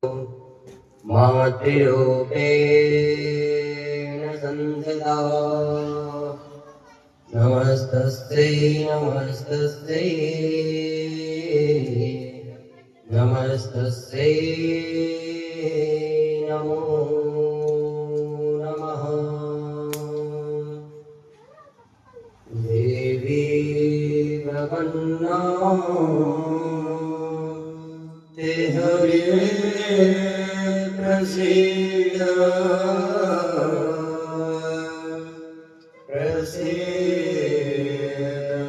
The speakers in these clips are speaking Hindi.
मातृरूपेण संस्थिता नमस्तस्यै नमस्तस्यै नमस्तस्यै नमो नमः। देवी प्रपन्नाते हरे प्रसीद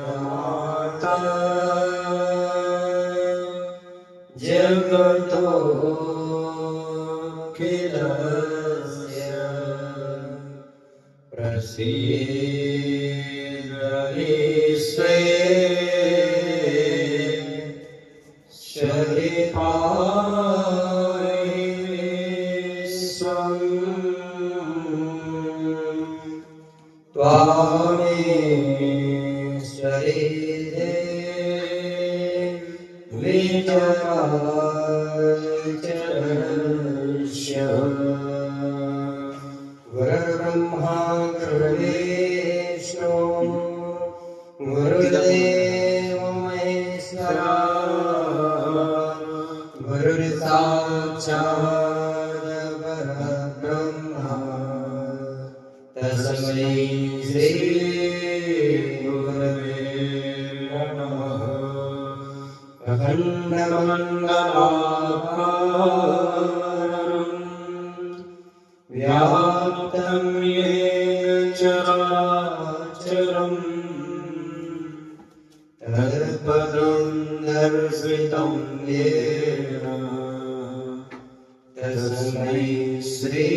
माता जगतोऽखिलस्य प्रसीद ईश्वे त्वामेश्वरी विचराचरस्य गुरुर्ब्रह्मा गुरुर्विष्णु गुरुर्देवो महेश्वरा गुरुर्साक्षात् परब्रह्मा तस्मै श्री गुरवे नमः। अखण्डमण्डलाकारं व्याप्तं येन चराचरं तत्पदं दर्शितं येन तस्मै श्री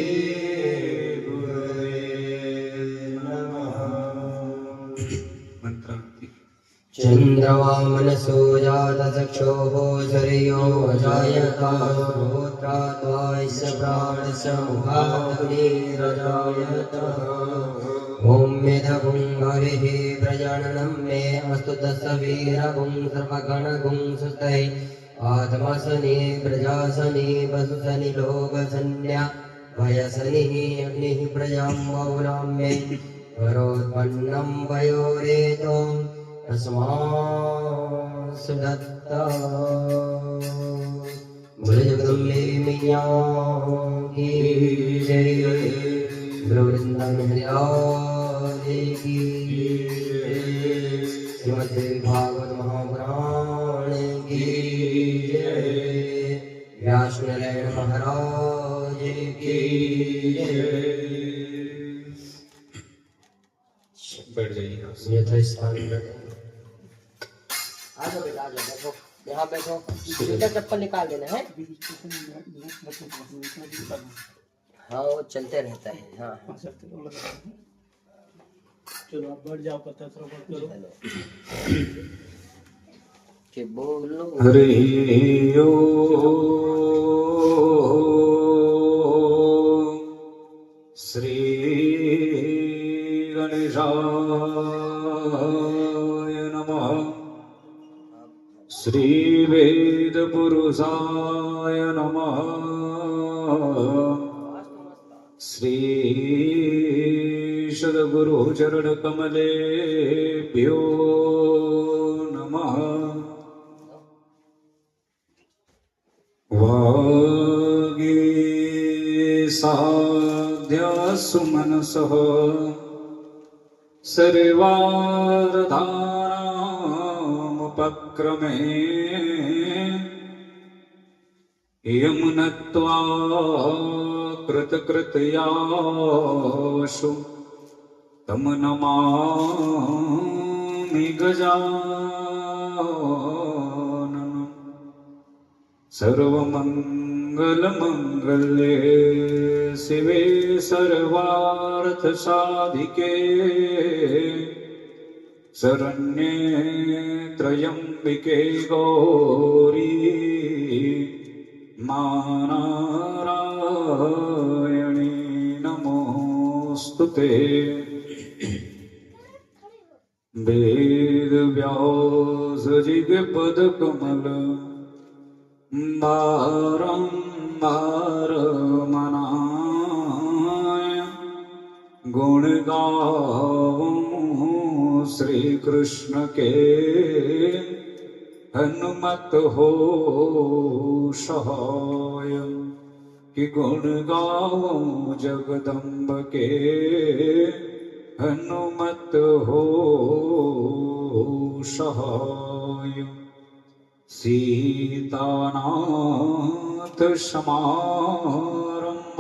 चन्द्रवामनसो जातचक्षोः शरीरो जायता श्रोत्राद्वायस्य प्राणस्य मुखाग्निरजायत। ॐ मेधगुं हरिः प्रजननं मे अस्तु तस्वीरगुं सर्वगणगुं सुतै आत्मसनि प्रजासनि वसुसनि लोकसन्या वयसनिः अग्निः प्रजां बहुलां मे करोत्पन्नं वयोरेतो सुदत्ता जगदम्बे मैया की जय। वृंदावन हरि की जय। श्रीमद् भागवत महापुराण की जय। व्यास नारायण महाराज की जय। बैठ जाइए यथास्थान पर। आजो बेटा आजो बैठो यहाँ बैठो। जूता चप्पल निकाल देना है। हाँ वो चलते रहता है। हाँ चलो आप बैठ जाओ कथा श्रवण करो कि बोलो हरि ओ श्री गणेशाय नमः। श्री वेद पुरुषाय नमः। श्री सद्गुरु चरण कमलेभ्यो नमः। वागीसाध्या सुमनसः सर्वार्थानामुपक्रमे यमुनत्वा कृतकृतयाशु तम नमामि गजाननं। सर्वमङ्गलमङ्गल्ये शिवे सर्वार्थसाधिके शरण्ये त्र्यम्बिके गौरी नारायणी नमोस्तुते। वेद व्यास जिग पद कमल बारं बारंबार मनाय गुण गाऊं श्री कृष्ण के हनुमत हो सहाय कि गुण गाऊं जगदम्ब के हनुमत हो सहाय सीतानाथ समारंभ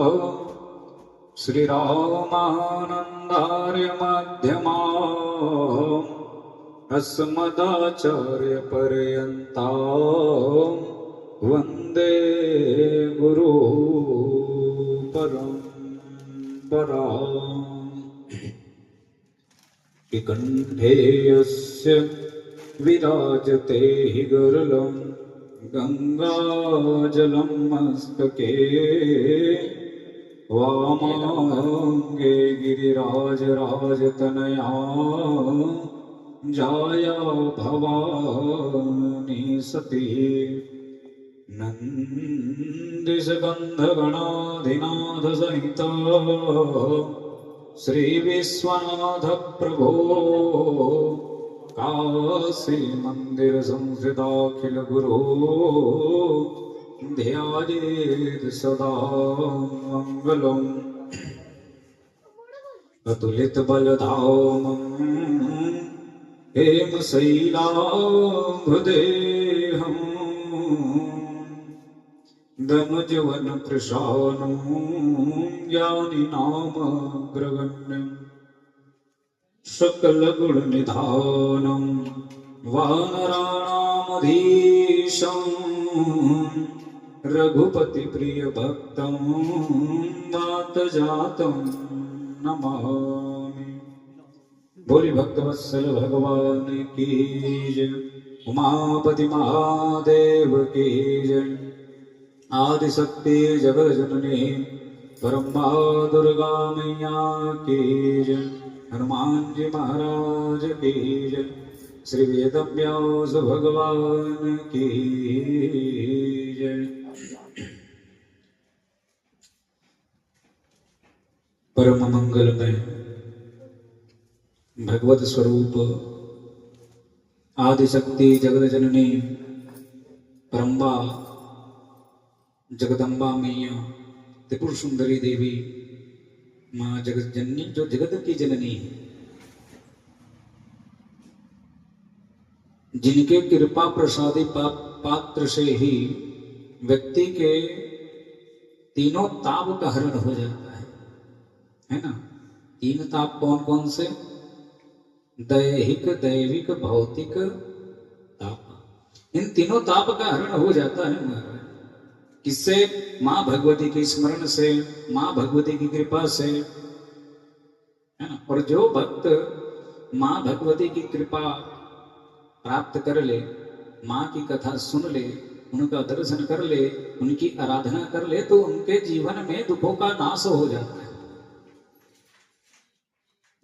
श्री रामानंदार्य मध्यमा अस्मदाचार्य पर्यंता वंदे गुरु परंपरा कि कंठे यस्य विराजते हि गरलं गंगाजलं मस्तके वामांगे गिरिराजराजतनया जाया भवानी सती नन्दिसगन्धगणाधिनाथ सहित श्री विश्वनाथ प्रभो काशी मंदिर संस्थिताखिल गुरु ध्यायेत् सदा मंगलम् अतुलित बलधामम् हेमशैलाभदेहम् दनुजवन कृशानं ज्ञानिनामग्रगण्यम् सकल गुण निधानं वानराणामधीशं रघुपति प्रिय भक्तं वात जातं नमामि। बोली भक्तवत्सल भगवान की जय, उमापति महादेव की जय। आदिशक्ति जगत जननी परम्बा दुर्गा मैया की जय। हनुमान जी महाराज की जय। श्री वेदव्यास भगवान की जय। परम मंगलमय भगवत स्वरूप आदिशक्ति जगत जननी परम्बा जगदम्बा मैया त्रिपुर सुंदरी देवी माँ जगत जननी जो जगत की जननी है, जिनके कृपा प्रसादी पात्र से ही व्यक्ति के तीनों ताप का हरण हो जाता है ना। तीन ताप कौन कौन से? दैहिक, दैविक, भौतिक ताप। इन तीनों ताप का हरण हो जाता है महाराज। किससे? माँ भगवती के स्मरण से, माँ भगवती की कृपा से, है ना। और जो भक्त माँ भगवती की कृपा प्राप्त कर ले, माँ की कथा सुन ले, उनका दर्शन कर ले, उनकी आराधना कर ले, तो उनके जीवन में दुखों का नाश हो जाता है।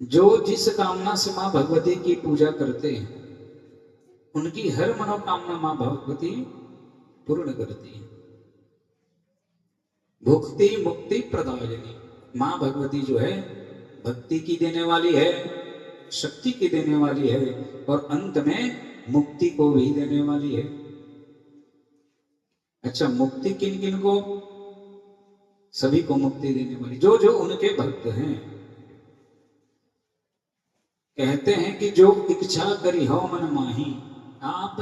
जो जिस कामना से माँ भगवती की पूजा करते हैं, उनकी हर मनोकामना माँ भगवती पूर्ण करती है। भुक्ति मुक्ति प्रदायिनी माँ भगवती जो है भक्ति की देने वाली है, शक्ति की देने वाली है, और अंत में मुक्ति को भी देने वाली है। अच्छा, मुक्ति किन किन को? सभी को मुक्ति देने वाली, जो जो उनके भक्त हैं। कहते हैं कि जो इच्छा करी हो मन माही। आप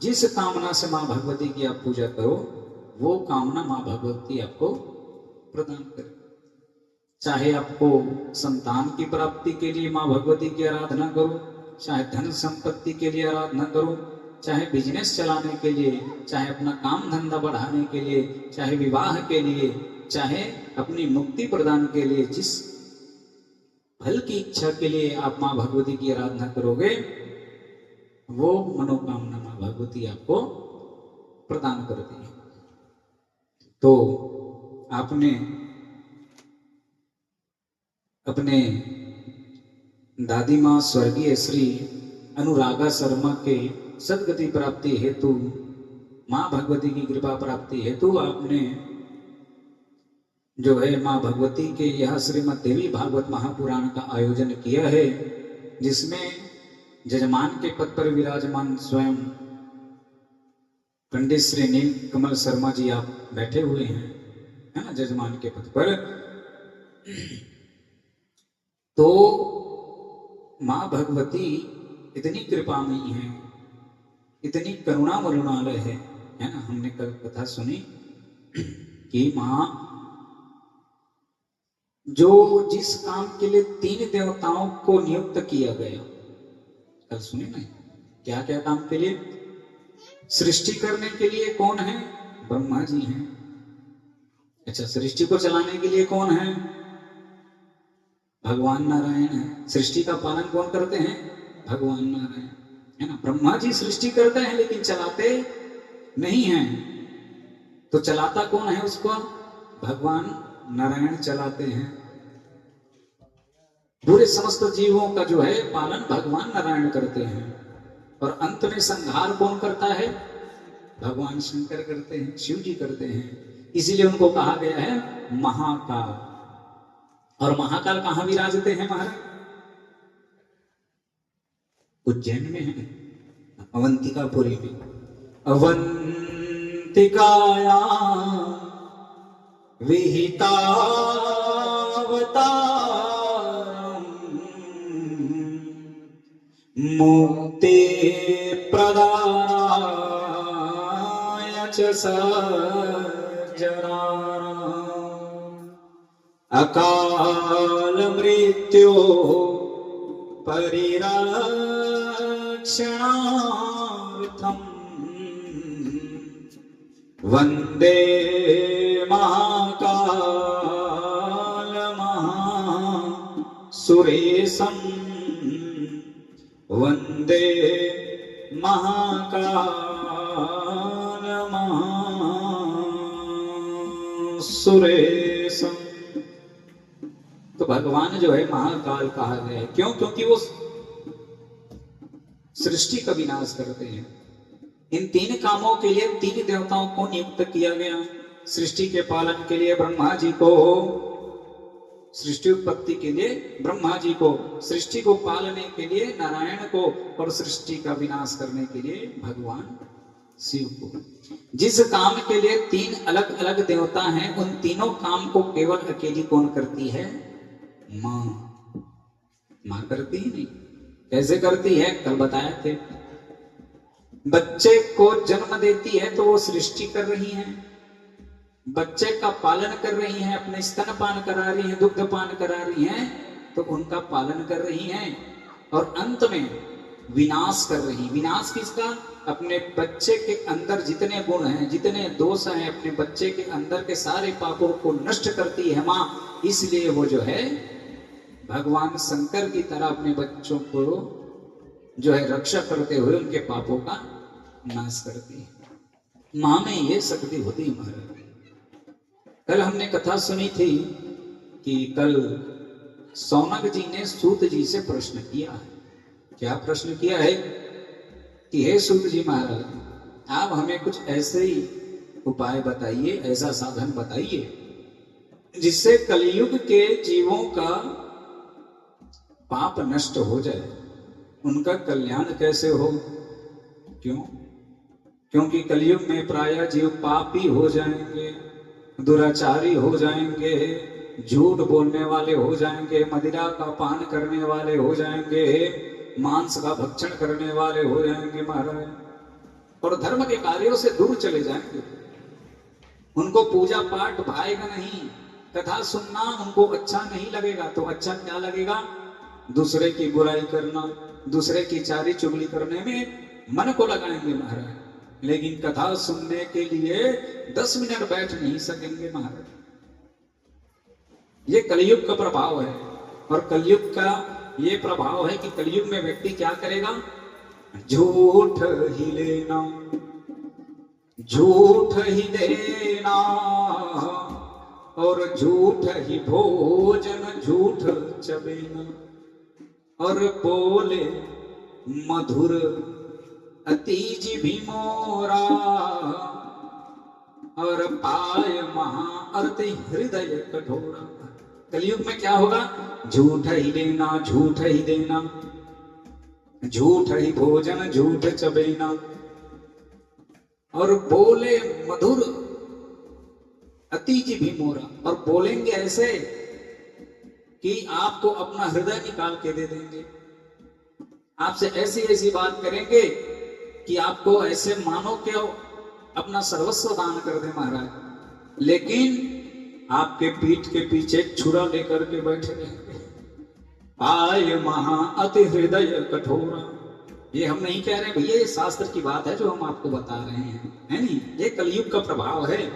जिस कामना से माँ भगवती की आप पूजा करो, वो कामना माँ भगवती आपको प्रदान करे। चाहे आपको संतान की प्राप्ति के लिए माँ भगवती की आराधना करो, चाहे धन संपत्ति के लिए आराधना करो, चाहे बिजनेस चलाने के लिए, चाहे अपना काम धंधा बढ़ाने के लिए, चाहे विवाह के लिए, चाहे अपनी मुक्ति प्रदान के लिए, जिस फल की इच्छा के लिए आप माँ भगवती की आराधना करोगे, वो मनोकामना माँ भगवती आपको प्रदान करती है। तो आपने अपने दादी माँ स्वर्गीय श्री अनुरागा शर्मा के सदगति प्राप्ति हेतु, माँ भगवती की कृपा प्राप्ति हेतु आपने जो है माँ भगवती के यह श्रीमद् देवी भागवत महापुराण का आयोजन किया है, जिसमें जजमान के पद पर विराजमान स्वयं पंडित श्री नील कमल शर्मा जी आप बैठे हुए हैं, है ना, जजमान के पद पर। तो माँ भगवती इतनी कृपामयी है, इतनी करुणा मरुणालय है ना। हमने कल कथा सुनी कि माँ जो जिस काम के लिए 3 देवताओं को नियुक्त किया गया, कल सुने ना, क्या क्या काम के लिए? सृष्टि करने के लिए कौन है? ब्रह्मा जी हैं। अच्छा, सृष्टि को चलाने के लिए कौन है? भगवान नारायण है। सृष्टि का पालन कौन करते हैं? भगवान नारायण, है ना। ब्रह्मा जी सृष्टि करते हैं लेकिन चलाते नहीं हैं, तो चलाता कौन है उसको? भगवान नारायण चलाते हैं। पूरे समस्त जीवों का जो है पालन भगवान नारायण करते हैं, और अंत में संहार कौन करता है? भगवान शंकर करते हैं, शिव जी करते हैं। इसीलिए उनको कहा गया है महाकाल। और महाकाल कहां विराजते हैं महाराज? उज्जैन में है, अवंतिकापुरी में। अवंतिकाया विहितावतारम् मुक्ति प्रदाय च सज्जनानाम् अकाल मृत्यो परिरक्षणार्थम् वंदे महाकाल महासुरेशम् वंदे महाकाल महासुरेशम्। तो भगवान जो है महाकाल कहा गया है, क्यों? क्योंकि वो सृष्टि का विनाश करते हैं। इन 3 कामों के लिए 3 देवताओं को नियुक्त किया गया। सृष्टि के पालन के लिए ब्रह्मा जी को, सृष्टि उत्पत्ति के लिए ब्रह्मा जी को, सृष्टि को पालने के लिए नारायण को, और सृष्टि का विनाश करने के लिए भगवान शिव को। जिस काम के लिए 3 अलग अलग देवता हैं, उन तीनों काम को केवल अकेली कौन करती है? माँ। माँ करती ही नहीं। कैसे करती है? कल बताए थे। बच्चे को जन्म देती है तो वो सृष्टि कर रही है, बच्चे का पालन कर रही है, अपने स्तनपान करा रही है, दुग्धपान करा रही है, तो उनका पालन कर रही है, और अंत में विनाश कर रही। विनाश किसका? अपने बच्चे के अंदर जितने गुण हैं, जितने दोष हैं, अपने बच्चे के अंदर के सारे पापों को नष्ट करती है माँ। इसलिए वो जो है भगवान शंकर की तरह अपने बच्चों को जो है रक्षा करते हुए उनके पापों का नाश करती है। माँ में ये शक्ति होती है महाराज। कल हमने कथा सुनी थी कि कल सौनक जी ने सूत जी से प्रश्न किया है। क्या प्रश्न किया है? कि हे सूत जी महाराज, आप हमें कुछ ऐसे ही उपाय बताइए, ऐसा साधन बताइए जिससे कलयुग के जीवों का पाप नष्ट हो जाए, उनका कल्याण कैसे हो। क्यों? क्योंकि कलयुग में प्रायः जीव पापी हो जाएंगे, दुराचारी हो जाएंगे, झूठ बोलने वाले हो जाएंगे, मदिरा का पान करने वाले हो जाएंगे, मांस का भक्षण करने वाले हो जाएंगे महाराज, और धर्म के कार्यों से दूर चले जाएंगे। उनको पूजा पाठ भाएगा नहीं, कथा सुनना उनको अच्छा नहीं लगेगा। तो अच्छा क्या लगेगा? दूसरे की बुराई करना, दूसरे की चारी चुगली करने में मन को लगाएंगे महाराज, लेकिन कथा सुनने के लिए 10 मिनट बैठ नहीं सकेंगे महाराज। ये कलयुग का प्रभाव है, और कलयुग का ये प्रभाव है कि कलयुग में व्यक्ति क्या करेगा? झूठ ही लेना, झूठ ही देना, और झूठ ही भोजन, झूठ चबेना, और बोले मधुर अतीज भी मोरा, और पाय महा अर्थ हृदय कठोरा। कलयुग में क्या होगा? झूठ ही लेना, झूठ ही देना, झूठ ही भोजन, झूठ चबेना, और बोले मधुर अतिज भी मोरा। और बोलेंगे ऐसे कि आपको अपना हृदय निकाल के दे देंगे, आपसे ऐसी ऐसी बात करेंगे कि आपको ऐसे मानो कि अपना सर्वस्व दान कर दे महाराज, लेकिन आपके पीठ के पीछे छुरा लेकर के बैठे रहेंगे। आय महा अति हृदय कठोरा। ये हम नहीं कह रहे भैया, ये शास्त्र की बात है जो हम आपको बता रहे हैं, है नहीं? ये कलयुग का प्रभाव है।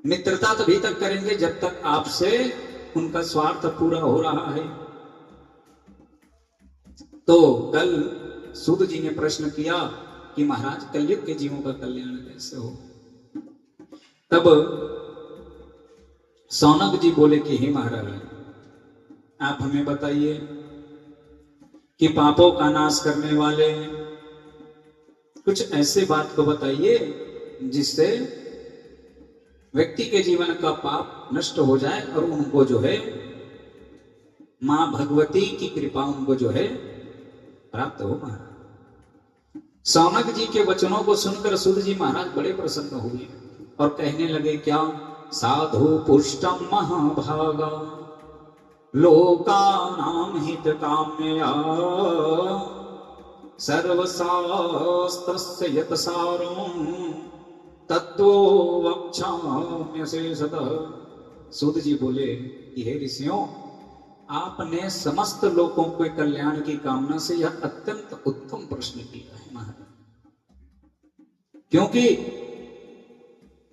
मित्रता तभी तक करेंगे जब तक आपसे उनका स्वार्थ पूरा हो रहा है। तो कल सूत जी ने प्रश्न किया कि महाराज कलयुग के जीवों का कल्याण कैसे हो? तब सौनक जी बोले कि हे महाराज, आप हमें बताइए कि पापों का नाश करने वाले कुछ ऐसे बात को बताइए जिससे व्यक्ति के जीवन का पाप नष्ट हो जाए और उनको जो है मां भगवती की कृपा उनको जो है प्राप्त हो। महाराज सौनक जी के वचनों को सुनकर सूत जी महाराज बड़े प्रसन्न हुए और कहने लगे, क्या? साधु पुष्टम महाभागा लोकानां हित काम्यया सर्वशास्त्रस्य यत् सारं तत्त्वो वक्ष्याम्यशेषतः। सूत जी बोले कि हे ऋषियों, आपने समस्त लोगों के कल्याण की कामना से यह अत्यंत उत्तम प्रश्न किया है महाराज, क्योंकि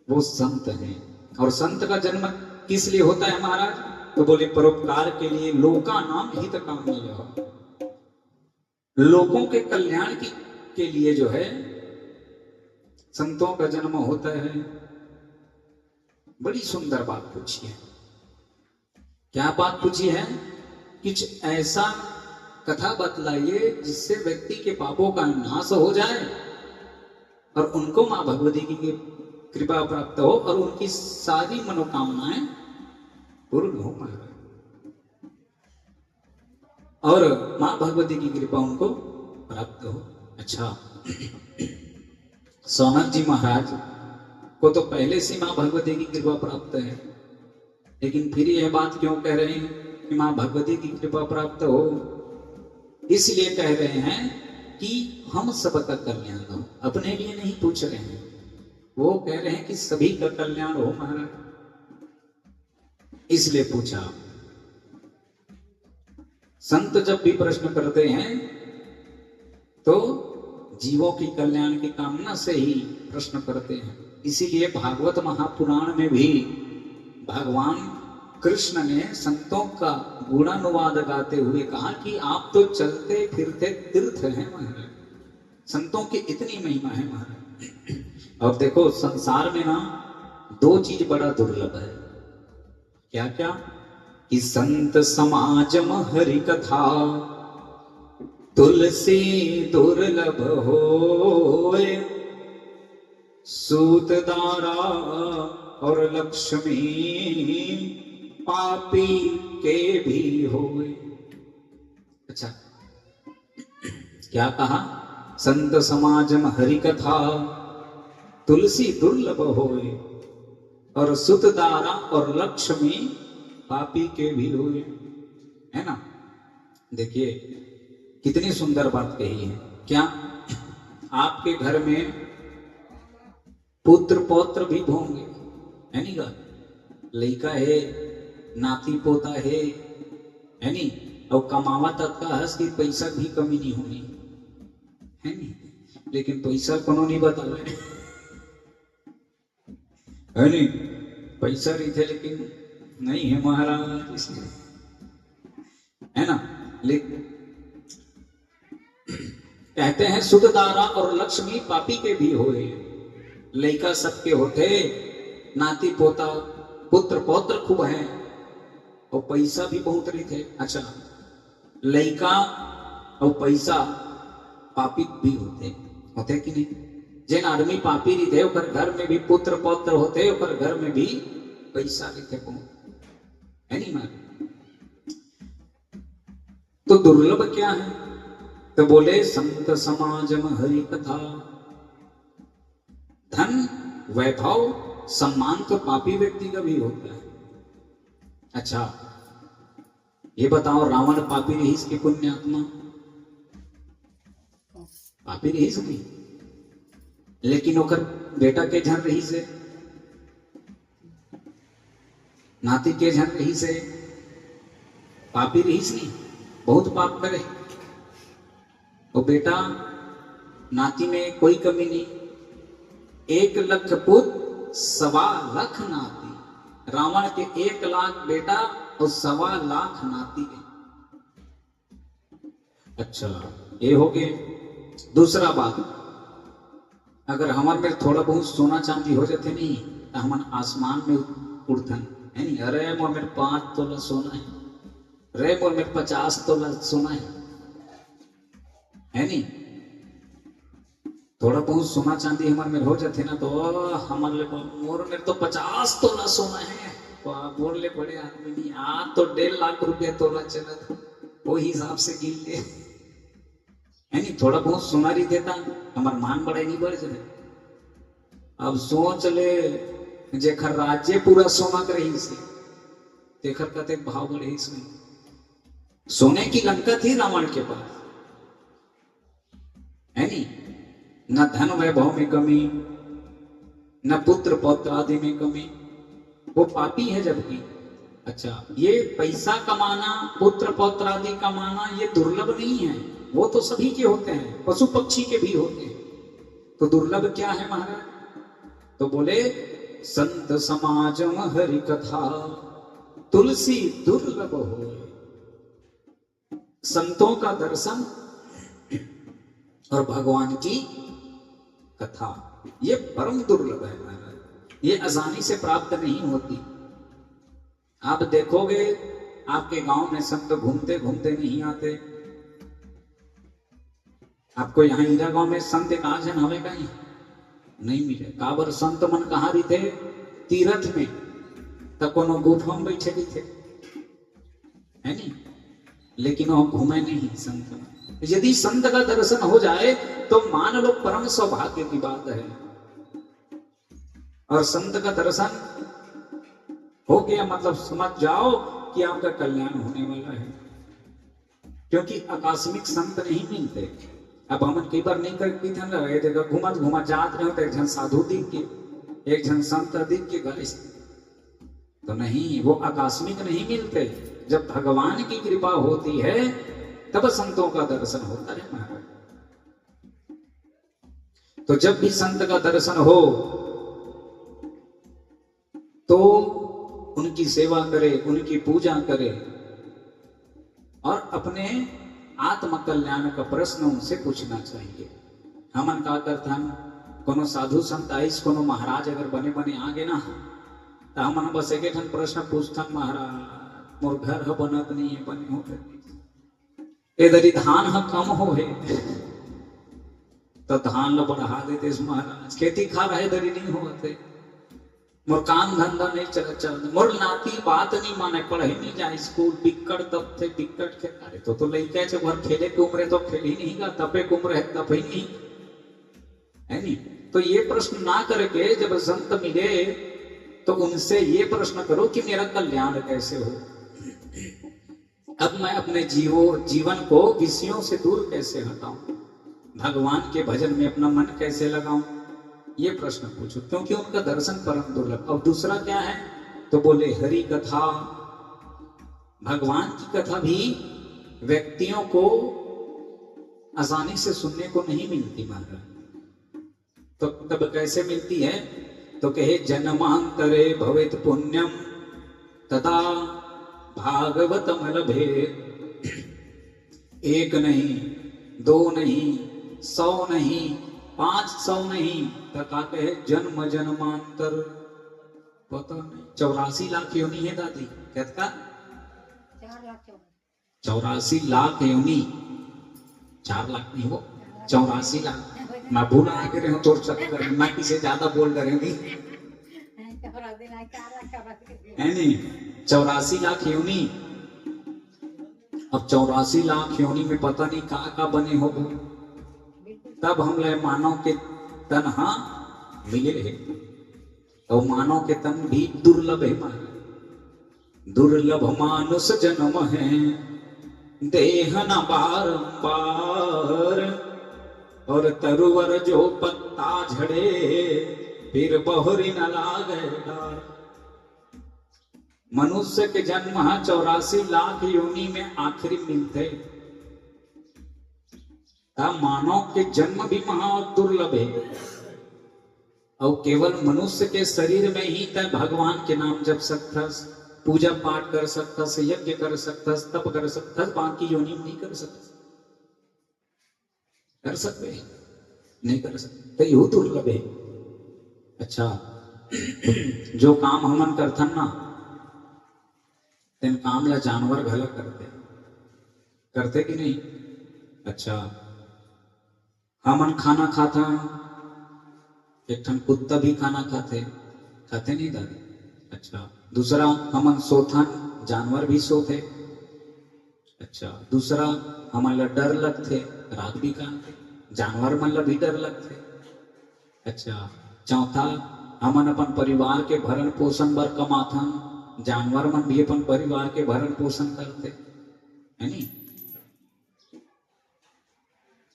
वो संत हैं। और संत का जन्म किस लिए होता है महाराज? तो बोले परोपकार के लिए, लोका नाम हित काम्यया, लोगों के कल्याण के लिए जो है संतों का जन्म होता है। बड़ी सुंदर बात पूछी है। क्या बात पूछी है? कुछ ऐसा कथा बतलाइए जिससे व्यक्ति के पापों का नाश हो जाए और उनको मां भगवती की कृपा प्राप्त हो और उनकी सारी मनोकामनाएं पूर्ण हो महाराज, और मां भगवती की कृपा उनको प्राप्त हो। अच्छा, सौनक जी महाराज को तो पहले से मां भगवती की कृपा प्राप्त है, लेकिन फिर यह बात क्यों कह रहे हैं कि मां भगवती की कृपा प्राप्त हो? इसलिए कह रहे हैं कि हम सबका कल्याण हो, अपने लिए नहीं पूछ रहे हैं। वो कह रहे हैं कि सभी का कल्याण हो महाराज, इसलिए पूछा। संत जब भी प्रश्न करते हैं तो जीवों की कल्याण की कामना से ही प्रश्न करते हैं। इसीलिए भागवत महापुराण में भी भगवान कृष्ण ने संतों का गुणानुवाद गाते हुए कहा कि आप तो चलते फिरते तीर्थ हैं महाराज, संतों की इतनी महिमा है महाराज। अब देखो संसार में ना दो चीज बड़ा दुर्लभ है। क्या क्या? कि संत समाजम हरि कथा तुलसी दुर्लभ होए, सूत दारा और लक्ष्मी पापी के भी होए। अच्छा, क्या कहा? संत समाजम हरि कथा तुलसी दुर्लभ होए और सुत दारा और लक्ष्मी पापी के भी हुए, है ना? देखिए कितनी सुंदर बात कही है। क्या आपके घर में पुत्र पौत्र भी होंगे, है नी? का लड़का है, नाती पोता है नी? और कमावा तक का हंस की पैसा भी कमी नहीं होनी, है नी? लेकिन पैसा कोनो नहीं बता रहे, है नी? पैसा नहीं थे लेकिन नहीं है महाराज, इसलिए, है ना? लेकिन कहते हैं सुत दारा और लक्ष्मी पापी के भी होए। लड़का सबके होते, नाती पोता पुत्र पौत्र खूब है और पैसा भी बहुत रही थे। अच्छा, लड़का और पैसा पापी भी होते कि नहीं? जिन आदमी पापी रीते ओकर घर में भी पुत्र पौत्र होते, ओकर घर में भी पैसा रीते को है नहीं मार। तो दुर्लभ क्या है? तो बोले संत समाजम हरि कथा। धन वैभव सम्मान तो पापी व्यक्ति का भी होता है। अच्छा ये बताओ, रावण पापी रहीस की पुण्यात्मा? पापी रहीस नहीं, लेकिन ओकर बेटा के झन रही से, नाती के झन रही से पापी रहीस नहीं, बहुत पाप करे। वो बेटा नाती में कोई कमी नहीं, 1 लाख पुत्र 1.25 लाख नाती। रावण के 1 लाख बेटा और 1.25 लाख नाती है। अच्छा ये हो गए। दूसरा बात, अगर हमारे में थोड़ा बहुत सोना चांदी हो जाते नहीं तो हम आसमान में उड़थन है नहीं। अरे मोर में 5 तोला सोना है, रे मोर में 50 तोला सोना है नहीं। थोड़ा बहुत सोना चांदी हमारे में हो जाते ना तो हमारे मोर में तो 50 तोला सोना है। बोल ले बड़े आदमी नहीं, आज तो 1.5 लाख रुपया तोला चला था, वो हिसाब से गिन ले है नहीं। थोड़ा बहुत सोना ही देता हमार मान बड़ा नहीं बढ़ जाए। अब सोच ले जेखर राज्य पूरा सोना कर रही से तेखर कते भाव बढ़े इसमें। सोने की लंका थी रावण के पास है नहीं, न धन वैभव में कमी, न पुत्र पौत्र आदि में कमी। वो पापी है जबकि। अच्छा ये पैसा कमाना, पुत्र पौत्र आदि कमाना ये दुर्लभ नहीं है, वो तो सभी के होते हैं, पशु पक्षी के भी होते हैं। तो दुर्लभ क्या है महाराज? तो बोले संत समाजम हरि कथा तुलसी दुर्लभ हो। संतों का दर्शन और भगवान की कथा ये परम दुर्लभ है महाराज, ये आसानी से प्राप्त नहीं होती। आप देखोगे आपके गांव में संत घूमते घूमते नहीं आते। आपको यहाँ हीरा गांव में संत एक आजन हवे कहीं नहीं मिले। काबर संत मन कहाँ रही थे? तीर्थ में, तब कोनो गुफा में बैठे भी थे है नहीं, लेकिन वो घूमे नहीं संत में। यदि संत का दर्शन हो जाए तो मान लो परम सौभाग्य की बात है। और संत का दर्शन हो गया मतलब समझ जाओ कि आपका कल्याण होने वाला है, क्योंकि आकस्मिक संत नहीं मिलते। अब हम कई बार नहीं करती थे ना, ये जगह घुमा घुमा जात रहे हो तो एक जन साधु दिख के, एक जन संत दिख के गए तो नहीं, वो आकस्मिक नहीं मिलते। जब भगवान की कृपा होती है तब संतों का दर्शन होता है महाराज। तो जब भी संत का दर्शन हो तो उनकी सेवा करे, उनकी पूजा करे और अपने आत्म कल्याण का प्रश्न उनसे पूछना चाहिए। हमन का करथन, कोनो साधु संत आइस, कोनो महाराज अगर बने बने आगे ना तो हमन बस एक प्रश्न पूछथन, महाराज मोर घर ह बनत नहीं है, बने हो इधर धान ह कम हो है तो धान लो बढ़ा देते महाराज। खेती खा रहे इधर नहीं होते, मोर काम धंधा नहीं चल, मोर नाती बात नहीं माने, पढ़े नहीं जाए स्कूल, बिक्कट तब थे बिक्कट खेल। अरे तो लड़का से भर खेले के उम्र है तो खेल ही नहीं गा, तपे के उम्र है तप ही नहीं है नहीं। तो ये प्रश्न ना करके जब संत मिले तो उनसे ये प्रश्न करो कि मेरा कल्याण कैसे हो, अब मैं अपने जीवन को विषयों से दूर कैसे हटाऊं, भगवान के भजन में अपना मन कैसे लगाऊं, ये प्रश्न पूछो, क्योंकि उनका दर्शन परम दुर्लभ। और दूसरा क्या है? तो बोले हरि कथा, भगवान की कथा भी व्यक्तियों को आसानी से सुनने को नहीं मिलती महाराज। तो तब कैसे मिलती है? तो कहे जन्मांतरे भवेत पुण्यम तथा भागवतम लभे। 1 नहीं, 2 नहीं, 100 नहीं, 500 नहीं, तका कहे जन्म जन्मांतर पता नहीं 84 लाख योनि है दादी, कहता 84 लाख योनि, 4 लाख नहीं हो 84 लाख मैं भूला आगे रहे तोड़ चक्कर में, मैं किसे ज्यादा बोल रहे नहीं है नहीं। 84 लाख योनि, अब 84 लाख योनि में पता नहीं का बने हो, तब हम ले मानव के तन हाँ मिले है। तो मानव के तन भी दुर्लभ है महाराज, दुर्लभ मानुष जन्म है, देह न बारंबार, और तरुवर जो पत्ता झड़े, फिर बहुरी न लागे डार। मनुष्य के जन्म 84 लाख योनि में आखिरी मिलते, मानव के जन्म भी महा दुर्लभ है। और केवल मनुष्य के शरीर में ही तय भगवान के नाम जप सकथस, पूजा पाठ कर सकथस, यज्ञ कर सकथस, तप कर सकथस, बाकी योनि नहीं कर सकते, कर सकते नहीं कर सकते, तो यू दुर्लभ है। अच्छा, जो काम हमन करथन ना, तेन काम ला जानवर घला करते, करते कि नहीं? अच्छा, हमन खाना खाता, एक ठन कुत्ता भी खाना खाते, खाते नहीं दादी? अच्छा, दूसरा हमन सोथन, जानवर भी सोते। अच्छा, दूसरा हमन ला डर लगते, रात भी कांते, जानवर मन ला भी डर लगते। अच्छा, चौथा हमन अपन परिवार के भरण पोषण बर कमाथन, जानवर मन भी अपन परिवार के भरण पोषण करते है नहीं?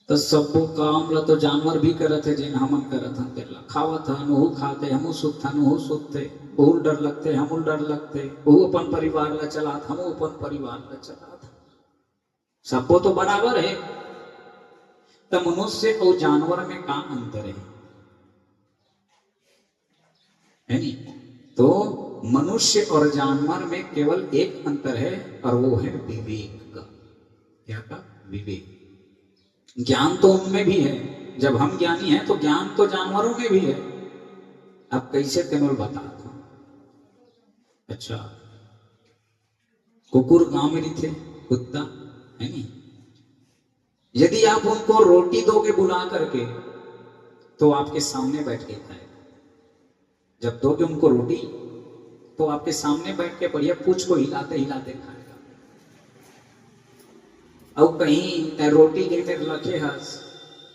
तो सबो काम ला तो जानवर भी करत है, जिन हमन करत हन तेला खावत हन, वो खाते, हमू सुतथन, वो सुतते, वो डर लगते, हमू डर लगते, वो अपन परिवार ला चलात, हमू अपन परिवार ला चलात, सबो तो बराबर है। तो मनुष्य और जानवर में का अंतर है नहीं? तो मनुष्य और जानवर में केवल एक अंतर है, और वो है विवेक का। क्या का? विवेक। ज्ञान तो उनमें भी है, जब हम ज्ञानी हैं तो ज्ञान तो जानवरों में भी है। अब कैसे तेनोल बता दो। अच्छा, कुकुर गांव में नहीं थे, कुत्ता है नहीं, यदि आप उनको रोटी दोगे बुला करके, तो आपके सामने बैठ के खाएगा। जब दोगे उनको रोटी, तो आपके सामने बैठ के बढ़िया पूंछ को हिलाते हिलाते खाएगा। और कहीं रोटी लेकर रखे हस,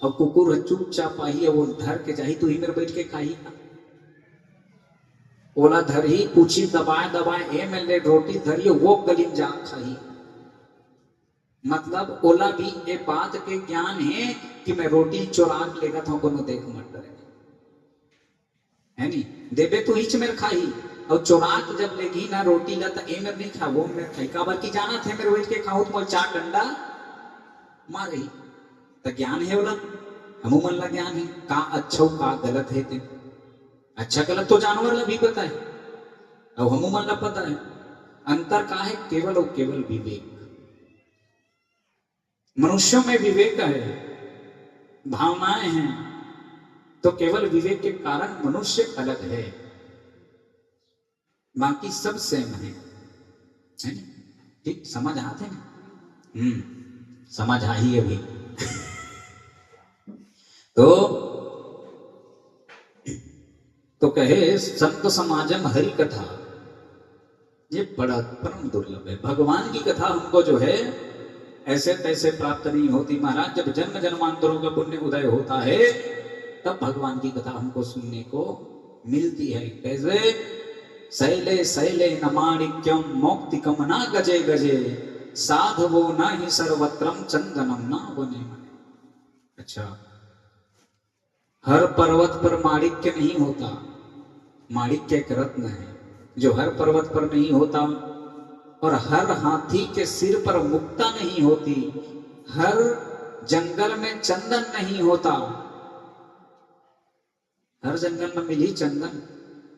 और कुकुर चुपचाप आई है, वो धर के जाही, तो ही मेरे बैठ के खाई, ओला धर ही पूछी दबाए दबाए, ए मैंने रोटी धरी, वो गलिम जा खाई। मतलब ओला भी ये बात के ज्ञान है कि मैं रोटी चुरा लेगा था, को देख मत डरे है नहीं, देवे तो हिच मेरे खाई, और चुराक जब लेगी ना रोटी ला, तो ए मेरे नहीं खा, वो मेरे खाई का, बल्कि जाना थे मेरे बैठ के खाऊं तो 4 डंडा मार रही। तो ज्ञान है बोला, हमू मन ला ज्ञान है का अच्छा का गलत है, ते अच्छा गलत तो जानवर ला भी पता है, और हमू मन ला पता है। अंतर का है? केवल और केवल विवेक। मनुष्यों में विवेक है, भावनाएं हैं, तो केवल विवेक के कारण मनुष्य अलग है, बाकी सब सेम है। ठीक समझ आते ना? समझ आई अभी। तो कहे संत समाजम हरि कथा, ये बड़ा परम दुर्लभ है। भगवान की कथा हमको जो है ऐसे तैसे प्राप्त नहीं होती महाराज, जब जन्म जन्मांतरों का पुण्य उदय होता है, तब भगवान की कथा हमको सुनने को मिलती है। कैसे? शैले शैले न माणिक्यम मौक्तिकम न गजे गजे, साधवो न ही सर्वत्रम चंदनम न वने मने। अच्छा, हर पर्वत पर माणिक्य नहीं होता, माणिक्य एक रत्न है जो हर पर्वत पर नहीं होता, और हर हाथी के सिर पर मुक्ता नहीं होती, हर जंगल में चंदन नहीं होता। हर जंगल में मिली चंदन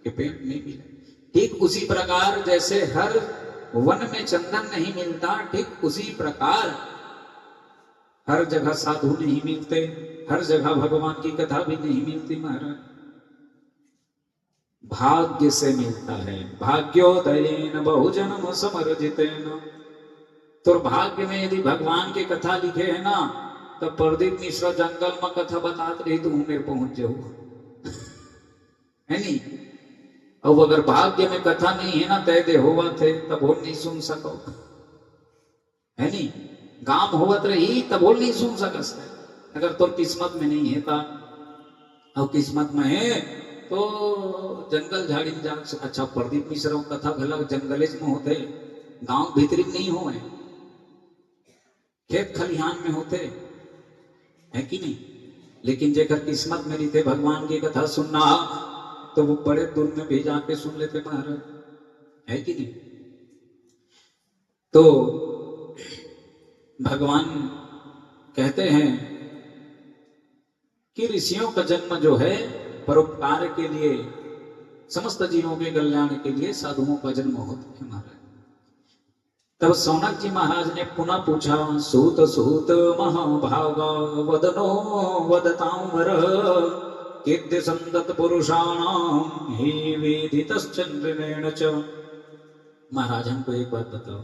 के पेड़ नहीं मिले, ठीक उसी प्रकार जैसे हर वन में चंदन नहीं मिलता, ठीक उसी प्रकार हर जगह साधु नहीं मिलते, हर जगह भगवान की कथा भी नहीं मिलती महाराज। भाग्य से मिलता है, भाग्योदयेन बहुजन्म समर्जितेन। तो भाग्य में यदि भगवान की कथा लिखे है ना, तो प्रदीप मिश्रा जंगल में कथा बतात रही तो मेरे पहुंच जाऊ है नहीं। अब अगर भाग्य में कथा नहीं है ना तय दे होवा थे तब वो नहीं सुन सको है नहीं। गांव होवत रही तब वो नहीं सुन सकस अगर तो किस्मत में नहीं है ता और किस्मत में है तो जंगल झाड़ी में जा। अच्छा प्रदीप मिश्रा कथा भला जंगलेज में होते गांव भीतरी नहीं हो खेत खलिहान में होते है कि नहीं। लेकिन जेकर किस्मत में थे भगवान की कथा सुनना तो वो बड़े दूर में भी जाके सुन लेते महाराज है कि नहीं। तो भगवान कहते हैं कि ऋषियों का जन्म जो है परोपकार के लिए समस्त जीवों के कल्याण के लिए साधुओं का जन्म होता है महाराज। तब सौनक जी महाराज ने पुनः पूछा सूत सूत महाभाग वदनो वदतांवर किद्य संदत पुरुषाणाम ही वेदितश्चंद्रेण च। महाराज हमको एक बात बताओ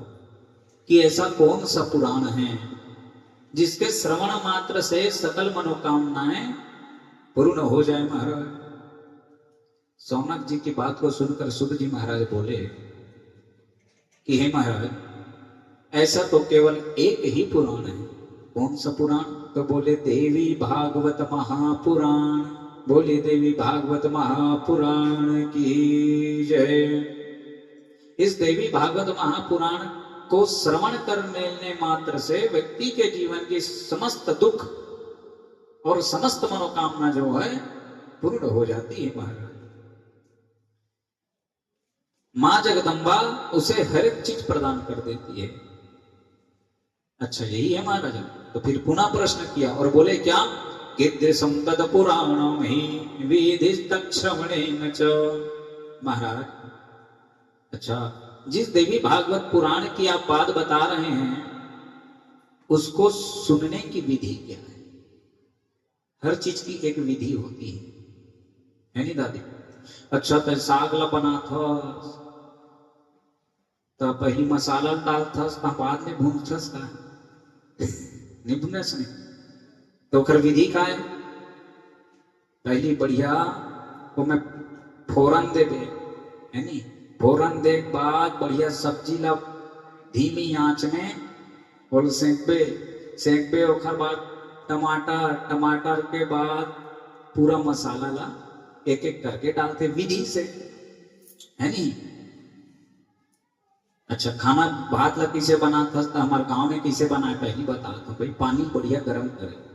कि ऐसा कौन सा पुराण है जिसके श्रवण मात्र से सकल मनोकामनाएं पूर्ण हो जाए महाराज। सौनक जी की बात को सुनकर सुध जी महाराज बोले कि हे महाराज ऐसा तो केवल एक ही पुराण है। कौन सा पुराण? तो बोले देवी भागवत महापुराण। बोले देवी भागवत महापुराण की जय। इस देवी भागवत महापुराण को श्रवण करने मात्र से व्यक्ति के जीवन की समस्त दुख और समस्त मनोकामना जो है पूर्ण हो जाती है महाराज। मां जगदम्बा उसे हर एक चीज प्रदान कर देती है। अच्छा यही है महाराज। तो फिर पुनः प्रश्न किया और बोले क्या गिद्ध संतत पुराणम ही विधिस्तक्षवणेन च। महाराज अच्छा जिस देवी भागवत पुराण की आप बात बता रहे हैं उसको सुनने की विधि क्या है? हर चीज की एक विधि होती है नहीं दादी। अच्छा तो सागला बना था तो पहली मसाला डालथस बाद में भूनथस का नहीं भूनस नहीं तो ओकर विधि का है पहली बढ़िया वो मैं फोरन देवे है नहीं। फोरन दे बाद बढ़िया सब्जी ला धीमी आंच में और सेंकबे ओकर बाद टमाटर के बाद पूरा मसाला ला एक एक करके डालते विधि से है नहीं। अच्छा खाना भात ला किसे बनाता था हमारे गांव में किसे बनाए पहली बता दो भाई। पानी बढ़िया गर्म करे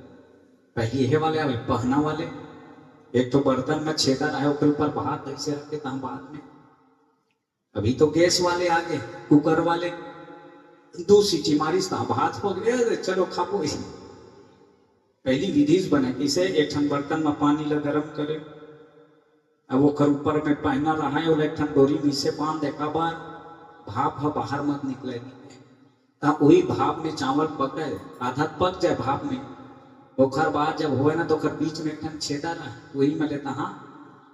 पहली ये वाले आवे पहना वाले एक तो बर्तन में छेदा रहे उसके ऊपर भात ऐसे रखते था बाद में। अभी तो गैस वाले आ गए कुकर वाले 2 सीटी मारिस था भात हो गया चलो खापो। पहली विधि बने किसे एक ठन बर्तन में पानी ला गर्म करे अब वो कर ऊपर में पहना रहा है और एक ठन डोरी में से बांध देखा बार भाप बाहर मत निकलेगी तो वही भाप में चावल पके आधा पक जाए भाप में ओखर बाद जब होए ना तो ओखर बीच में एक ठन छेदा रहा वही में लेता हाँ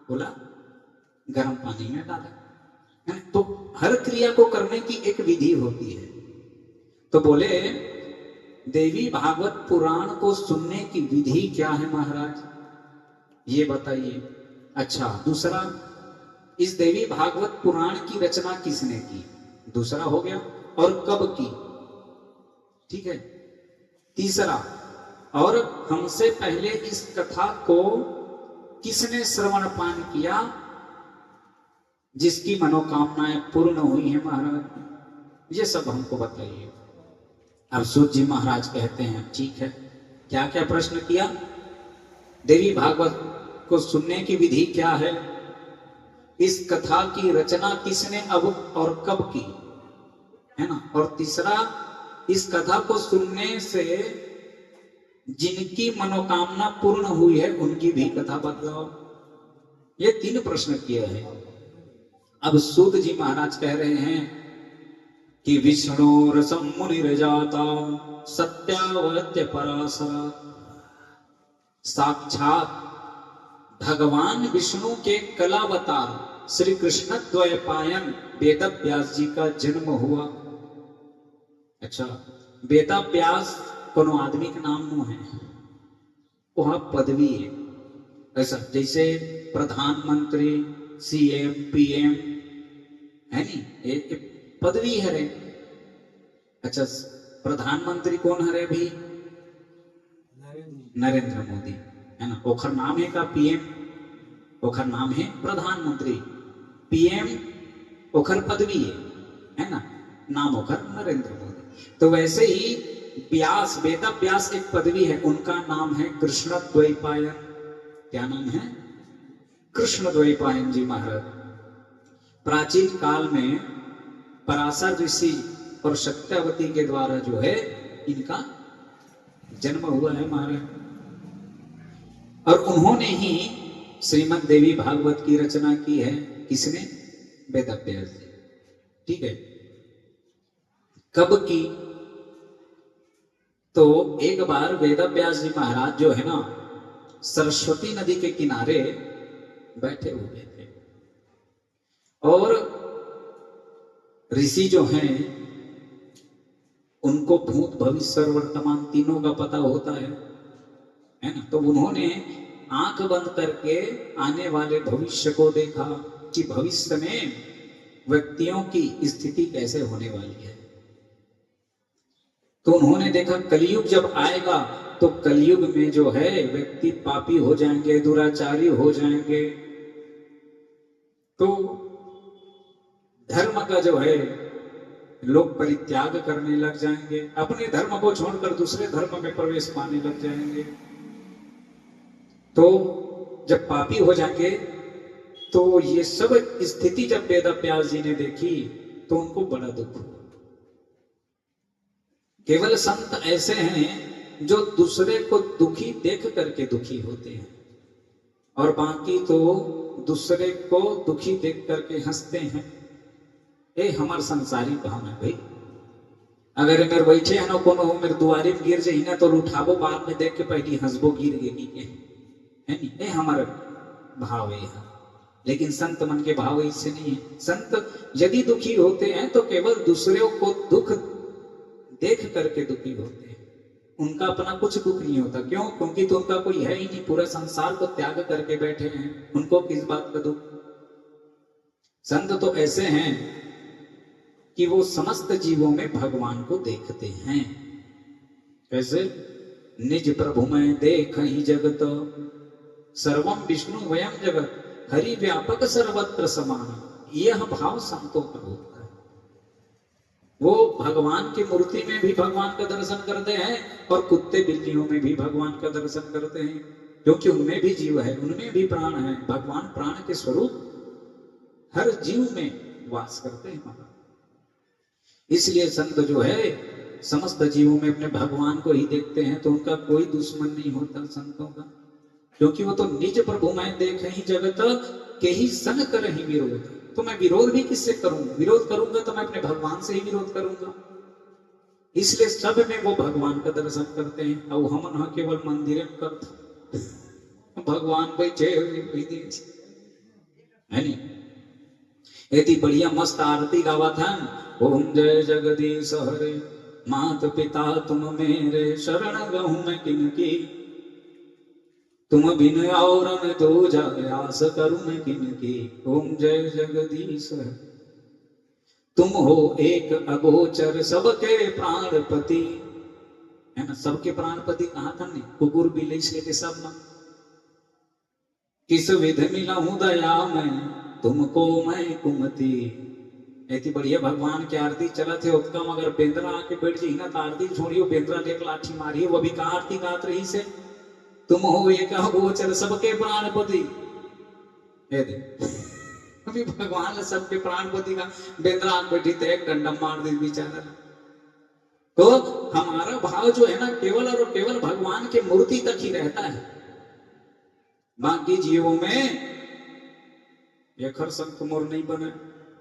बोला गर्म पानी में डाला। तो हर क्रिया को करने की एक विधि होती है। तो बोले देवी भागवत पुराण को सुनने की विधि क्या है महाराज ये बताइए। अच्छा दूसरा इस देवी भागवत पुराण की रचना किसने की दूसरा हो गया और कब की ठीक है। तीसरा और हमसे पहले इस कथा को किसने श्रवण पान किया जिसकी मनोकामनाएं पूर्ण हुई है महाराज ये सब हमको बताइए। अब सूत जी महाराज कहते हैं ठीक है क्या क्या प्रश्न किया। देवी भागवत को सुनने की विधि क्या है इस कथा की रचना किसने अब और कब की है ना। और तीसरा इस कथा को सुनने से जिनकी मनोकामना पूर्ण हुई है उनकी भी कथा बताओ। ये 3 प्रश्न किए हैं। अब सूत जी महाराज कह रहे हैं कि विष्णु रसम मुनिर्जाता सत्यावत्य पराशरा। साक्षात भगवान विष्णु के कलावतार श्री कृष्ण द्वैपायन वेदव्यास जी का जन्म हुआ। अच्छा वेदव्यास कोनो आदमी के नाम नो है, वह पदवी है। ऐसा जैसे प्रधानमंत्री, सीएम, पीएम है नी, एक पदवी है रे। अच्छा, प्रधानमंत्री कौन है रे भी? नरेंद्र मोदी है ना। ओखर नाम है का पीएम? ओखर नाम है प्रधानमंत्री। पीएम ओखर पदवी है ना, नाम ओखर नरेंद्र मोदी। तो वैसे ही व्यास, वेद व्यास एक पदवी है, उनका नाम है कृष्ण द्वैपायन। क्या नाम है? कृष्ण द्वैपायन जी महाराज। प्राचीन काल में पराशर ऋषि और सत्यावती के द्वारा जो है इनका जन्म हुआ है महाराज। और उन्होंने ही श्रीमद् देवी भागवत की रचना की है। किसने? वेद व्यास जी। ठीक है। कब की? तो एक बार वेद व्यास जी महाराज जो है ना, सरस्वती नदी के किनारे बैठे हुए थे और ऋषि जो हैं उनको भूत भविष्य और वर्तमान तीनों का पता होता है ना। तो उन्होंने आंख बंद करके आने वाले भविष्य को देखा कि भविष्य में व्यक्तियों की स्थिति कैसे होने वाली है। तो उन्होंने देखा कलयुग जब आएगा तो कलयुग में जो है व्यक्ति पापी हो जाएंगे, दुराचारी हो जाएंगे। तो धर्म का जो है लोग परित्याग करने लग जाएंगे, अपने धर्म को छोड़कर दूसरे धर्म में प्रवेश पाने लग जाएंगे। तो जब पापी हो जाएंगे तो ये सब स्थिति जब वेद व्यास जी ने देखी तो उनको बड़ा दुख हुआ। केवल संत ऐसे हैं जो दूसरे को दुखी देख करके दुखी होते हैं और बाकी तो दूसरे को दुखी देख करके हंसते हैं। ये हमार संसारी भाव है भाई। अगर मेरे बैठे है ना कोनो मेरे दुआरे में गिर जाए ना तो उठाबो, बाद में देख के पहले हंसबो गिर गई के है नहीं। ये हमारा भाव है। लेकिन संत मन के भाव इससे नहीं है। संत यदि दुखी होते हैं तो केवल दूसरों को दुख देख करके दुखी होते हैं, उनका अपना कुछ दुख नहीं होता। क्यों? क्योंकि तो उनका कोई है ही नहीं, पूरा संसार को त्याग करके बैठे हैं, उनको किस बात का दुख। संत तो ऐसे हैं कि वो समस्त जीवों में भगवान को देखते हैं। कैसे? निज प्रभु में देख ही जगत, सर्वम विष्णु वयम जगत, हरि व्यापक सर्वत्र समान। यह भाव संतों का होता है। वो भगवान की मूर्ति में भी भगवान का दर्शन करते हैं और कुत्ते बिल्लियों में भी भगवान का दर्शन करते हैं, क्योंकि उनमें भी जीव है, उनमें भी प्राण है। भगवान प्राण के स्वरूप हर जीव में वास करते हैं महाराज। इसलिए संत जो है समस्त जीवों में अपने भगवान को ही देखते हैं, तो उनका कोई दुश्मन नहीं होता संतों का, क्योंकि वो तो निज प्रभु मैं देख ही जगत के ही सन कर ही विरोध। तो मैं विरोध भी किससे करूं? विरोध करूंगा तो मैं अपने भगवान से ही विरोध करूंगा। इसलिए सब में वो भगवान का दर्शन करते हैं। और हम केवल मंदिर में करते भगवान बैठे हुए है नहीं। इतनी बढ़िया मस्त आरती गावा था। ओम जय जगदीश हरे, मात पिता तुम मेरे, शरण गहूं मैं किनकी, तुम बिन और न दो जाए, आस करूं मैं किनकी। ओम जय जगदीश, तुम हो एक अगोचर सबके प्राणपति, है ना। सबके प्राणपति कहा था ने? कुकुर बिल्ली से के सब ना। किस विध मिलाऊं दया मैं तुमको मैं कुमति। ऐसी बढ़िया भगवान की आरती चला थे उत्तम, अगर बेंद्रा आके बैठ जी ना तो आरती छोड़ियो, बेंद्रा लेकर लाठी मारिए, वो भी कहा आरती गात रही से। तुम हो एक गोचर सबके प्राणपति। अभी भगवान सबके प्राणपति का बेंद्रा आके बैठी तो एक डंडा मार दी बेचारा। तो हमारा भाव जो है ना केवल और केवल भगवान की मूर्ति तक ही रहता है। बाकी जीवों में ये खर संत मोर नहीं बने,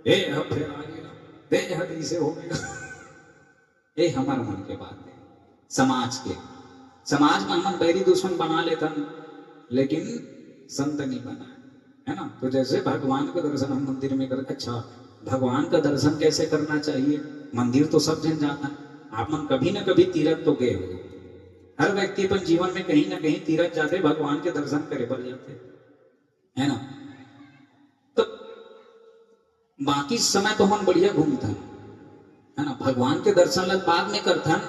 फिर आ गया, बेहद से हो गया। ये हमारे मन के बात है। समाज में हम बैरी दुश्मन बना लेते, लेकिन संत नहीं बना, है ना। तो जैसे भगवान का दर्शन हम मंदिर में करते। अच्छा, भगवान का दर्शन कैसे करना चाहिए? मंदिर तो सब जन जाता है, आप मन कभी ना कभी तीर्थ तो गए हो, हर व्यक्ति अपन जीवन में कहीं ना कहीं तीरथ जाते, भगवान के दर्शन करे पर जाते, है ना। तो बाकी समय तो हम बढ़िया घूमता है ना, भगवान के दर्शन लग बाद में करथन।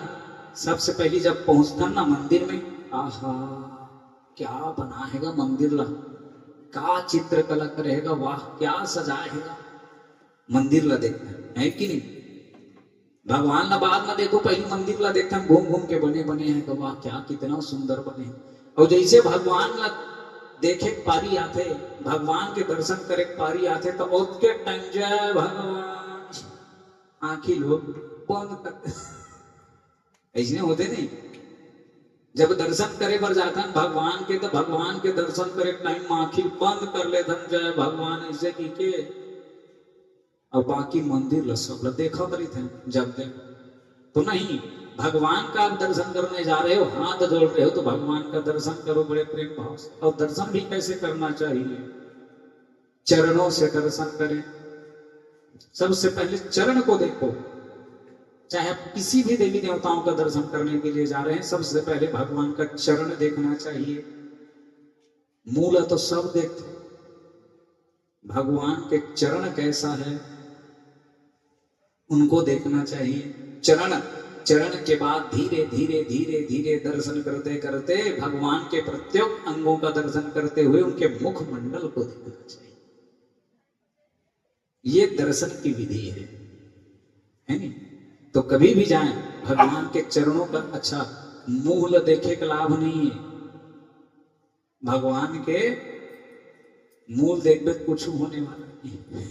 सबसे पहले जब पहुंचथन ना मंदिर में, आहा क्या बना हैगा मंदिर ला, का चित्रकला करेगा, वाह क्या सजाएगा मंदिर ला, देखते है कि नहीं। भगवान ला बाद में देखो, पहले मंदिर ला देखते घूम घूम के बने बने हैं, तो वाह क्या कितना सुंदर बने। और जैसे भगवान ला देखे पारी आते, भगवान के दर्शन करे पारी आते, तो उसके टाइम जय भगवान आंखी लोग बंद करते, ऐसे होते नहीं। जब दर्शन करे पर जाता है भगवान के, तो भगवान के दर्शन करे टाइम आंखी बंद कर ले, जय भगवान ऐसे की के, और बाकी मंदिर ला सब ला देखा करी थे। जब देख तो नहीं, भगवान का आप दर्शन करने जा रहे हो, हाथ जोड़ रहे हो, तो भगवान का दर्शन करो बड़े प्रेम भाव से। और दर्शन भी कैसे करना चाहिए, चरणों से दर्शन करें। सबसे पहले चरण को देखो, चाहे आप किसी भी देवी देवताओं का दर्शन करने के लिए जा रहे हैं, सबसे पहले भगवान का चरण देखना चाहिए। मूल तो सब देखते, भगवान के चरण कैसा है उनको देखना चाहिए। चरण के बाद धीरे धीरे धीरे धीरे दर्शन करते करते भगवान के प्रत्येक अंगों का दर्शन करते हुए उनके मुखमंडल को देखना चाहिए। ये दर्शन की विधि है नहीं। तो कभी भी जाएं भगवान के चरणों का, अच्छा मूल देखे का लाभ नहीं है, भगवान के मूल देखते कुछ होने वाला नहीं।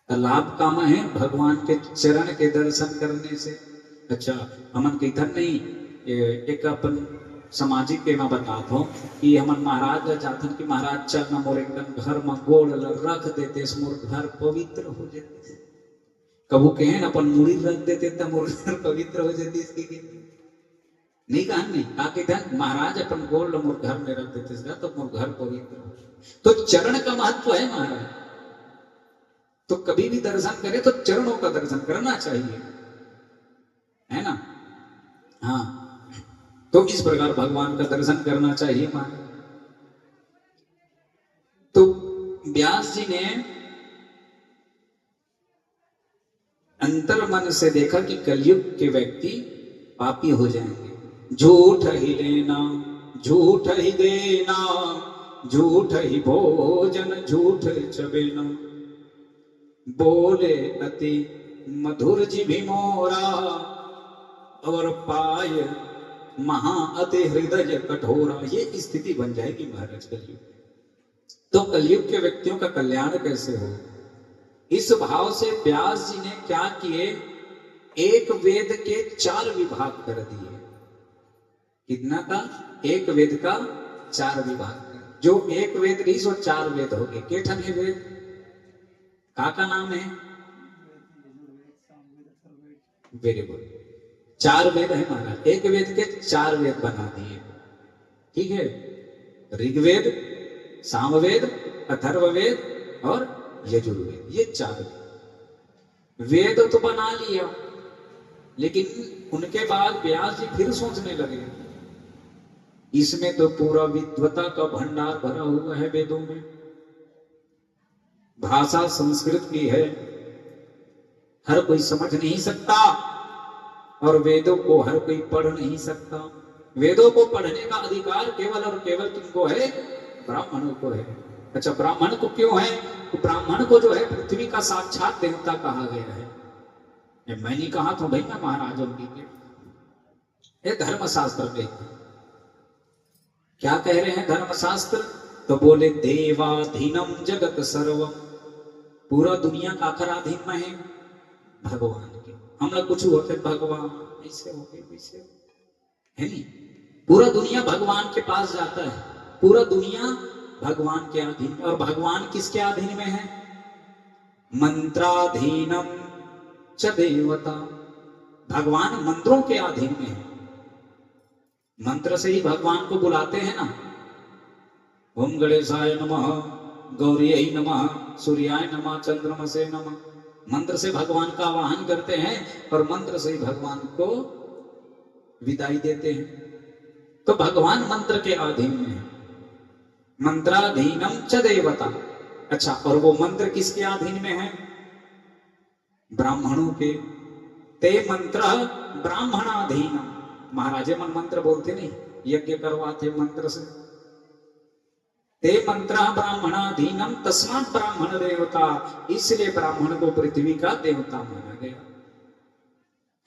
लाभ काम है भगवान के चरण के दर्शन करने से। अच्छा हमन के इधर नहीं, एक अपन सामाजिक के मैं बताता हूँ कि हमन महाराज जाथन कि महाराज चल न मोर एकदम घर में गोड़ रख देते, मोर घर पवित्र हो जाते। कबू कहे अपन मुड़ी रख देते तब मोर घर पवित्र हो जाती, इसकी नहीं कहा नहीं आके धन महाराज अपन गोल्ड मोर घर में रख देते तो मोर घर पवित्र हो। तो चरण का महत्व है महाराज, तो कभी भी दर्शन करे तो चरणों का दर्शन करना चाहिए, है ना। हाँ तो इस प्रकार भगवान का दर्शन करना चाहिए महाराज। तो व्यास जी ने अंतर मन से देखा कि कलयुग के व्यक्ति पापी हो जाएंगे। झूठ ही लेना, झूठ ही देना, झूठ ही भोजन, झूठ चबेना, बोले अति मधुर जिभि मोरा, और पाय महा अति हृदय कठोरा। ये स्थिति बन जाएगी महाराज कलयुग। तो कलयुग के व्यक्तियों का कल्याण कैसे हो, इस भाव से व्यास जी ने क्या किए, एक वेद के 4 विभाग कर दिए। कितना का, एक वेद का 4 विभाग। जो एक वेद नहीं सो 4 वेद हो गए। के ठन है वेद, का नाम है, वेरी गुड, 4 वेद है महाराज। एक वेद के 4 वेद बना दिए, ठीक है। ऋग्वेद, सामवेद, अथर्ववेद और यजुर्वेद, ये 4 वेद तो बना लिया। लेकिन उनके बाद व्यास जी फिर सोचने लगे, इसमें तो पूरा विद्वता का भंडार भरा हुआ है वेदों में। भाषा संस्कृत की है, हर कोई समझ नहीं सकता, और वेदों को हर कोई पढ़ नहीं सकता। वेदों को पढ़ने का अधिकार केवल और केवल किनको है, ब्राह्मणों को है। अच्छा ब्राह्मण को क्यों है, तो ब्राह्मण को जो है पृथ्वी का साक्षात देवता कहा गया है। मैं नहीं कहा तो भाई, मैं महाराजों की ये धर्मशास्त्र में क्या कह रहे हैं धर्मशास्त्र, तो बोले देवाधीनम जगत सर्वम, पूरा दुनिया का आखिराधीन में है भगवान के। हम लोग कुछ होते भगवान ऐसे हो गए वैसे है नहीं, पूरा दुनिया भगवान के पास जाता है, पूरा दुनिया भगवान के अधीन। और भगवान किसके अधीन में है, मंत्राधीनम च देवता, भगवान मंत्रों के अधीन में है। मंत्र से ही भगवान को बुलाते हैं ना, ओम गणेशाय नमः, गौरीय नमः, सूर्याय नमः, चंद्रमसे नमः। मंत्र से भगवान का आवाहन करते हैं और मंत्र से ही भगवान को विदाई देते हैं। तो भगवान मंत्र के अधीन में है, मंत्राधीनम च देवता। अच्छा, और वो मंत्र किसके अधीन में है? ब्राह्मणों के। ते मंत्र ब्राह्मणाधीनम। महाराजे मन मंत्र बोलते नहीं, यज्ञ करवाते मंत्र से। ते मंत्र ब्राह्मणाधीनम तस्मात् ब्राह्मण देवता, इसलिए ब्राह्मण को पृथ्वी का देवता माना गया,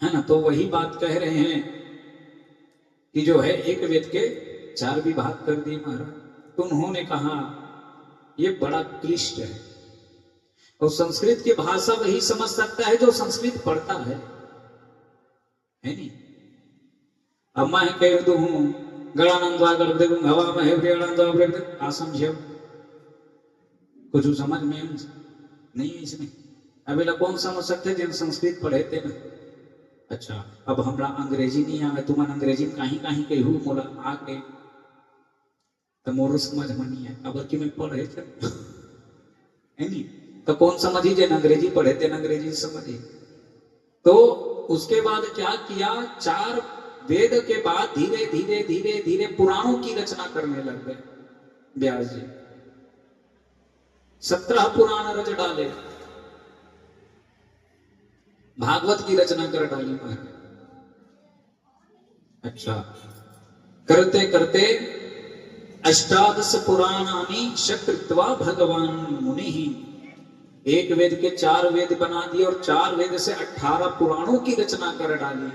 है ना। तो वही बात कह रहे हैं कि जो है एक वेद के 4 विभाग कर दिए महाराज। तो उन्होंने कहा ये बड़ा क्लिष्ट है, और संस्कृत की भाषा वही समझ सकता है जो संस्कृत पढ़ता है नहीं। अब मैं कह दू हूं गणानंद हवा में आ समझो, कुछ समझ में नहीं है इसमें। अभी लोग कौन समझ सकते जिन संस्कृत पढ़े थे ना। अच्छा, अब हमरा अंग्रेजी नहीं आवे, तुम अंग्रेजी में कहीं कहीं कहू मोला आके तो मोर समझ में नहीं है। अब कि मैं पढ़े थे नहीं, तो कौन समझी जिन अंग्रेजी पढ़े थे अंग्रेजी समझी। तो उसके बाद क्या किया, 4 वेद के बाद धीरे धीरे धीरे धीरे पुराणों की रचना करने लग गए व्यास जी। 17 पुराण रच डाले, भागवत की रचना कर डाली महाराज। अच्छा, करते करते अष्टादश पुराणानि शकृत्वा भगवान मुनि। एक वेद के 4 वेद बना दिए और 4 वेद से 18 पुराणों की रचना कर डाली।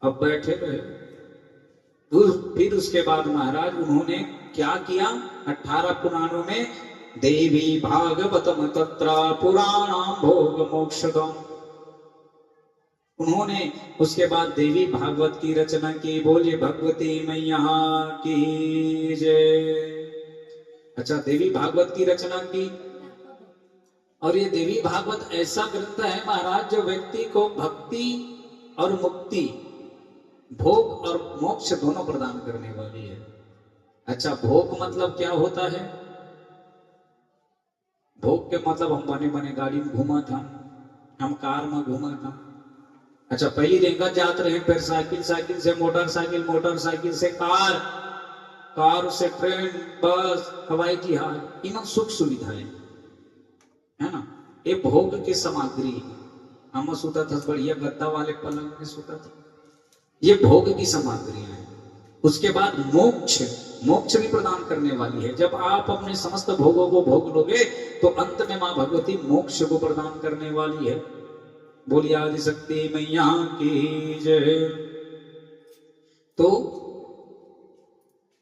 अब बैठे रहे, फिर उसके बाद महाराज उन्होंने क्या किया, 18 पुराणों में देवी भागवतम तत्र पुराणाम भोग मोक्षदम, उन्होंने उसके बाद देवी भागवत की रचना की। बोलिए भगवती मैया की जय। अच्छा, देवी भागवत की रचना की, और ये देवी भागवत ऐसा ग्रंथ है महाराज जो व्यक्ति को भक्ति और मुक्ति, भोग और मोक्ष दोनों प्रदान करने वाली है। अच्छा, भोग मतलब क्या होता है? भोग के मतलब हम बने बने गाड़ी में घूमा था, हम कार में घूमा था। अच्छा, पहली रेंगा जात रहे, फिर साइकिल, साइकिल से मोटरसाइकिल, मोटरसाइकिल से कार, कार से ट्रेन, बस, हवाई जहाज, इन सुख सुविधाएं है ना। ये भोग की सामग्री। हम सोता था बढ़िया गद्दा वाले पलंग में सोता था, ये भोग की सामग्रियां हैं। उसके बाद मोक्ष, मोक्ष भी प्रदान करने वाली है। जब आप अपने समस्त भोगों को भोग लोगे तो अंत में मां भगवती मोक्ष को प्रदान करने वाली है। बोलिए आदि शक्ति मैया की जय। तो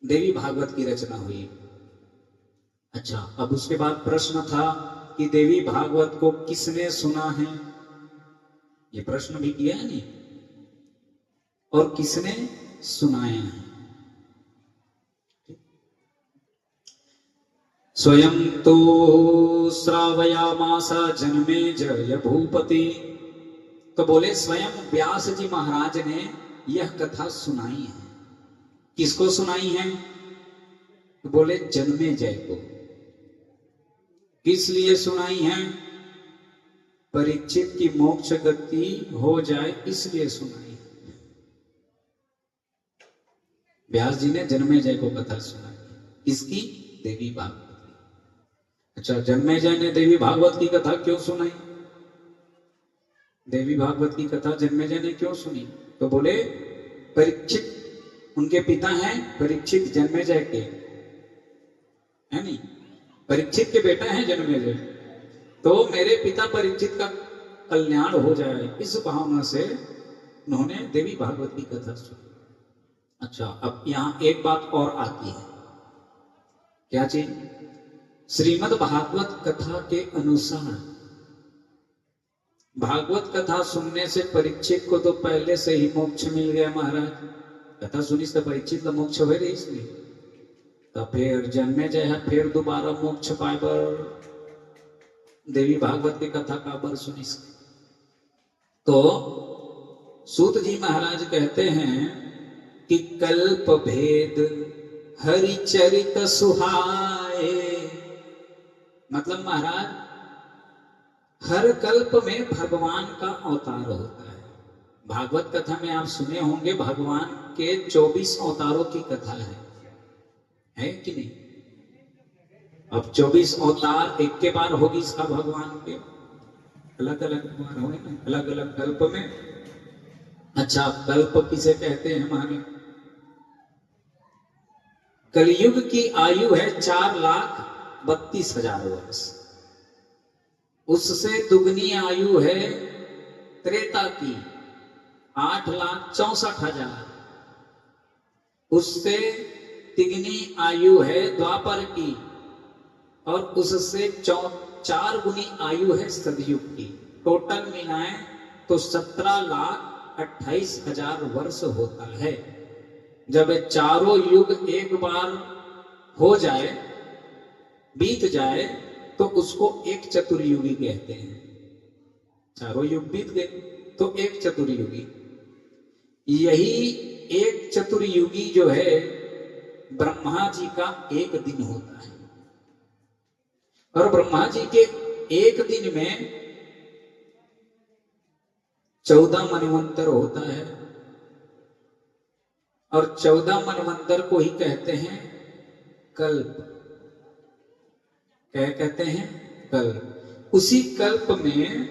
देवी भागवत की रचना हुई। अच्छा, अब उसके बाद प्रश्न था कि देवी भागवत को किसने सुना है, ये प्रश्न भी किया है नहीं, और किसने सुनाया है। स्वयं तो श्रावयामास जन्मेजय भूपति। तो बोले स्वयं व्यास जी महाराज ने यह कथा सुनाई है। किसको सुनाई है? तो बोले जन्मेजय को। किस लिए सुनाई है? परीक्षित की मोक्ष गति हो जाए इसलिए सुनाई है। व्यास जी ने जन्मेजय को कथा सुनाई, इसकी देवी भागवत। अच्छा, जन्मेजय ने देवी भागवत की कथा क्यों सुनाई? देवी भागवत की कथा जन्मेजय ने क्यों सुनी? तो बोले परीक्षित, उनके पिता हैं परीक्षित जन्मेजय के, है नहीं, परीक्षित के बेटा हैं जन्मेजय। तो मेरे पिता परीक्षित का कल्याण हो जाए, इस भावना से उन्होंने देवी भागवत की कथा सुनी। अच्छा, अब यहां एक बात और आती है। क्या चीज? श्रीमद् भागवत कथा के अनुसार भागवत कथा सुनने से परीक्षित को तो पहले से ही मोक्ष मिल गया महाराज। कथा सुनी तो परीक्षित का मोक्ष हो रही, इसलिए तो फिर जन्मेजय है, फिर दोबारा मोक्ष पाए पर देवी भागवत की कथा का बर सुनी। तो सूत जी महाराज कहते हैं कि कल्प भेद हरिचरित सुहाए। मतलब महाराज हर कल्प में भगवान का अवतार होता है। भागवत कथा में आप सुने होंगे भगवान के 24 अवतारों की कथा है कि नहीं? अब 24 अवतार एक के बार होगी इसका भगवान के अलग अलग बार हो ना, अलग अलग कल्प में। अच्छा, कल्प किसे कहते हैं हमारे? कलयुग की आयु है 4,32,000 वर्ष। उससे दुगनी आयु है त्रेता की 8,64,000। उससे तिगनी आयु है द्वापर की, और उससे 4 गुनी आयु है सतयुग की। टोटल मिलाएं तो 17,28,000 वर्ष होता है। जब चारों युग एक बार हो जाए, बीत जाए, तो उसको एक चतुर्युगी कहते हैं। चारों युग बीत गए तो एक चतुर्युगी। यही एक चतुर्युगी जो है ब्रह्मा जी का एक दिन होता है। और ब्रह्मा जी के एक दिन में 14 मनवंतर होता है, और 14 मनवंतर को ही कहते हैं कल्प। क्या कहते हैं? कल्प। उसी कल्प में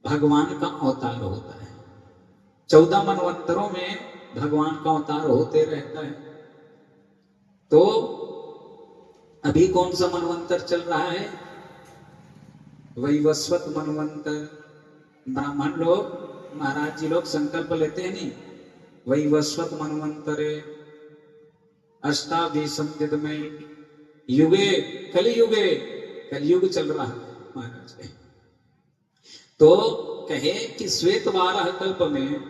भगवान का अवतार होता है। 14 मनवंतरों में भगवान का अवतार होते रहता है। तो अभी कौन सा मनवंतर चल रहा है? वैवस्वत मनवंतर। ब्राह्मण लोग, महाराज जी लोग संकल्प लेते हैं नहीं, वैवस्वत मनवंतरे अष्टादशम में युगे कलियुगे। कलयुग चल रहा है महाराज के। तो कहे कि श्वेत 12 कल्प में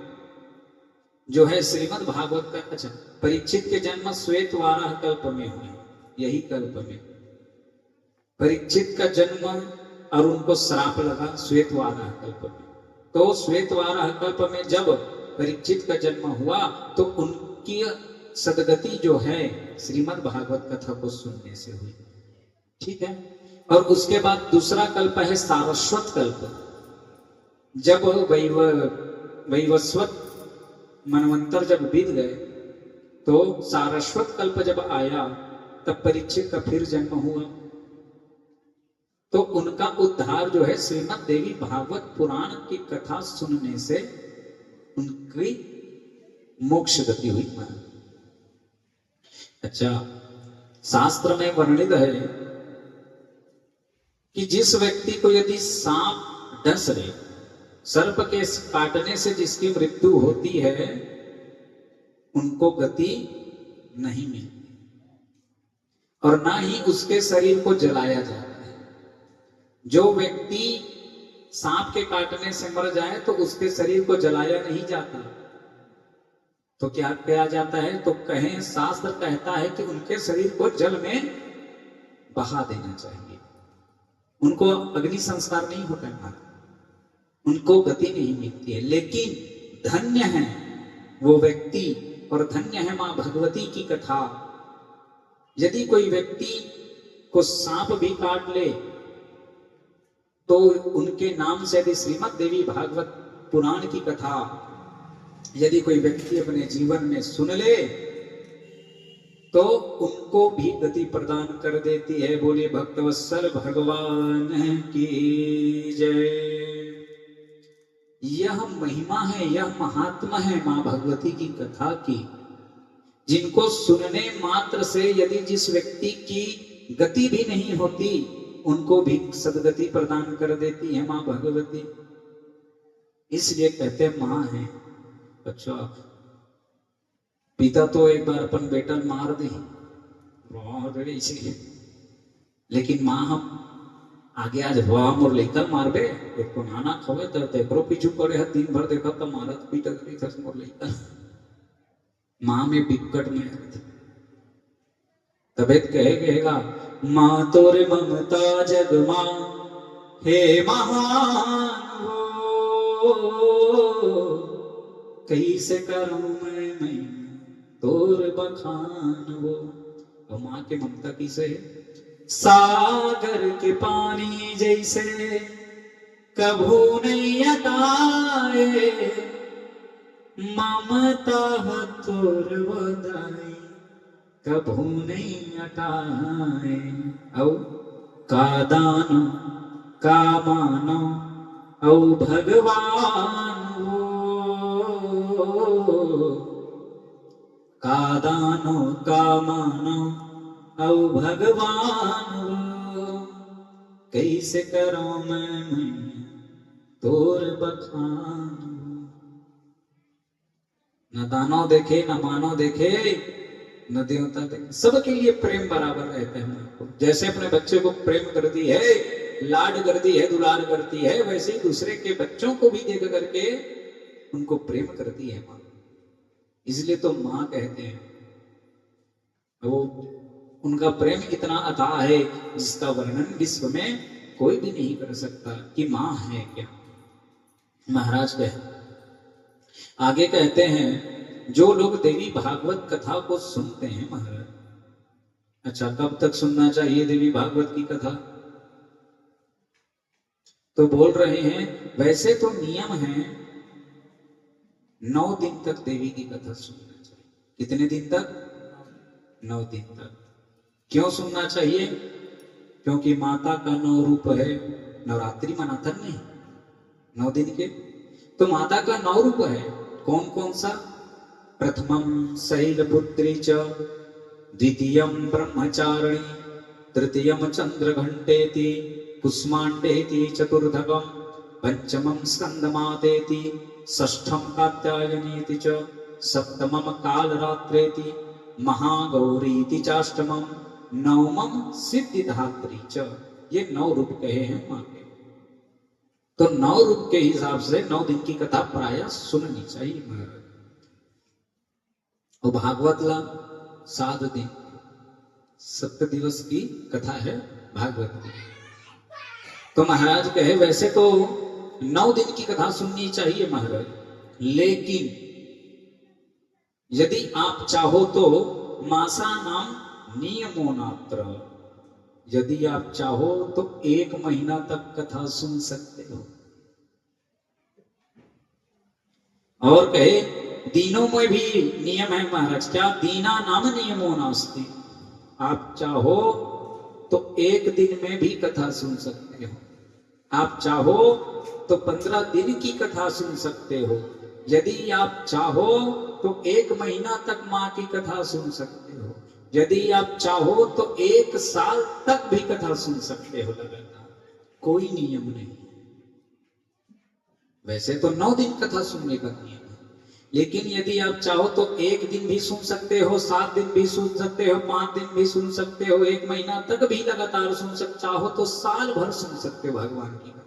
जो है श्रीमद् भागवत का, अच्छा, परीक्षित के जन्म श्वेत 12 कल्प में हुए। यही कल्प में परीक्षित का जन्म और उनको श्राप लगा श्वेत 12 कल्प में। तो श्वेत 12 कल्प में जब परीक्षित का जन्म हुआ तो उनकी सदगति जो है श्रीमद् भागवत कथा को सुनने से हुई। ठीक है। और उसके बाद दूसरा कल्प है सारस्वत कल्प। जब वैवस्वत मनवंतर जब बीत गए तो सारस्वत कल्प जब आया तब परीक्षित का फिर जन्म हुआ। तो उनका उद्धार जो है श्रीमद् देवी भागवत पुराण की कथा सुनने से उनकी मोक्ष गति हुई। अच्छा, शास्त्र में वर्णित है कि जिस व्यक्ति को यदि सांप डस ले, सर्प के काटने से जिसकी मृत्यु होती है, उनको गति नहीं मिलती और ना ही उसके शरीर को जलाया जाता है। जो व्यक्ति सांप के काटने से मर जाए तो उसके शरीर को जलाया नहीं जाता, तो क्या किया जाता है? तो कहें, शास्त्र कहता है कि उनके शरीर को जल में बहा देना चाहिए। उनको अग्नि संस्कार नहीं होता है, उनको गति नहीं मिलती है। लेकिन धन्य है वो व्यक्ति और धन्य है मां भगवती की कथा। यदि कोई व्यक्ति को सांप भी काट ले तो उनके नाम से यदि श्रीमद् देवी भागवत पुराण की कथा यदि कोई व्यक्ति अपने जीवन में सुन ले तो उनको भी गति प्रदान कर देती है। बोले भक्तवत्सल भगवान की जय। यह महिमा है, यह महात्मा है मां भगवती की कथा की, जिनको सुनने मात्र से यदि जिस व्यक्ति की गति भी नहीं होती उनको भी सदगति प्रदान कर देती है मां भगवती। इसलिए कहते हैं मां है। अच्छा, पिता तो एक बार अपन बेटा मार दी, इसीलिए, लेकिन मां हम आगे आज हवा मोर लेकर मारबे, एक को नाना खवे तो तेकरो पीछू करे है, दिन भर देखा तो मारत पीटत नहीं था मोर लेकर। मां में बिकट में तबेत कहेगा मां तोरे ममता जग मां हे महान हो, कैसे करूं मैं तोर बखान वो। और मां की ममता किसे है? सागर के पानी जैसे कभू नहीं हटाए, ममता तोर बधाई, कभू नहीं हटाए। औ का दानो का मानो औ भगवान वो, का दानो का मानो औ भगवान वो, कैसे करो मैं तोर बखान। न दानो देखे न मानो देखे न देवता देखे, सबके लिए प्रेम बराबर रहता है माँ। जैसे अपने बच्चे को प्रेम करती है, लाड करती है, दुलार करती है, वैसे ही दूसरे के बच्चों को भी देख करके उनको प्रेम करती है माँ। इसलिए तो माँ कहते हैं, वो उनका प्रेम इतना अथाह है जिसका वर्णन विश्व में कोई भी नहीं कर सकता कि माँ है क्या। महाराज कहे आगे कहते हैं, जो लोग देवी भागवत कथा को सुनते हैं महाराज, अच्छा कब तक सुनना चाहिए देवी भागवत की कथा? तो बोल रहे हैं वैसे तो नियम है 9 दिन तक देवी की कथा सुनना चाहिए। कितने दिन तक? 9 दिन तक। क्यों सुनना चाहिए? क्योंकि माता का 9 रूप है। नवरात्रि मनाता नहीं 9 दिन के, तो माता का 9 रूप है। कौन कौन सा? प्रथमम शैलपुत्री च, द्वितीयम ब्रह्मचारिणी, तृतीयम चंद्रघंटेति, कुष्मांडेति चतुर्थकम, पंचमम स्कंदमातेति, षष्ठम कात्यायनीति च, सप्तमम कालरात्रेति, महागौरीति चाष्टमम, नवमम सिद्धिदात्री च। ये 9 रूप कहे हैं मां के। तो 9 रूप के हिसाब से 9 दिन की कथा प्रायः सुननी चाहिए महाराज। और भागवत ला 7 दिन 7 दिवस की कथा है भागवत की। तो महाराज कहे वैसे तो 9 दिन की कथा सुननी चाहिए महाराज, लेकिन यदि आप चाहो तो मासा नाम नियमो नात्र, यदि आप चाहो तो 1 महीना तक कथा सुन सकते हो। और कहे दीनों में भी नियम है महाराज। क्या? दीना नाम नियमो नास्ति। आप चाहो तो 1 दिन में भी कथा सुन सकते हो, आप चाहो तो 15 दिन की कथा सुन सकते हो, यदि आप चाहो तो 1 महीना तक मां की कथा सुन सकते हो, यदि आप चाहो तो 1 साल तक भी कथा सुन सकते हो लगातार, कोई नियम नहीं। वैसे तो 9 दिन कथा सुनने का नियम है, लेकिन यदि आप चाहो तो 1 दिन भी सुन सकते हो, 7 दिन भी सुन सकते हो, 5 दिन भी सुन सकते हो, 1 महीना तक भी लगातार सुन सकते, चाहो तो साल भर सुन सकते हो भगवान की कथा।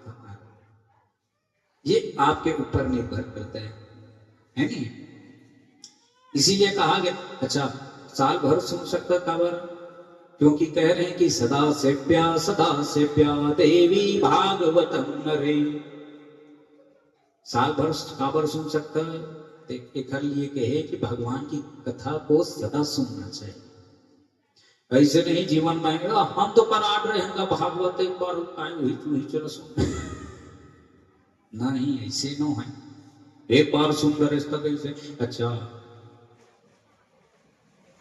ये आपके ऊपर निर्भर करता है नहीं? इसीलिए कहा गया। अच्छा साल भर सुन सकता काबर? क्योंकि कह रहे हैं कि सदा सेव्या देवी भागवतम नरे। साल भर काबर सुन सकता? एक लिए कहे कि भगवान की कथा को सदा सुनना चाहिए। ऐसे नहीं जीवन में हम तो कराट रहे हैं भागवत एक बार हुई चलो सुन, नहीं ऐसे नो है। एक बार सुंदर इसका कैसे? अच्छा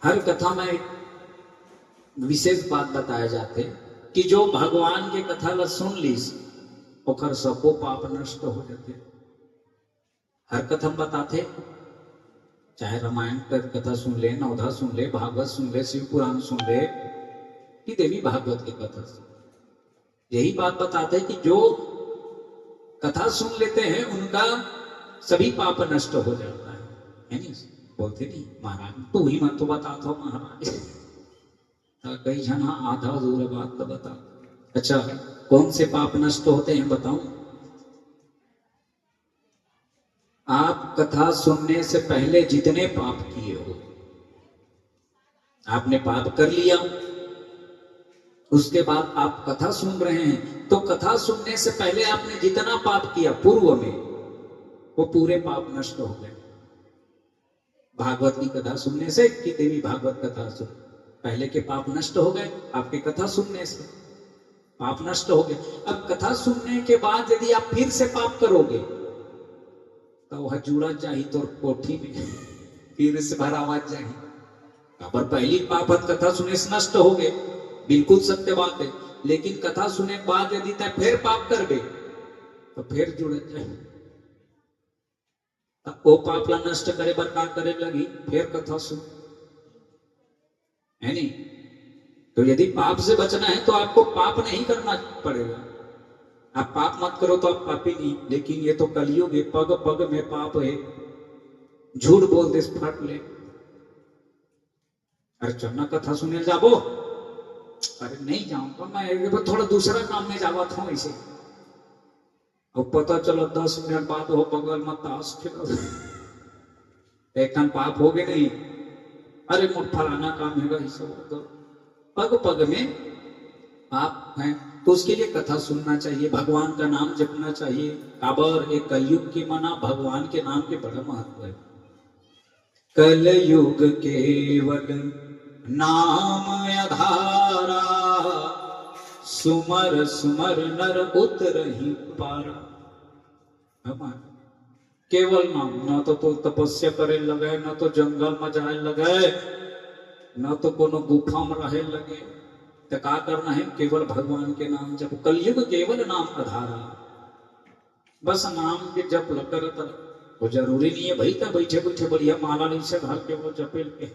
हर कथा में एक विशेष बात बताया जाते कि जो भगवान के कथा ला सुन लीस ओकर सबो पाप नष्ट हो जाते। हर कथा बताते, चाहे रामायण का कथा सुन ले, नवधा सुन ले, भागवत सुन ले, शिव पुराण सुन ले, कि देवी भागवत की कथा सुन, यही बात बताते कि जो कथा सुन लेते हैं उनका सभी पाप नष्ट हो जाता है नहीं? बोलते नहीं महाराज तू ही मत तो बता दो महाराज, कई जन आधा अधूरा बात तो बता। अच्छा कौन से पाप नष्ट होते हैं बताऊं? आप कथा सुनने से पहले जितने पाप किए हो, आपने पाप कर लिया, उसके बाद आप कथा सुन रहे हैं, तो कथा सुनने से पहले आपने जितना पाप किया पूर्व में, वो पूरे पाप नष्ट हो गए। भागवत की कथा सुनने से कि देवी भागवत कथा सुन, पहले के पाप नष्ट हो गए आपके कथा सुनने से। पाप नष्ट हो गए। अब कथा सुनने के बाद यदि आप फिर से पाप करोगे तो वह जुड़ा जाही तो कोठी में फिर से भरावा जाही। पर पहली पाप कथा सुने से नष्ट हो गए, बिल्कुल सत्य बात है। लेकिन कथा सुने के बाद यदि तय फिर पाप कर गए तो फिर जुड़ जाए। वो पाप ला नष्ट करे बर का करे लगी, फिर कथा सुन, है नहीं? तो यदि पाप से बचना है तो आपको पाप नहीं करना पड़ेगा। आप पाप मत करो तो आप पापी नहीं। लेकिन ये तो कलयुग है, पग पग में पाप है। झूठ बोल दे फट ले, अरे चलना कथा सुने जाबो, अरे नहीं जाऊंगा मैं, थोड़ा दूसरा काम में जावा था ऐसे। अब पता चलो 10 मिनट बाद हो बगल में ताश खेलो, एक पाप हो गए नहीं, अरे मुठ फलाना काम है ये सब। तो पग पग में पाप है, तो उसके लिए कथा सुनना चाहिए, भगवान का नाम जपना चाहिए। काबर एक कलयुग की मना भगवान के नाम के बड़ा महत्व है। कलयुग केवल नाम आधारा, सुमर सुमर नर उतरहि पारा। केवल नाम, न तो तपस्या करे लगे, न तो जंगल में जाए लगे, न तो कोनो गुफा में रहे लगे। तो का करना है? केवल भगवान के नाम जप। कलयुग केवल नाम आधारा, बस नाम के जप लग कर। वो जरूरी नहीं है भाई तो बैठे बैठे बढ़िया माला नहीं से घर के वो जपेल के,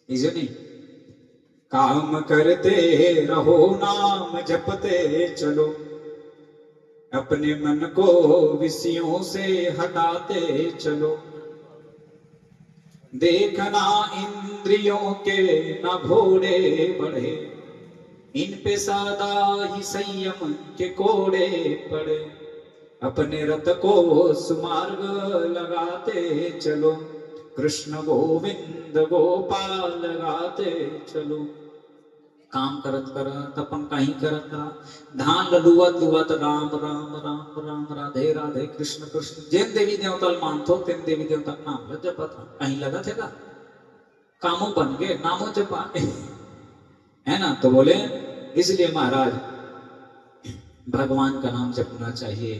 इसे नहीं। काम करते रहो नाम जपते चलो, अपने मन को विषयों से हटाते चलो। देखना इंद्रियों के न घोड़े बढ़े, इन पे सदा ही संयम के कोड़े पड़े। अपने रथ को सुमार्ग लगाते चलो, कृष्ण गोविंद गोपाल लगाते चलो। काम करत करत अपन कहीं करत धान लुवत लुवत राम राम राम राम राधे राधे कृष्ण कृष्ण। जिन देवी देवता मानतो तेन देवी देवता नाम ल जपत कहीं लगा थे का कामों बन गए, नामों जपा है ना। तो बोले इसलिए महाराज भगवान का नाम जपना चाहिए।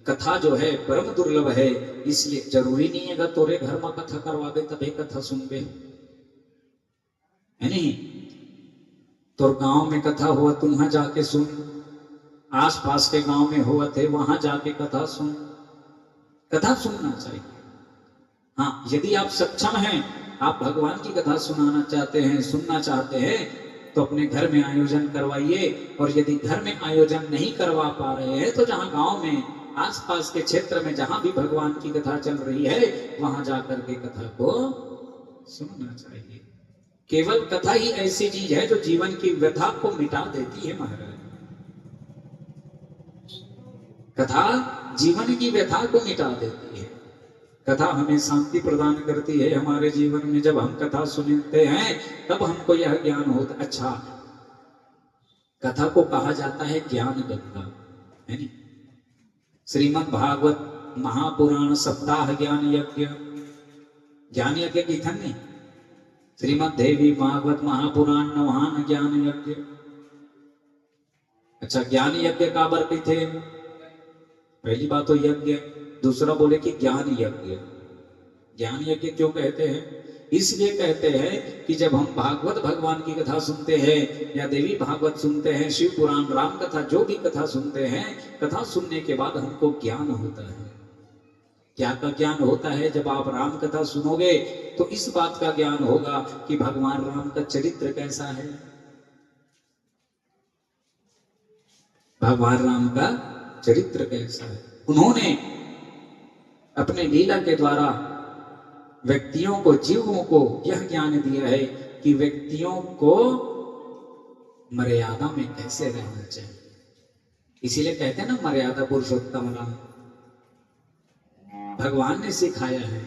कथा जो है परम दुर्लभ है, इसलिए जरूरी नहीं है अगर तोरे घर में कथा करवा दे तभी कथा सुन बे, है नहीं। तो गांव में कथा हुआ तुम वहां जाके सुन, आस पास के गांव में हुआ थे वहां जाके कथा सुन। कथा सुनना चाहिए। हाँ, यदि आप सक्षम हैं, आप भगवान की कथा सुनाना चाहते हैं, सुनना चाहते हैं, तो अपने घर में आयोजन करवाइए। और यदि घर में आयोजन नहीं करवा पा रहे हैं तो जहां गांव में आसपास के क्षेत्र में जहां भी भगवान की कथा चल रही है वहां जाकर के कथा को सुनना चाहिए। केवल कथा ही ऐसी चीज है जो जीवन की व्यथा को मिटा देती है महाराज। कथा जीवन की व्यथा को मिटा देती है। कथा हमें शांति प्रदान करती है हमारे जीवन में। जब हम कथा सुनते हैं तब हमको यह ज्ञान होता। अच्छा, कथा को कहा जाता है ज्ञान गंगा, है नहीं। श्रीमद् भागवत महापुराण सप्ताह ज्ञान यज्ञ, ज्ञान यज्ञ की था नहीं। श्रीमद् देवी भागवत महापुराण नवहान ज्ञान यज्ञ। अच्छा, ज्ञान यज्ञ का वर्ग थे। पहली बात तो यज्ञ, दूसरा बोले कि ज्ञान यज्ञ। ज्ञान यज्ञ क्यों कहते हैं? इसलिए कहते हैं कि जब हम भागवत भगवान की कथा सुनते हैं या देवी भागवत सुनते हैं, शिव पुराण, राम कथा, जो भी कथा सुनते हैं, कथा सुनने के बाद हमको ज्ञान होता है। क्या का ज्ञान होता है? जब आप राम कथा सुनोगे तो इस बात का ज्ञान होगा कि भगवान राम का चरित्र कैसा है, भगवान राम का चरित्र कैसा है। उन्होंने अपने लीला के द्वारा व्यक्तियों को, जीवों को यह ज्ञान दिया है कि व्यक्तियों को मर्यादा में कैसे रहना चाहिए। इसीलिए कहते हैं ना मर्यादा पुरुषोत्तम राम। भगवान ने सिखाया है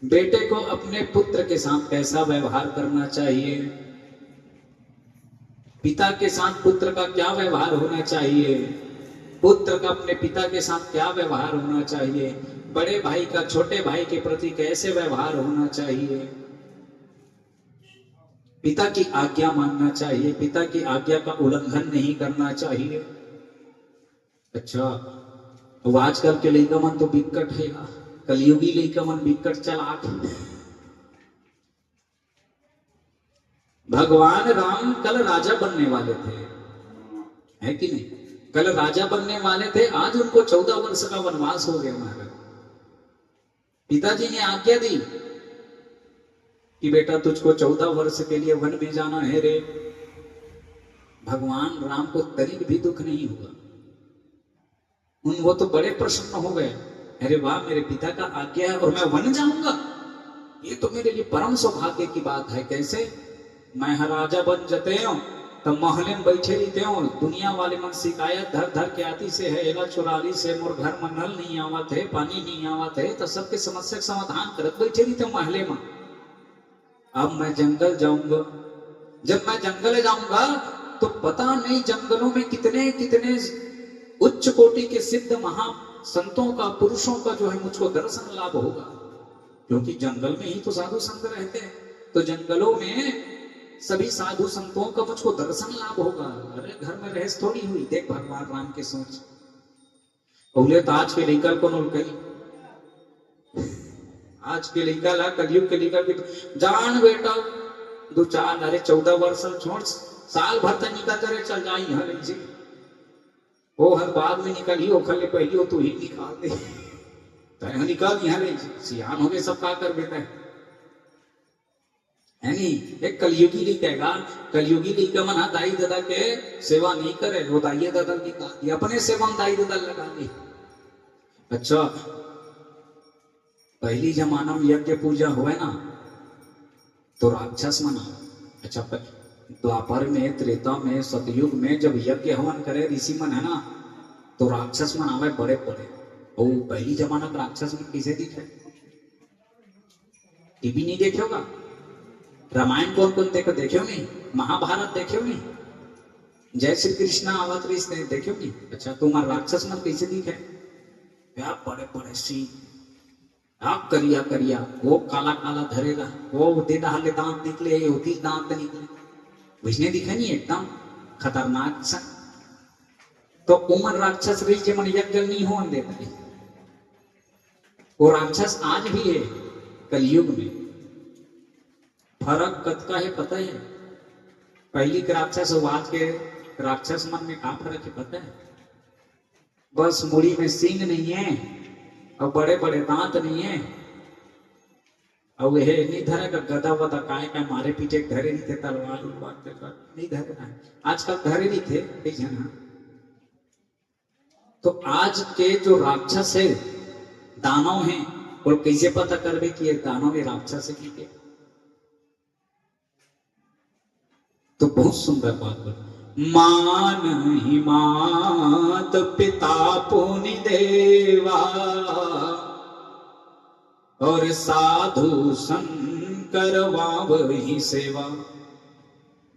बेटे को अपने पुत्र के साथ कैसा व्यवहार करना चाहिए, पिता के साथ पुत्र का क्या व्यवहार होना चाहिए, पुत्र का अपने पिता के साथ क्या व्यवहार होना चाहिए, बड़े भाई का छोटे भाई के प्रति कैसे व्यवहार होना चाहिए। पिता की आज्ञा मानना चाहिए, पिता की आज्ञा का उल्लंघन नहीं करना चाहिए। अच्छा, तो आजकल के लड़का मन तो बिकट है, कलयुगी लड़का मन बिकट चलाक। भगवान राम कल राजा बनने वाले थे, है कि नहीं? कल राजा बनने वाले थे, आज उनको 14 वर्ष का वनवास हो गया महाराज। पिताजी ने आज्ञा दी कि बेटा तुझको 14 वर्ष के लिए वन में जाना है रे। भगवान राम को तनिक भी दुख नहीं हुआ, वो तो बड़े प्रसन्न हो गए। अरे वाह, मेरे पिता का आज्ञा है और मैं वन जाऊंगा, ये तो मेरे लिए परम सौभाग्य की बात है। कैसे? मैं राजा बन जते हूं तो महले में बैठे रहते हो, दुनिया वाले मन शिकायत धर धर के आती से है, एला चुराली से मोर घर में नल नहीं आवत है, पानी नहीं आवत है, तो सबके समस्या का समाधान करत बैठे रहते महले में। अब मैं जंगल जाऊंगा, जब मैं जंगल जाऊंगा तो पता नहीं जंगलों में कितने कितने उच्च कोटि के सिद्ध महा संतों का, पुरुषों का जो है मुझको दर्शन लाभ होगा, क्योंकि जंगल में ही तो साधु संत रहते हैं, तो जंगलों में सभी साधु संतों का मुझको दर्शन लाभ होगा। अरे घर में रहस थोड़ी हुई। देख भगवान राम के सोच, बोले तो आज के लेकर को आज के लेकर ला कलयुग के लेकर जान बेटा 2-4 अरे 14 वर्ष छोड़, साल भर तक निकल करे चल जाई हल जी, वो हर बाद में निकली हो, खले पहली हो तो ही निकाल दे, तो निकाल यहाँ ले सियान हो गए सब का कर बेटा है नहीं। एक कलयुगी लिखेगा, कलयुगी लिखे मना दाई दादा के सेवा नहीं करे, वो दाई दादा निकाल दी, अपने सेवा में दाई दादा लगा दी। अच्छा, पहली जमाना में यज्ञ पूजा हुआ ना तो राक्षस मना। अच्छा, द्वापर में, त्रेता में, सतयुग में जब यज्ञ हवन करे ऋषि मन है ना, तो राक्षस मन आवे बड़े बड़े। ओ पहली जमाना में राक्षस मन किसे दिखे? टीवी नहीं देखे होगा, रामायण कौन कौन देखे नहीं, महाभारत देखे नहीं, जय श्री कृष्ण आवत रिश्ते देखे नहीं। अच्छा, तुम्हारा राक्षस मन कैसे दिखे? बड़े बड़े सी आप करिया करिया, वो काला काला धरेगा, वो दे डाले दांत निकले, होती दांत निकले, बुझने दिखा नहीं, एकदम खतरनाक सा। तो उमर राक्षस रही जे मन यज्ञ नहीं हो देते, वो राक्षस आज भी है कलयुग में। फर्क कद का है पता है? पहली के राक्षस और आज के राक्षस मन में क्या फर्क है पता है? बस मुड़ी में सींग नहीं है और बड़े बड़े दांत नहीं है, और वह नहीं धरेगा गदा वदा काय का मारे पीछे धरे नहीं थे, तलवार नहीं धरना है, आजकल धरे नहीं थे। तो आज के जो राक्षस है दानव हैं, और कैसे पता करबे कि ये दानव है राक्षस है कि? तो बहुत सुंदर बात बोली, मान ही मात पिता पुनि देवा और साधु शंकर वही सेवा।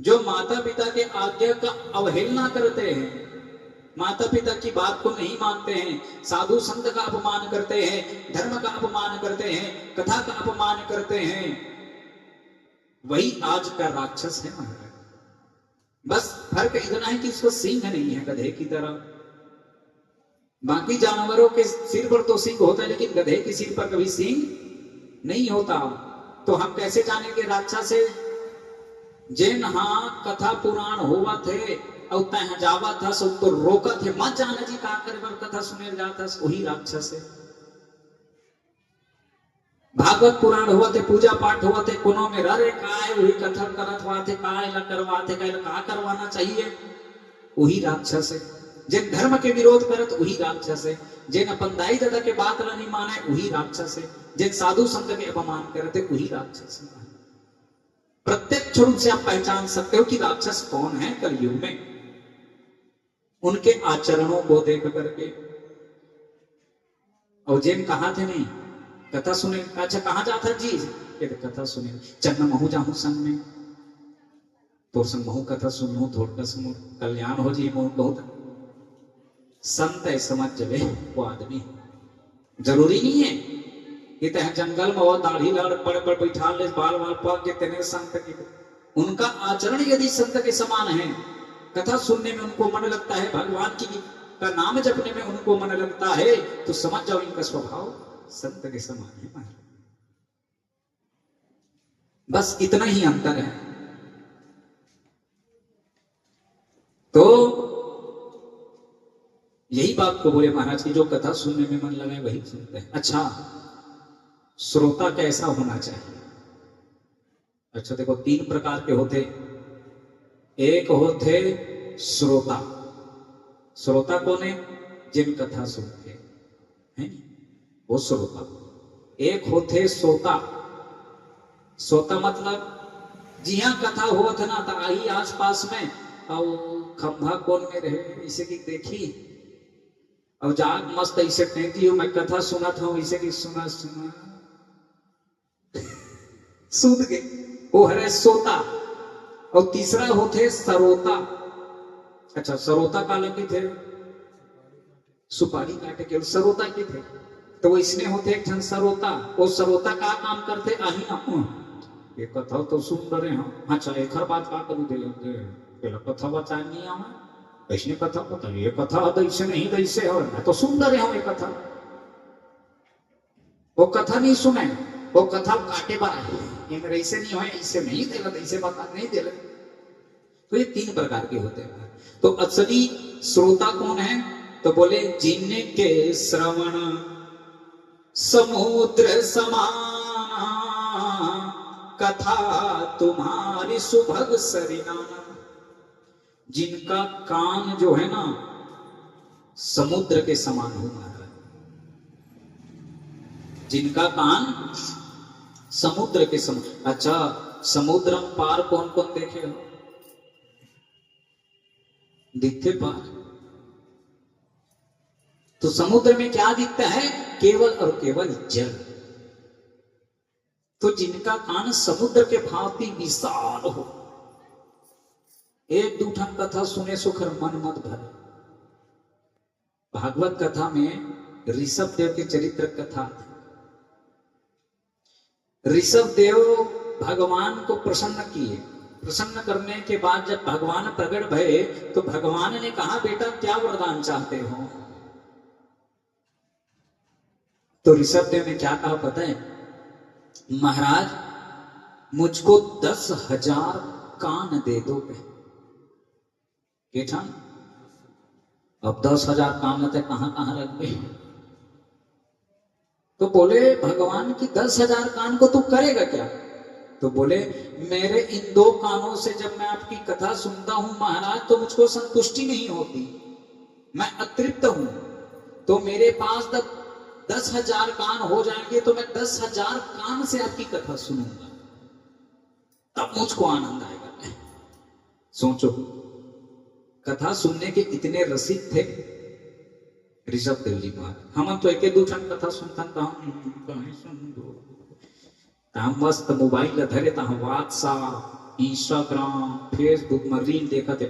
जो माता पिता के आज्ञा का अवहेलना करते हैं, माता पिता की बात को नहीं मानते हैं, साधु संत का अपमान करते हैं, धर्म का अपमान करते हैं, कथा का अपमान करते हैं, वही आज का राक्षस है महाराज। बस फर्क इतना है कि इसको सींग नहीं है गधे की तरह। बाकी जानवरों के सिर पर तो सींग होता है, लेकिन गधे के सिर पर कभी सींग नहीं होता। तो हम कैसे जानेंगे राक्षस है? जिन हाँ कथा पुराण हुआ थे और तह जावा था सब तो रोका थे, मत जाना जी का करे बर कथा सुने जाता, वही राक्षस है। भागवत पुराण हुआ थे, पूजा पाठ हुआ थे, कोनो में रे काय वही कथा करत हुआ थे, काय ला करवा थे, काय ला का करवाना चाहिए, वही राक्षस है। जिन धर्म के विरोध करत वही राक्षस है, जिन अपन दाई दादा के बात ला नहीं माने वही राक्षस है, जिन साधु संत के अपमान करते वही राक्षस है। प्रत्यक्ष रूप से आप पहचान सकते हो कि राक्षस कौन है कलयुग में, उनके आचरणों को देख करके। और जिन कहा थे नहीं कथा सुने, अच्छा कहाँ जाता जी? ये कथा सुने, चन्ना महू जाऊं संग में, तो संग महू कथा सुनू, थोड़ा सुनू, कल्याण हो जी बहुत। संत है समझ जले वो आदमी, जरूरी नहीं है कि तह जंगल में वो दाढ़ी लाड़ पड़ बैठा ले, बाल बाल पक के तेने संत की उनका आचरण यदि संत के समान है, कथा सुनने में उनको मन लगता है, भगवान की का नाम जपने में उनको मन लगता है, तो समझ जाओ इनका स्वभाव संत के समान है महाराज। बस इतना ही अंतर है। तो यही बात को बोले महाराज की जो कथा सुनने में मन लगा वही सुनते हैं। अच्छा, श्रोता कैसा होना चाहिए? अच्छा देखो, 3 प्रकार के होते। एक होते श्रोता। श्रोता कौन है? जिन कथा सुनते हैं वो श्रोता। एक होते श्रोता। श्रोता मतलब जी हाँ कथा हो था ना, तो आई आस पास में और खंभा कौन में रहे इसे की देखी और जाग मस्त ऐसे टेंटी हो, मैं कथा सुना था इसे की सुना सुना सूद गए, वो है सोता। और तीसरा होते सरोता। अच्छा, सरोता काला के थे सुपारी काटे के, सरोता के थे तो वो इसमें होते एक ठन सरोता। वो सरोता का काम करते आही ना ये कथा तो सुन रहे हैं। अच्छा, एक हर बात का करूँ दे कथा बचा नहीं आवा ऐसने कथा बता, ये कथा दैसे नहीं दैसे हो, मैं तो सुन रहे हूँ ये कथा। वो कथा नहीं सुने, वो कथा काटे बार ये मेरे ऐसे नहीं हो, ऐसे नहीं देगा, ऐसे बता नहीं देगा। तो ये 3 प्रकार के होते हैं। तो असली श्रोता कौन है? तो बोले जिनके श्रवण समुद्र समान, कथा तुम्हारी सुभग सरिनाना। जिनका कान जो है ना समुद्र के समान हो महाराज, जिनका कान समुद्र के समान। अच्छा, समुद्र पार कौन कौन देखे हो? दिखते पार। तो समुद्र में क्या दिखता है? केवल और केवल जल। तो जिनका कान समुद्र के भांति विशाल हो, एक दूठन कथा सुने सुखर मन मत भरे। भागवत कथा में ऋषभ देव के चरित्र कथा थी। ऋषभ देव भगवान को प्रसन्न किए। प्रसन्न करने के बाद जब भगवान प्रकट भये तो भगवान ने कहा, बेटा क्या वरदान चाहते हो? तो ऋषभ देव ने क्या कहा पता है? महाराज मुझको 10,000 कान दे दो। केठन अब 10,000 कान थे कहां कहां रख गए? तो बोले भगवान की 10,000 कान को तू करेगा क्या? तो बोले मेरे इन 2 कानों से जब मैं आपकी कथा सुनता हूं महाराज तो मुझको संतुष्टि नहीं होती, मैं अतृप्त हूं। तो मेरे पास 10,000 कान हो जाएंगे तो मैं 10,000 कान से आपकी कथा सुनूंगा, तब मुझको आनंद आएगा। सोचो, कथा सुनने के इतने रसिक थे ऋषभ देव जी महाराज। हम तो एक दूठन कथा सुनता मस्त मोबाइल धरे था, व्हाट्सएप इंस्टाग्राम फेसबुक में रील देखा थे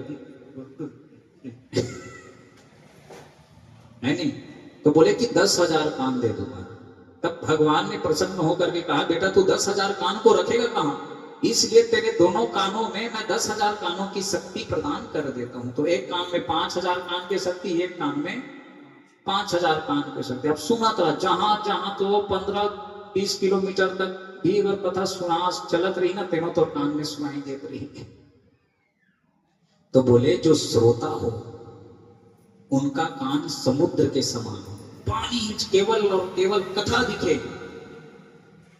नहीं। तो बोले कि 10,000 कान दे दूंगा। तब भगवान ने प्रसन्न होकर के कहा, बेटा तू 10,000 कान को रखेगा कहां? इसलिए तेरे दोनों कानों में मैं 10,000 कानों की शक्ति प्रदान कर देता हूं। तो एक कान में 5,000 कान की शक्ति, एक कान में 5,000 कान की शक्ति। अब सुना था जहां जहां तो 15-20 किलोमीटर तक भी अगर कथा सुना चलत रही ना, तेनों तो कान में सुनाई देत रही। तो बोले जो श्रोता हो उनका कान समुद्र के समान हो, पानी केवल और केवल कथा दिखे,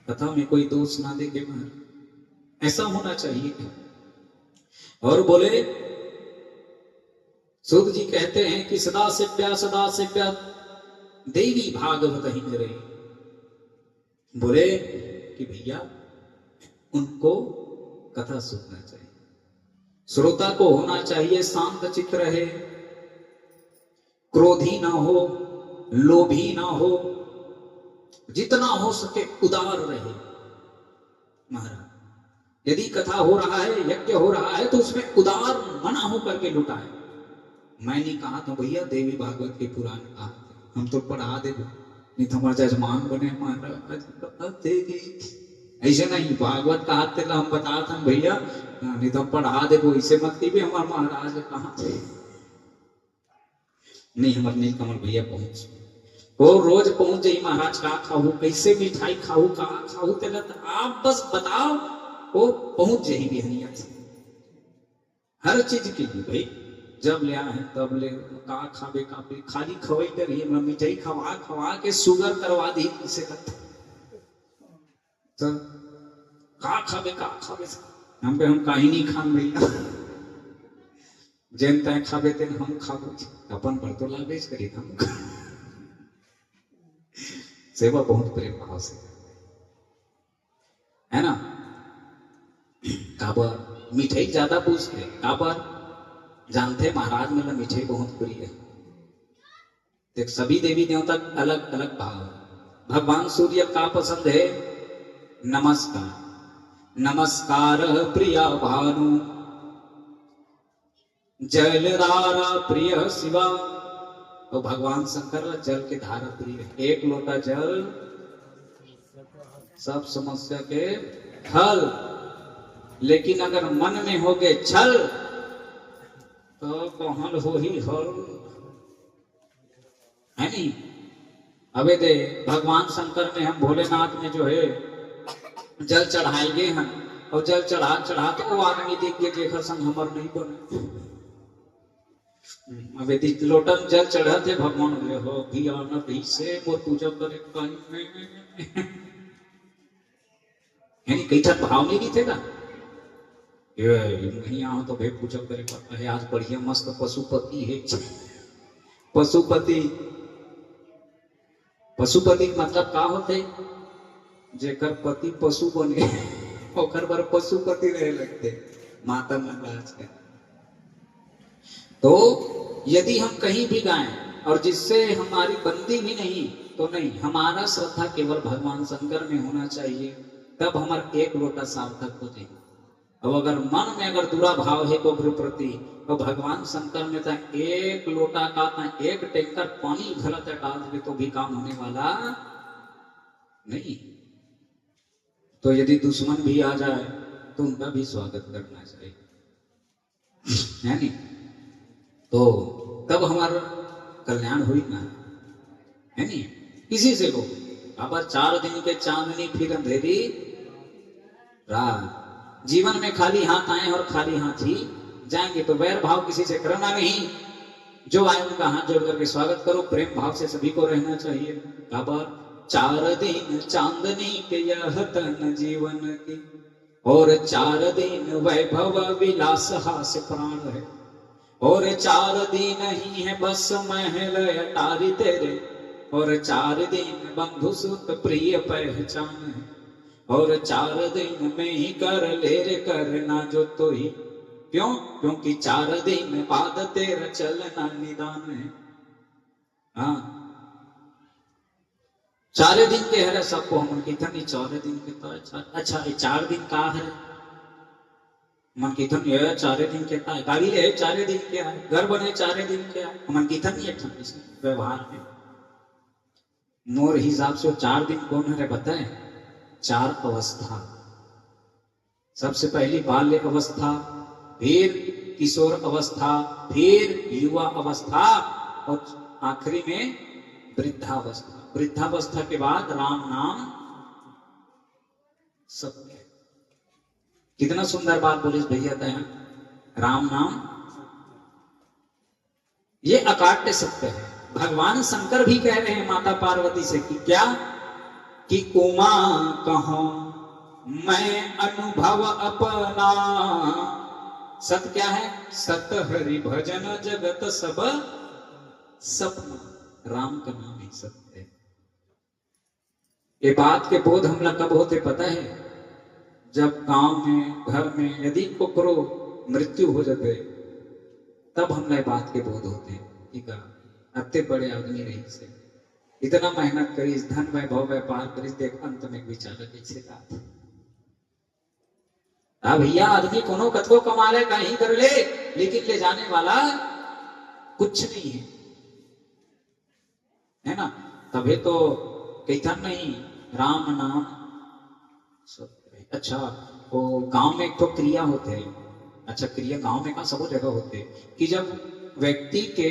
कथा में कोई दोष ना देखे महाराज, ऐसा होना चाहिए। और बोले सूत जी कहते हैं कि सदा सेव्या देवी भागवत ही करे। बोले कि भैया उनको कथा सुनना चाहिए। श्रोता को होना चाहिए शांत चित्त रहे, क्रोधी ना हो, लोभी ना हो, जितना हो सके उदार रहे महाराज। यदि कथा हो रहा है, यज्ञ हो रहा है तो उसमें उदार मना हो करके लुटाए। मैं नहीं कहा तो भैया देवी भागवत के पुराण कहा, हम तो पढ़ा दे नहीं तो हमारा जजमान बने महाराज। ऐसे नहीं भागवत का हाथ तेला हम बता था भैया, नहीं तो हम पढ़ा दे वो ऐसे मत की भी हमारे महाराज कहाँ थे। नहीं हमारे नील कमल भैया पहुंच, वो रोज पहुंच जाई महाराज का खाऊ कैसे मिठाई खाऊ का खाऊ तेला आप बस बताओ, वो पहुंच जाई बिहनिया से हर चीज के लिए भाई, जब ले आए तब ले का खावे का पे खाली खवाई करिए मिठाई खवा खवा के शुगर करवा दी इसे करता तो का खावे हम पे हम काही नहीं खान भैया जेन तय खावे तेन हम खाबो अपन पर तो लाभेज करी हम सेवा बहुत प्रेम भाव से है ना। काबर मिठाई ज्यादा पूछते काबर जानते महाराज में मिठाई बहुत प्रिय है। देख सभी देवी देवता अलग अलग भाव है। भगवान सूर्य का पसंद है नमस्कार, नमस्कार प्रिया भानु, जलधारा प्रिय शिवा। तो भगवान शंकर जल के धारा प्रिय है। एक लोटा जल सब समस्या के हल, लेकिन अगर मन में हो गए छल तो कहल हो ही हल है नहीं। अबे दे भगवान शंकर में हम भोलेनाथ में जो है जल चढ़ाएंगे हम और जल चढ़ा चढ़ा तो वो आदमी देख के देखा संग हमार नहीं बने। अबे लोटन जल चढ़ा थे भगवान हो भी आना भी से वो पूजा करे यानी कई था भाव नहीं थे ना नहीं आओ तो भाई पूजा करे पड़ता है। आज बढ़िया मस्त पशुपति है। पशुपति पशुपति मतलब का होते जेकर पति पशु बने ओकर बर पशुपति रहे लगते माता महाराज के। तो यदि हम कहीं भी गाएं और जिससे हमारी बंदी भी नहीं तो नहीं, हमारा श्रद्धा केवल भगवान शंकर में होना चाहिए, तब हमारा एक लोटा सार्थक हो जाए। अब अगर मन में अगर बुरा भाव है गुरु प्रति तो भगवान शंकर में तो एक लोटा का एक टैंकर पानी गलत डाल दे तो भी काम होने वाला नहीं। तो यदि दुश्मन भी आ जाए तो उनका भी स्वागत करना चाहिए है नहीं। तो तब हमारा कल्याण हुई ना है नहीं। किसी से को अब 4 दिन के चांदनी फिर अंधेरी रात, जीवन में खाली हाथ आए और खाली हाथ ही जाएंगे। तो वैर भाव किसी से करना नहीं, जो आए उनका हाथ जोड़ करके स्वागत करो। प्रेम भाव से सभी को रहना चाहिए। काबर 4 दिन चांदनी के यह तन जीवन की, और 4 दिन वैभव विलास हास प्राण है, और 4 दिन ही है बस महल अटारी तेरे, और 4 दिन बंधु सुत प्रिय पहचान है, और 4 दिन में ही कर ले रे करना जो तो ही। क्यों? क्योंकि 4 दिन बाद तेरा चलना निदान है। हाँ 4 दिन के है सबको हम कीर्तन 4 दिन के तो अच्छा 4 दिन का है मन कीर्तन ये 4 दिन के है। गाड़ी है 4 दिन के है, घर बने 4 दिन के है, मन कीर्तन ये व्यवहार में मोर हिसाब से 4 दिन कौन है बताए? 4 अवस्था। सबसे पहली बाल्य अवस्था, फिर किशोर अवस्था, फिर युवा अवस्था और आखिरी में वृद्धावस्था। वृद्धावस्था के बाद राम नाम सत्य। कितना सुंदर बात बोली भैया दया, राम नाम ये अकाट्य सत्य है। भगवान शंकर भी कह रहे हैं माता पार्वती से कि क्या कि उमा कहो मैं अनुभव अपना। सत्य क्या है? सत हरि भजन जगत सब सपना। राम का नाम ही सत्य है। ये बात के बोध हम लोग कब होते पता है? जब गांव में घर में यदि को मृत्यु हो जाते तब हम लोग बात के बोध होते हैं। ठीक है, अत्ते बड़े आदमी रही से इतना मेहनत करी, धन वैभव व्यापार करी, देख अंत में विचार भैया आदमी कोनो कतको कमा ले कहीं कर ले, लेकिन ले जाने वाला कुछ नहीं है ना। तभी तो कहता नहीं राम नाम सत्य है। अच्छा, वो गांव में एक तो क्रिया होते हैं। अच्छा, क्रिया गांव में कहा सब जगह होते हैं कि जब व्यक्ति के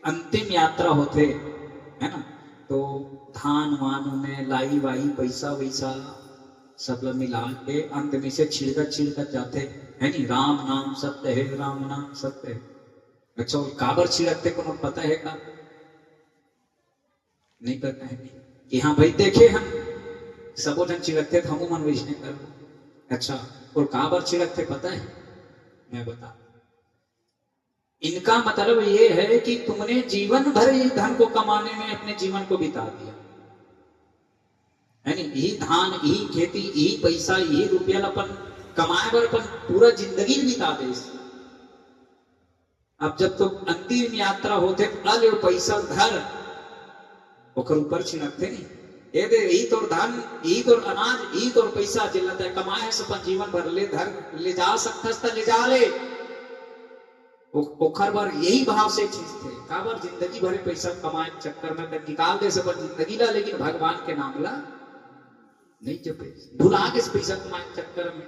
अंतिम यात्रा होते है ना, तो धान वान में लाई वाई पैसा वैसा सब मिला के अंत में से छिड़कत जाते है नहीं, राम नाम सत्य है, राम नाम सत्य है। अच्छा, काबर छिड़कते को पता है का? नहीं पता है कि हाँ भाई देखे हम सबो जन छिड़कते थे, हम मन वैसे कर। अच्छा, और काबर छिड़कते पता है? मैं बता, इनका मतलब ये है कि तुमने जीवन भर ये धन को कमाने में अपने जीवन को बिता दिया है नहीं, यही धान, यही खेती, यही पैसा, यही रुपया अपन कमाए बर अपन पूरा जिंदगी बिता दे। अब जब तो अंतिम यात्रा होते अल पैसा धर ओकर ऊपर छिड़कते नहीं, ये दे यही तोर धन, यही तोर अनाज, यही तोर पैसा जिल्लत है कमाए है अपन जीवन भर ले धर ले जा सकथस त ले जा ले। ओखर बार यही भाव से चीज थे, काबर जिंदगी भरे पैसा कमाए चक्कर में निकाल दे सब जिंदगी ला, लेकिन भगवान के नाम ला नहीं जपे, भुला के पैसा कमाए चक्कर में।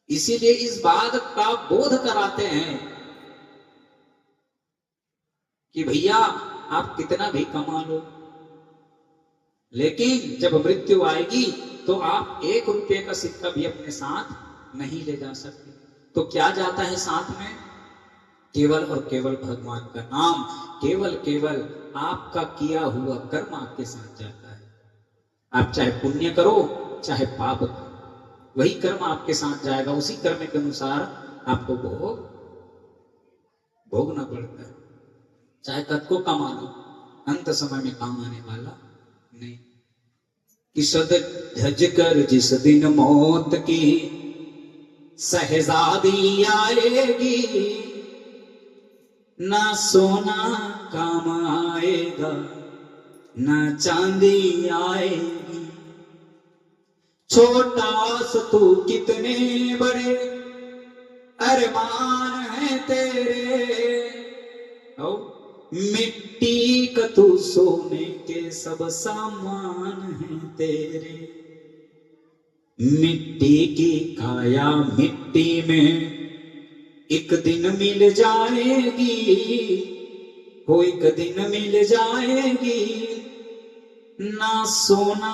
इसीलिए इस बात का बोध कराते हैं कि भैया आप कितना भी कमा लो, लेकिन जब मृत्यु आएगी तो आप 1 रुपये का सिक्का भी अपने साथ नहीं ले जा सकते। तो क्या जाता है साथ में? केवल और केवल भगवान का नाम, केवल आपका किया हुआ कर्म आपके साथ जाता है। आप चाहे पुण्य करो चाहे पाप करो, वही कर्म आपके साथ जाएगा, उसी कर्म के अनुसार आपको भोगना पड़ता है। चाहे कद को कमा लो, अंत समय में काम आने वाला नहीं। कि सद धज कर जिस दिन मौत की सहजादी आएगी, ना सोना काम आएगा ना चांदी आएगी। छोटा सा तू कितने बड़े अरमान है तेरे, ओ मिट्टी का तू सोने के सब सामान है तेरे। मिट्टी की काया मिट्टी में एक दिन मिल जाएगी, हो एक दिन मिल जाएगी। ना सोना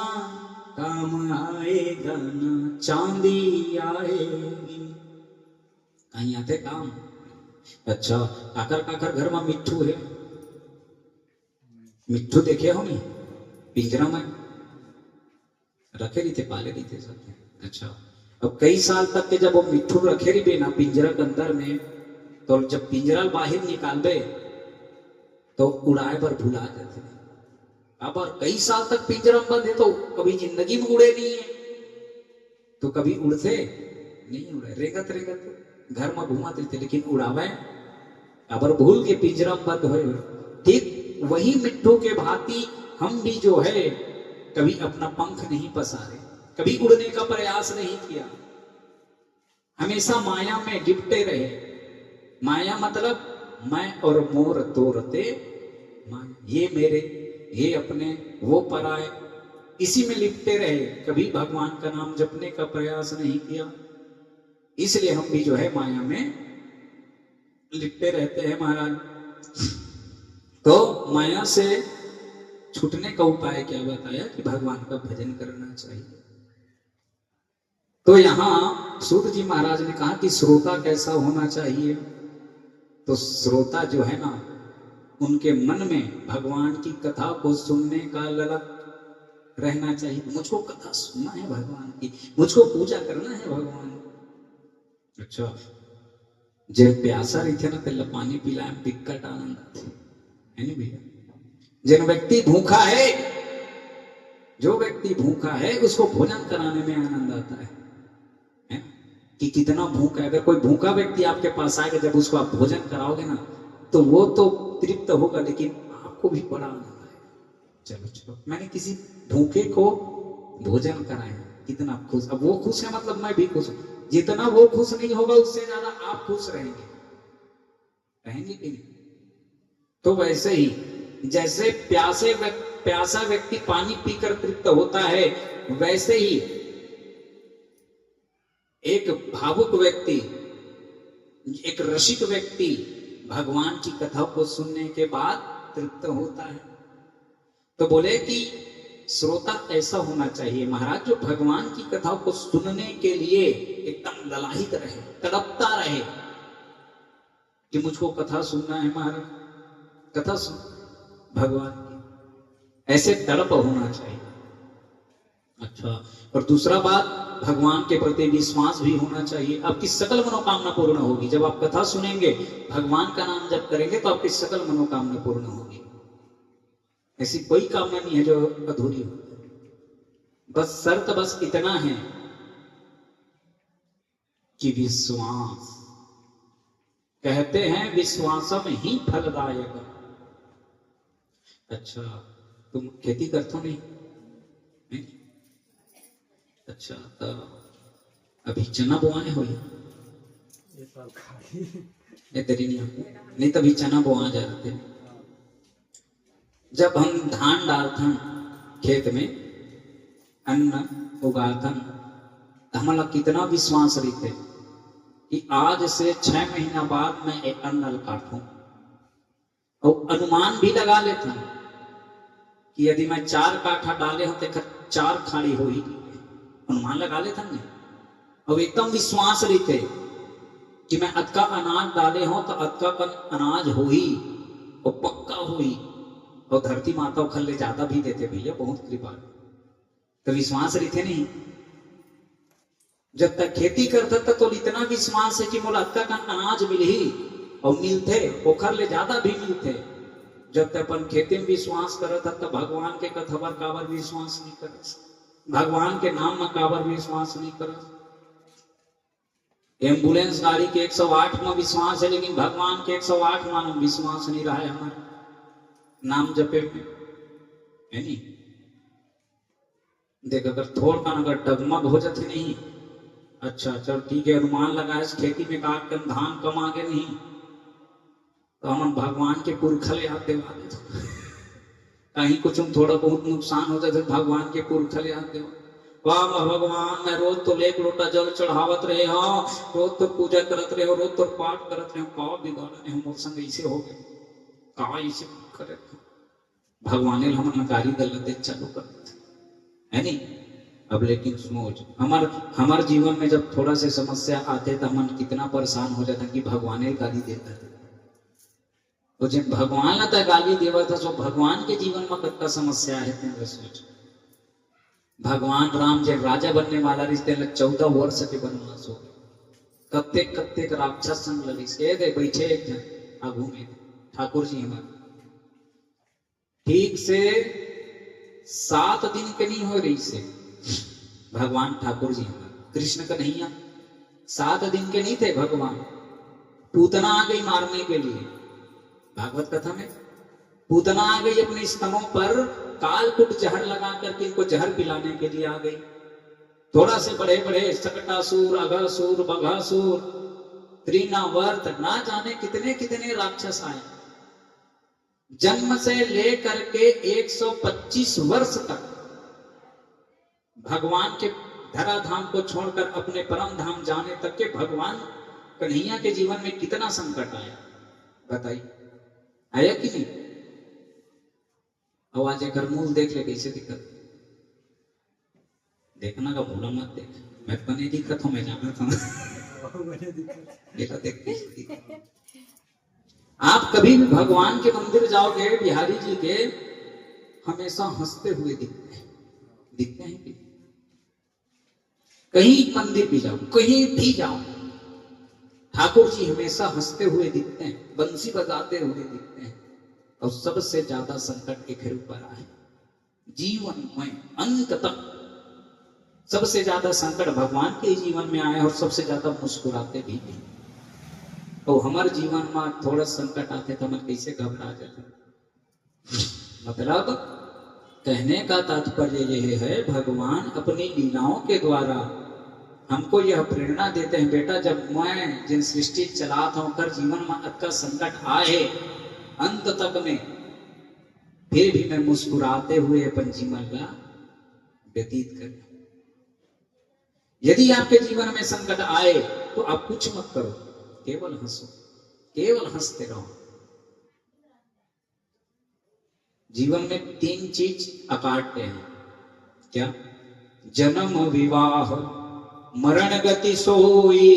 काम आएगा ना चांदी आएगी। कहीं आते काम? अच्छा, काकर घर में मिट्ठू है, मिट्ठू देखे हो नहीं? पिंजरा में रखे नहीं थे, पाले नहीं थे सब। अच्छा, अब कई साल तक के जब वो मिट्ठू रखे रही बे ना पिंजरा के अंदर में, तो जब पिंजरा बाहर निकाल बे तो उड़ाए पर भुला जाते। अब और कई साल तक पिंजरा में बंद है तो कभी जिंदगी में उड़े नहीं है, तो कभी उड़ते नहीं, उड़े रेगत घर में घुमाते थे, लेकिन उड़ावे अब भूल के पिंजरा में बंद हो। ठीक वही मिट्ठू के भांति हम भी जो है कभी अपना पंख नहीं पसारे, कभी उड़ने का प्रयास नहीं किया, हमेशा माया में लिपटे रहे। माया मतलब मैं और मोर तोरते माया, ये मेरे ये अपने वो पराए, इसी में लिपटे रहे, कभी भगवान का नाम जपने का प्रयास नहीं किया। इसलिए हम भी जो है माया में लिपटे रहते हैं महाराज। तो माया से छूटने का उपाय क्या बताया कि भगवान का भजन करना चाहिए। तो यहां सूत जी महाराज ने कहा कि श्रोता कैसा होना चाहिए। तो श्रोता जो है ना, उनके मन में भगवान की कथा को सुनने का ललक रहना चाहिए। मुझको कथा सुनना है भगवान की, मुझको पूजा करना है भगवान। अच्छा, जब प्यासा रही थे ना पहले पानी पिलाए बिकट आनंद आते है नहीं भैया। जिन व्यक्ति भूखा है, जो व्यक्ति भूखा है उसको भोजन कराने में आनंद आता है कि कितना भूखा है। अगर कोई भूखा व्यक्ति आपके पास आएगा, जब उसको आप भोजन कराओगे ना तो वो तो तृप्त होगा, लेकिन आपको भी बड़ा आनंद आएगा। चलो चलो, मैंने किसी भूखे को भोजन कराया, कितना खुश। अब वो खुश है मतलब मैं भी खुश हूं। जितना वो खुश नहीं होगा उससे ज्यादा आप खुश रहेंगे, रहेंगे कि नहीं? तो वैसे ही जैसे प्यासा व्यक्ति पानी पीकर तृप्त होता है, वैसे ही एक भावुक व्यक्ति, एक रसिक व्यक्ति भगवान की कथा को सुनने के बाद तृप्त होता है। तो बोले कि श्रोता ऐसा होना चाहिए महाराज, जो भगवान की कथा को सुनने के लिए एकदम ललाहित रहे, तड़पता रहे कि मुझको कथा सुनना है महाराज, कथा सुन भगवान की, ऐसे तड़प होना चाहिए। अच्छा, और दूसरा बात, भगवान के प्रति विश्वास भी होना चाहिए। आपकी सकल मनोकामना पूर्ण होगी जब आप कथा सुनेंगे, भगवान का नाम जप करेंगे तो आपकी सकल मनोकामना पूर्ण होगी। ऐसी कोई कामना नहीं है जो अधूरी हो। बस शर्त बस इतना है कि विश्वास, कहते हैं विश्वासम ही फलदायक। अच्छा, तुम खेती करते हो? नहीं? अच्छा, तो अभी चना बोआने हो नहीं, तभी चना बोआ जा रहे थे। जब हम धान डालते खेत में, अन्न उगाते, हमारा कितना विश्वास रहते कि आज से 6 महीना बाद मैं एक अन्न काटूं, और अनुमान भी लगा लेता हूं कि यदि मैं 4 काठा डाले हो तो 4 खाड़ी हो ही, अनुमान लगा लेता नहीं। और एकदम विश्वास रहते कि मैं अतका अनाज डाले हो तो अतका अनाज हो ही, और पक्का हो ही, और धरती माता खल्ले ज्यादा भी देते भैया, बहुत कृपा। तो विश्वास रहते नहीं। जब तक खेती करता था तो इतना विश्वास है कि मोला अतका का अनाज मिल ही, और मिलते ओखर ले ज्यादा भी मिलते। जब तक अपन खेती में विश्वास करता तब भगवान के कथवर कावर विश्वास नहीं कर, भगवान के नाम में कावर विश्वास नहीं कर। एम्बुलेंस गाड़ी के 108 में विश्वास है, लेकिन भगवान के 108 में विश्वास नहीं रहा है हमारे नाम जपे में, है नहीं? देख, अगर थोड़ का अगर डगमग हो जाते नहीं, अच्छा चल ठीक है, अनुमान लगा इस खेती में काट कर धान कम आगे नहीं, तो हम भगवान के पुरखल याद दिवा देते। कहीं कुछ थोड़ा बहुत नुकसान हो जाए तो भगवान के पुरखल याद दिवा, वाह भगवान मैं रोज तो 1 लोटा जल चढ़ावत रहे हो, रोज तो पूजा करत रहे हो, रोज तो पाठ करत रहे हो, का बिगाड़ रहे हो, मोर संग ऐसे हो गए, का ऐसे करे भगवान ने हम गाड़ी गलत चालू कर देते, है नहीं? अब लेकिन सोच, हमारे जीवन में जब थोड़ा से समस्या आते तो हम कितना परेशान हो जाता कि भगवान ने गाली देता था। तो जब भगवान आता गाली देवा था तो भगवान के जीवन में कितना समस्या है। सोच, भगवान राम जब राजा बनने वाला रिश्ते 14 वर्ष के वनवास हो गए, कत्ते राक्षस संग लड़िस के दे बैठे एक जन आगू में ठाकुर जी हमारे ठीक से 7 दिन के नहीं हो रही से भगवान ठाकुर जी कृष्ण का नहीं आ 7 दिन के नहीं थे भगवान, पूतना आ गई मारने के लिए। भागवत कथा में पूतना आ गई अपने स्तनों पर कालकुट जहर लगा करके इनको जहर पिलाने के लिए आ गई। थोड़ा से बड़े बड़े सकटासुर, अघासुर, बघासुर, त्रिनावर्त, ना जाने कितने कितने राक्षस आए। जन्म से लेकर के 125 वर्ष तक भगवान के धराधाम को छोड़कर अपने परम धाम जाने तक के भगवान कन्हैया के जीवन में कितना संकट आया बताइए, आया कि नहीं? आवाज एक मूल देख ले कैसे दिक्कत, देखना का भूला मत देख, मैं तो नहीं दिक्कत हूं, मैं जाना था बेटा देख कैसे। आप कभी भी भगवान के मंदिर जाओगे बिहारी जी के, हमेशा हंसते हुए दिखते हैं कि कहीं मंदिर भी जाओ, कहीं भी जाओ, ठाकुर जी हमेशा हंसते हुए दिखते हैं, बंसी बजाते हुए दिखते हैं। और सबसे ज्यादा संकट एक ऊपर आए जीवन में अंत तक, सबसे ज्यादा संकट भगवान के जीवन में आए और सबसे ज्यादा मुस्कुराते भी। तो हमारे जीवन में थोड़ा संकट आते तो हम कैसे घबरा जाते। मतलब कहने का तात्पर्य यह है, भगवान अपनी लीलाओं के द्वारा हमको यह प्रेरणा देते हैं, बेटा जब मैं जिन सृष्टि चलाता हूं कर जीवन में अतका संकट आए अंत तक में, फिर भी मैं मुस्कुराते हुए अपन जीवन का व्यतीत कर। यदि आपके जीवन में संकट आए तो आप कुछ मत करो, केवल हंसो, केवल हंसते रहो। जीवन में 3 चीज अकाट्य हैं। क्या? जन्म विवाह मरण गति सोई,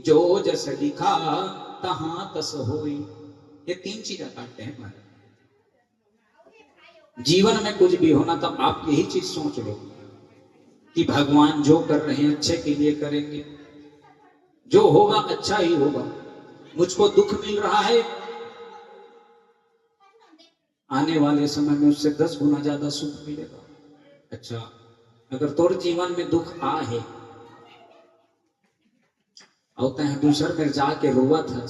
जो जस लिखा तहां तस होई। ये 3 चीज अकाट्य हैं हमारे जीवन में। कुछ भी होना तो आप यही चीज सोच लो कि भगवान जो कर रहे हैं अच्छे के लिए करेंगे, जो होगा अच्छा ही होगा। मुझको दुख मिल रहा है, आने वाले समय में उससे 10 गुना ज्यादा सुख मिलेगा। अच्छा, अगर तोर जीवन में दुख आ है होता है दूसर में जाके रोवा था,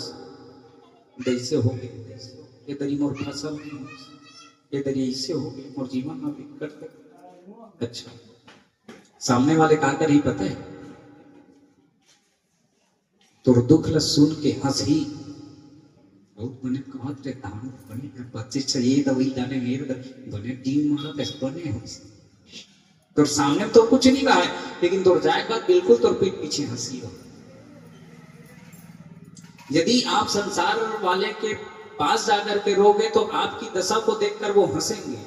कैसे हो गए, ये तरी मोर फसल नहीं हो, ये तरी ऐसे हो गए मोर जीवन में विकट। अच्छा, सामने वाले का कर ही पता है, तो दुख ल सुन के हंस ही बहुत बने कहत रे तान बने बच्चे चाहिए दवाई जाने मेरे बने टीम मारा कैसे बने हो। तो सामने तो कुछ नहीं कहा है, लेकिन तो जाएगा बिल्कुल तो पीठ पीछे हंसी हो। यदि आप संसार वाले के पास जाकर के रोगे तो आपकी दशा को देखकर वो हंसेंगे।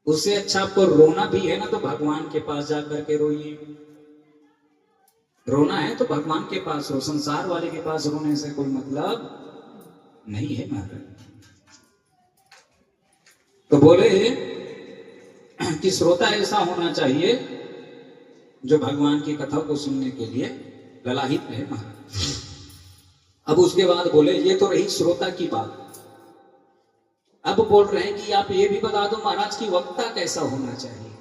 उससे अच्छा आपको रोना भी है ना तो भगवान के पास जाकर के रोइए। रोना है तो भगवान के पास रो, संसार वाले के पास रोने से कोई मतलब नहीं है महाराज। तो बोले कि श्रोता ऐसा होना चाहिए जो भगवान की कथा को सुनने के लिए ललाहित है महाराज। अब उसके बाद बोले, ये तो रही श्रोता की बात। अब बोल रहे हैं कि आप ये भी बता दो महाराज की वक्ता कैसा होना चाहिए,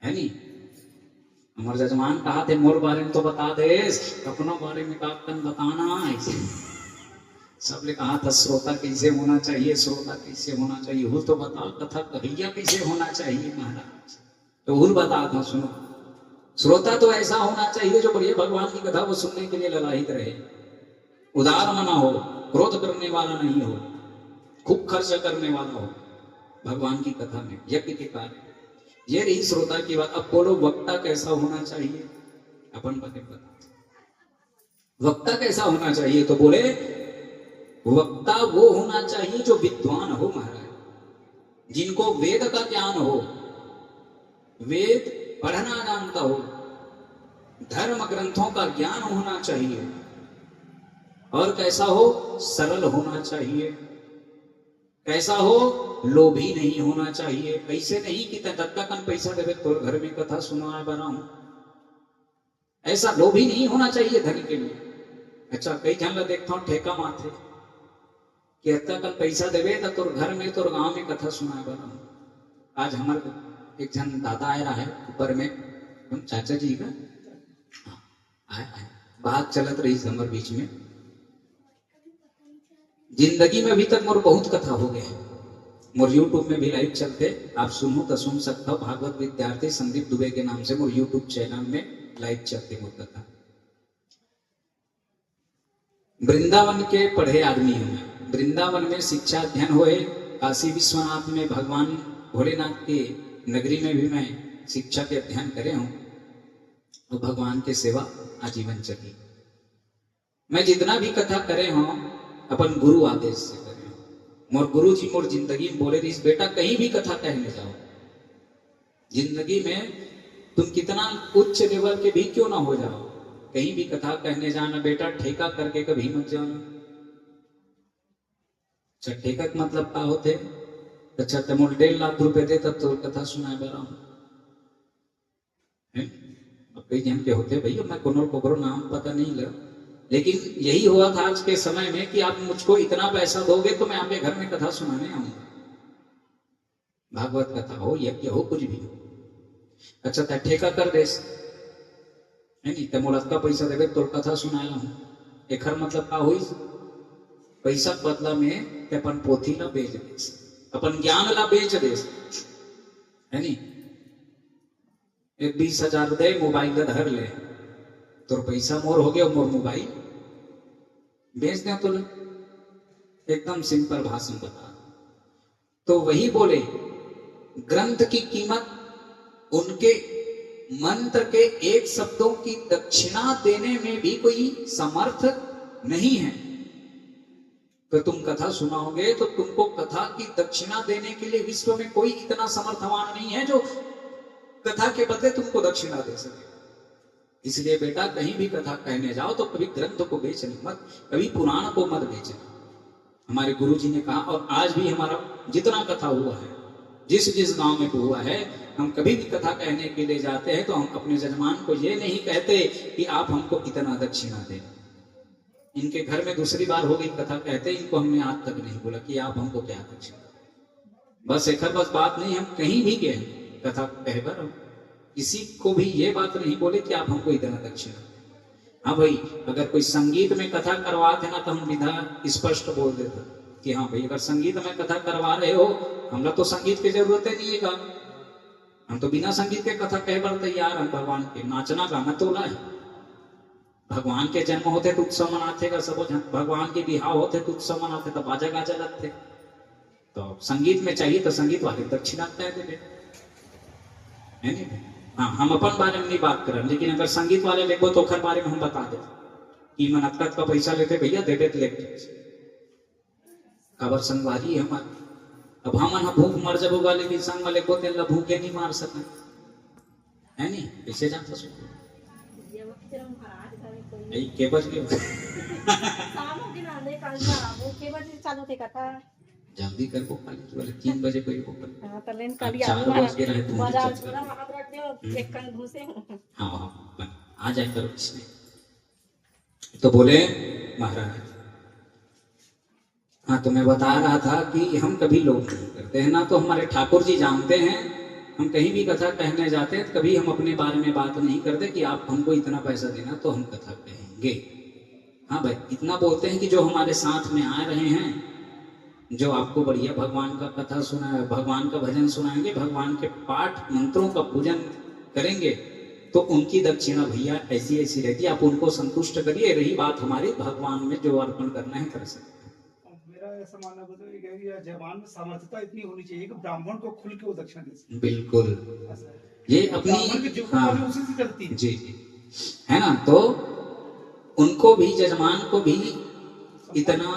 है नी। हमारे जजमान कहा थे मोर बारे में तो बता दे, अपनों बारे में काकन बताना है। सबने कहा था श्रोता कैसे होना चाहिए, श्रोता कैसे होना चाहिए। हुल तो बता, कथा कहिया कैसे होना चाहिए महाराज, तो हुल बता था। सुनो, श्रोता तो ऐसा होना चाहिए जो बढ़िया भगवान की कथा को सुनने के लिए ललाहित रहे, उदार मना हो, क्रोध करने वाला नहीं हो, खूब खर्च करने वाला हो भगवान की कथा में, यज्ञ के कार्य। ये रही श्रोता की बात। अब बोलो वक्ता कैसा होना चाहिए, अपन बता वक्ता कैसा होना चाहिए। तो बोले वक्ता वो होना चाहिए जो विद्वान हो महाराज, जिनको वेद का ज्ञान हो, वेद पढ़ना जानता हो, धर्म ग्रंथों का ज्ञान होना चाहिए। और कैसा हो, सरल होना चाहिए। कैसा हो, लोभी नहीं होना चाहिए। ऐसे नहीं कि दत्ताकन पैसा देवे तो घर में कथा सुना बना हूं, ऐसा लोभी नहीं होना चाहिए धन के लिए। अच्छा, कई जन देखता हूं ठेका माथे कि दत्ताकन पैसा देवे तो तोर घर में तोर गांव में कथा सुना बना हूं। आज हमारे एक जन दादा आया है ऊपर में, चाचा जी का आए बात चलत रही हमारे बीच में। जिंदगी में अभी तक मोर बहुत कथा हो गए, मोर यूट्यूब में भी लाइव चलते, आप सुनो तो सुन सकता हो। भागवत विद्यार्थी संदीप दुबे के नाम से मोर यूट्यूब चैनल में लाइव चलते मोर कथा। वृंदावन के पढ़े आदमी हूं, वृंदावन में शिक्षा अध्ययन हुए, काशी विश्वनाथ में भगवान भोलेनाथ के नगरी में भी मैं शिक्षा के अध्ययन करे हूं, तो भगवान के सेवा आजीवन चली। मैं जितना भी कथा करे हूं अपन गुरु आदेश से करे। मोर गुरु जी मोर जिंदगी में बोले रही, बेटा कहीं भी कथा कहने जाओ, जिंदगी में तुम कितना उच्च लेवल के भी क्यों ना हो जाओ, कहीं भी कथा कहने जाना बेटा ठेका करके कभी मत जाना। अच्छा, ठेका का मतलब क्या होते? अच्छा, तुम 1.5 लाख रुपए दे तब तो कथा सुनाए बरा हूं। अब कई जन के होते भैया, मैं कोनो नाम पता नहीं लगा, लेकिन यही हुआ था आज के समय में कि आप मुझको इतना पैसा दोगे तो मैं आपके घर में कथा सुनाने आऊंगा, भागवत कथा हो, यज्ञ हो, कुछ भी हो। अच्छा, तो ठेका कर दे नहीं तो मोला का पैसा देवे तो कथा सुनाया हूं। एक मतलब का हुई, पैसा बदला में ते अपन पोथी ला बेच दे, अपन ज्ञान ला बेच दे, है नी। एक 20,000 दे, मोबाइल ला धर ले, तो पैसा मोर हो गया, मोर मोबाइल बेच दे तो एकदम सिंपल भाषण बता। तो वही बोले ग्रंथ की कीमत उनके मंत्र के एक शब्दों की दक्षिणा देने में भी कोई समर्थ नहीं है, तो तुम कथा सुनाओगे तो तुमको कथा की दक्षिणा देने के लिए विश्व में कोई इतना समर्थवान नहीं है जो कथा के बदले तुमको दक्षिणा दे सके। इसलिए बेटा कहीं भी कथा कहने जाओ तो कभी ग्रंथ को बेचने मत, कभी पुराण को मत बेचना। हमारे गुरुजी ने कहा, और आज भी हमारा जितना कथा हुआ है, जिस जिस गांव में हुआ है, हम कभी भी कथा कहने के लिए जाते हैं तो हम अपने जजमान को ये नहीं कहते कि आप हमको इतना दक्षिणा दें। इनके घर में दूसरी बार हो गई कथा कहते, इनको हमने आज तक नहीं बोला कि आप हमको क्या दक्षिणा। बस एक बस बात नहीं, हम कहीं भी गए कथा कहकर किसी को भी ये बात नहीं बोले कि आप हमको इतना दक्षिणा। हाँ भाई, अगर कोई संगीत में कथा करवाते ना तो हम विधा स्पष्ट बोल देते कि हाँ भाई, अगर संगीत में कथा करवा रहे हो, हमरा तो संगीत की जरूरत ही नहीं है, हम तो बिना संगीत के कथा कह बार तैयार हम। भगवान के नाचना गाना तोला है, भगवान के जन्म होते तो उत्सव मनाते का सब, भगवान के बिहार होते तो उत्सव मनाते तो बाजा गाजा लगते। तो संगीत में चाहिए तो संगीत वाले दक्षिणा कह दे, है नहीं? हाँ, हम अपन बारे में नहीं बात कर रहे, लेकिन अगर संगीत वाले लेखो तो ओखर बारे में हम बता दे कि मनक्कत का पैसा लेते भैया देते लेते खबर संगवारी है हमारी। अब हम भूख मर जब होगा, लेकिन संग वाले को तेल भूखे नहीं मार सकते, है नहीं? कैसे जानता सुन के बज के जल्दी कर को खाली वाले 3 बजे कोई को हां त लेन काली 4 बज के रहे तुम बाजार छोड़ा वहां पर एक कन घुसे। हाँ, आ जाए करो इसमें। तो बोले महाराज, हाँ तो मैं बता रहा था कि हम कभी लोग नहीं करते हैं ना, तो हमारे ठाकुर जी जानते हैं, हम कहीं भी कथा कहने जाते हैं कभी हम अपने बारे में बात नहीं करते कि आप हमको इतना पैसा देना तो हम कथा कहेंगे। हाँ भाई, इतना बोलते हैं कि जो हमारे साथ में आ रहे हैं, जो आपको बढ़िया भगवान का कथा सुना, भगवान का भजन सुनाएंगे, भगवान के पाठ मंत्रों का पूजन करेंगे, तो उनकी दक्षिणा भैया ऐसी ऐसी रहती है, आप उनको संतुष्ट करिए। रही बात हमारी भगवान में जो अर्पण करना है कर सकते। मेरा ऐसा मानना है कि जवान में सामर्थ्यता इतनी होनी चाहिए कि ब्राह्मण को खुल के वो दक्षिणा दे सके। बिल्कुल, ये अपनी हाँ उसी से चलती है। जी जी, है ना? तो उनको भी, जजमान को भी इतना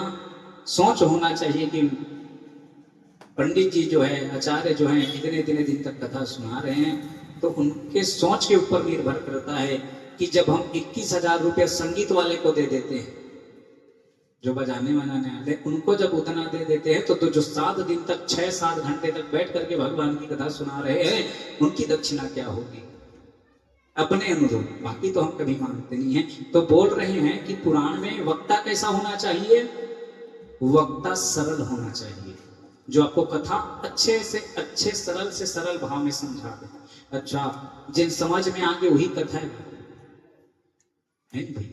सोच होना चाहिए कि पंडित जी जो है, आचार्य जो है, इतने इतने दिन तक कथा सुना रहे हैं, तो उनके सोच के ऊपर निर्भर करता है कि जब हम 21,000 रुपया संगीत वाले को दे देते हैं, जो बजाने वाने आते हैं, उनको जब उतना दे देते हैं, तो जो 7 दिन तक 6-7 घंटे तक बैठ करके भगवान की कथा सुना रहे हैं, उनकी दक्षिणा क्या होगी अपने अनुरूप। बाकी तो हम कभी मांगते नहीं है। तो बोल रहे हैं कि पुराण में वक्ता कैसा होना चाहिए? वक्ता सरल होना चाहिए, जो आपको कथा अच्छे से अच्छे, सरल से सरल भाव में समझा दे। अच्छा, जिन समझ में आगे वही कथा है भाई।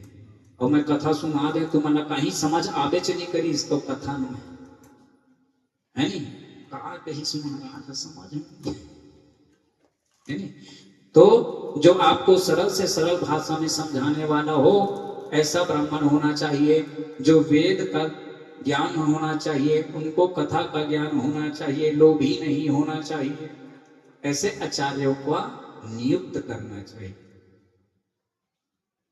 और मैं कथा सुना दे तो मन कहीं समझ आवे च नहीं करी इसको कथा में, है नहीं? कहा कहीं सुना समझ में, है नहीं? तो जो आपको सरल से सरल भाषा में समझाने वाला हो, ऐसा ब्राह्मण होना चाहिए। जो वेद का ज्ञान होना चाहिए, उनको कथा का ज्ञान होना चाहिए, लोभी नहीं होना चाहिए। ऐसे आचार्यों को नियुक्त करना चाहिए।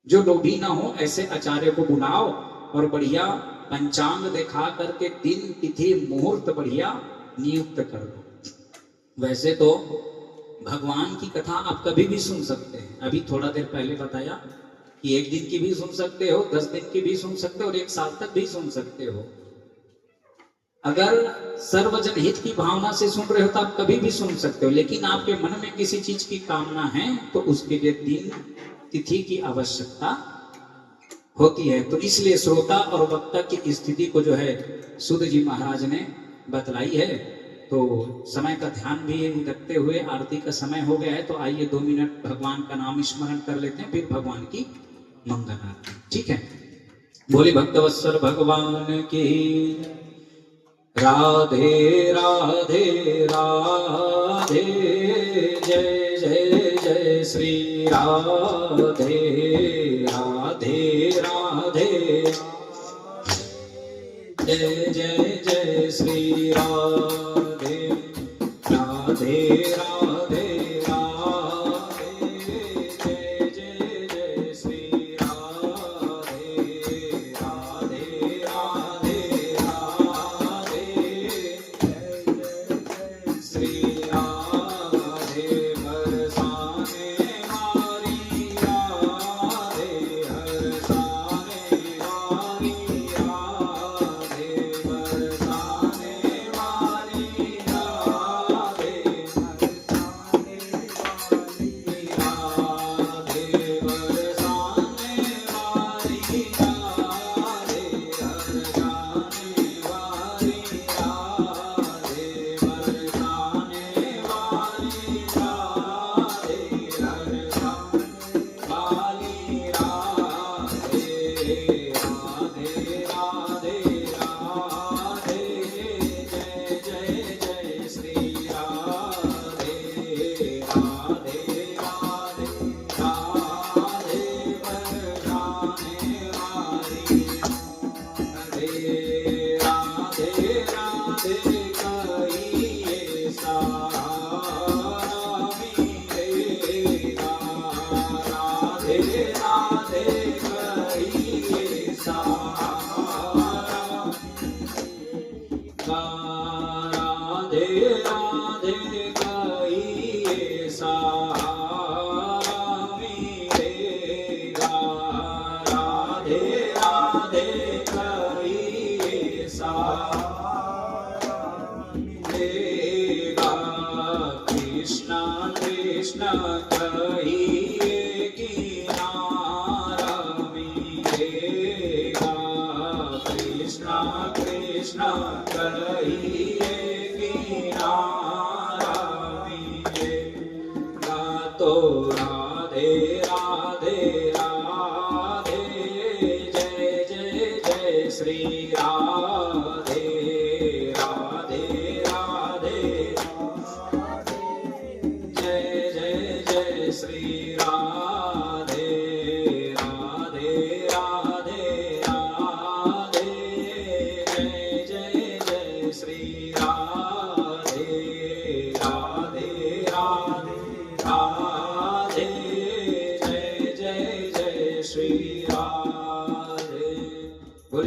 जो लोभी ना हो, ऐसे आचार्य को बुलाओ और बढ़िया पंचांग दिखा करके दिन तिथि मुहूर्त बढ़िया नियुक्त कर दो। वैसे तो भगवान की कथा आप कभी भी सुन सकते हैं। अभी थोड़ा देर पहले बताया कि 1 दिन की भी सुन सकते हो, 10 दिन की भी सुन सकते हो, और 1 साल तक भी सुन सकते हो। अगर सर्वजन हित की भावना से सुन रहे हो तो आप कभी भी सुन सकते हो, लेकिन आपके मन में किसी चीज की कामना है तो उसके लिए दिन तिथि की आवश्यकता होती है। तो इसलिए श्रोता और वक्ता की स्थिति को जो है सुध जी महाराज ने बतलाई है। तो समय का ध्यान भी रखते हुए आरती का समय हो गया है, तो आइए 2 मिनट भगवान का नाम स्मरण कर लेते हैं, फिर भगवान की मंगल आरती। ठीक है? बोले भक्तवत्सल भगवान की राधे राधे राधे, जय जय जय श्री राधे राधे राधे, जय जय जय श्री राधे राधे राधे राधे,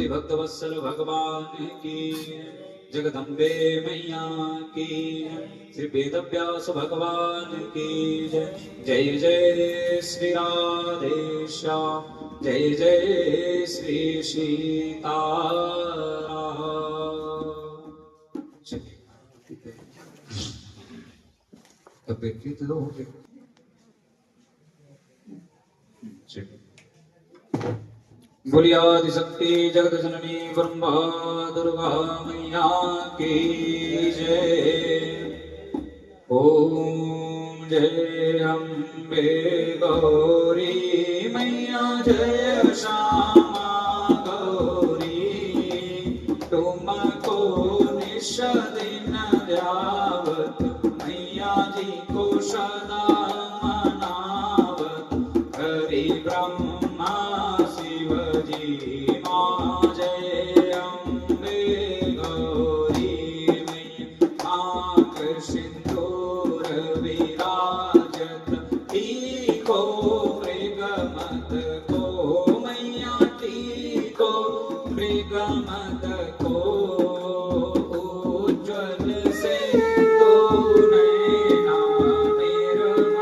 भक्तवत्सल भगवान की, जगदम्बे मैया की, श्री वेदव्यास भगवान की जय। जय श्री राधेश्याम, जय जय श्री सीता। तबियत की तो हो गई। बोलिए आदिशक्ति जगत जननी ब्रह्मा दुर्गा मैया की जय। ओम जय अम्बे गौरी मैया जय श्यामा गौरी, तुमको निश दिन ध्यावत मैया जी को सदा मनावत, हरि ब्रह्मा शिव जी माँ जय अम्बे गौरी मैया। आंख सिंदूर विराजत टीको मृगमत को मैया, टीको मृगमत को उज्ज्वल से तो नैना निर्मल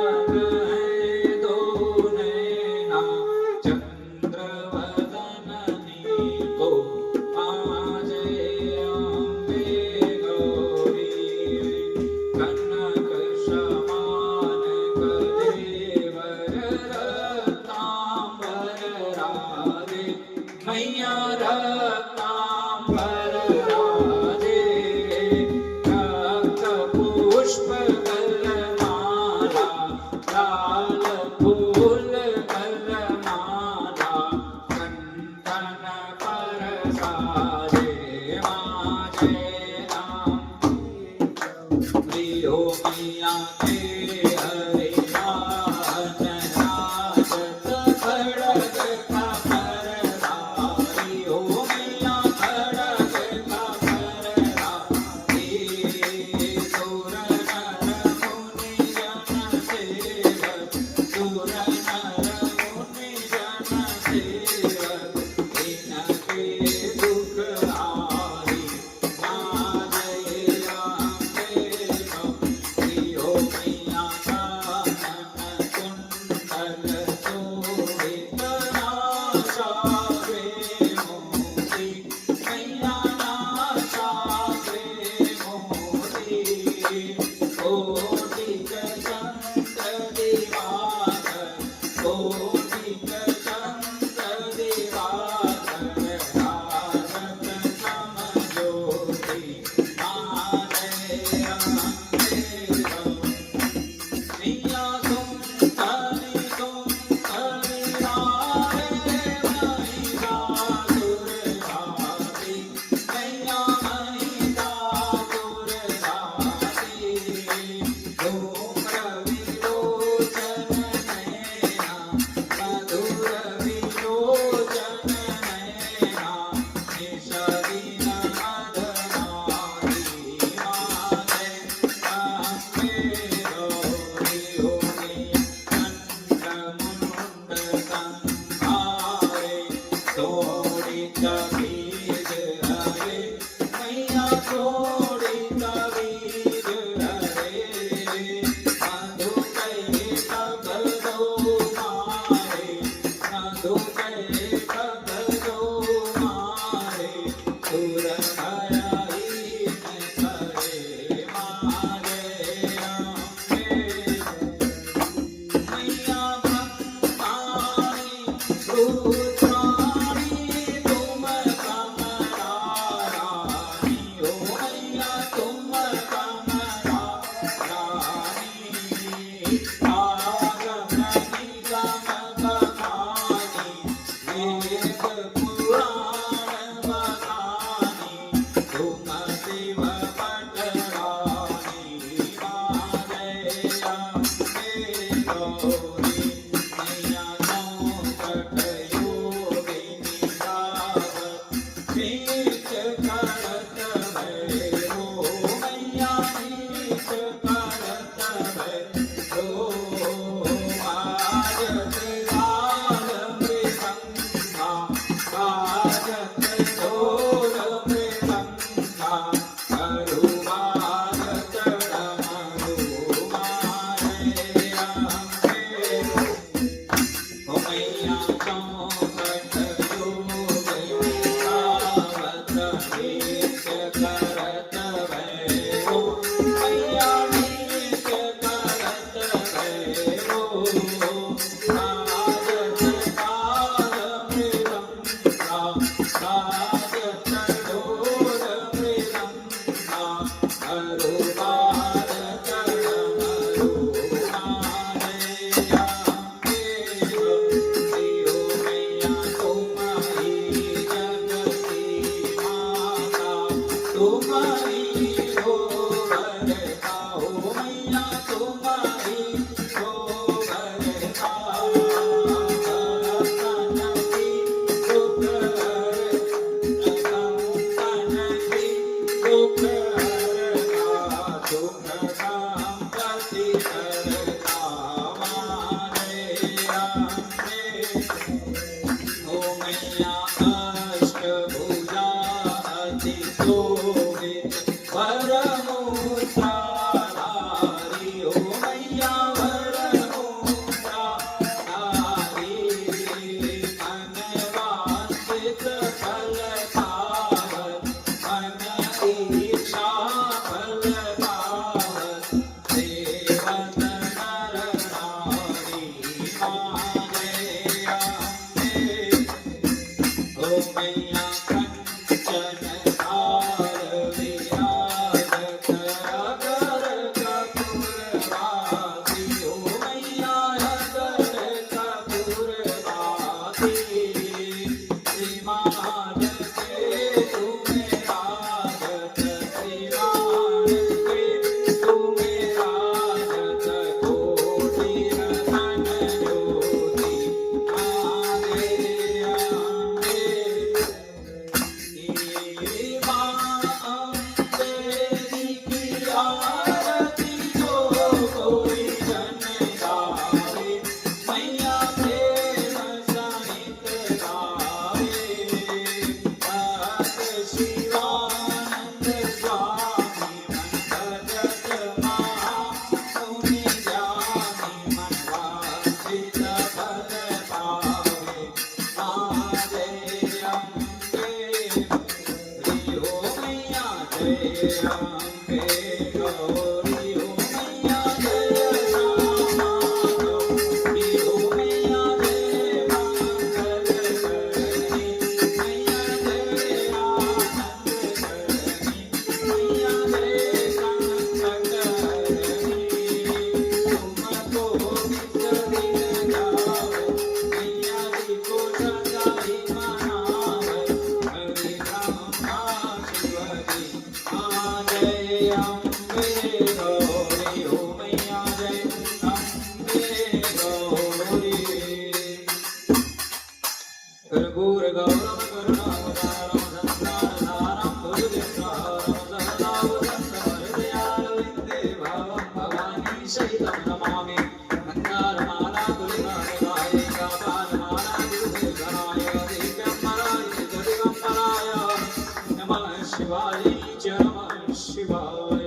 शिवाय।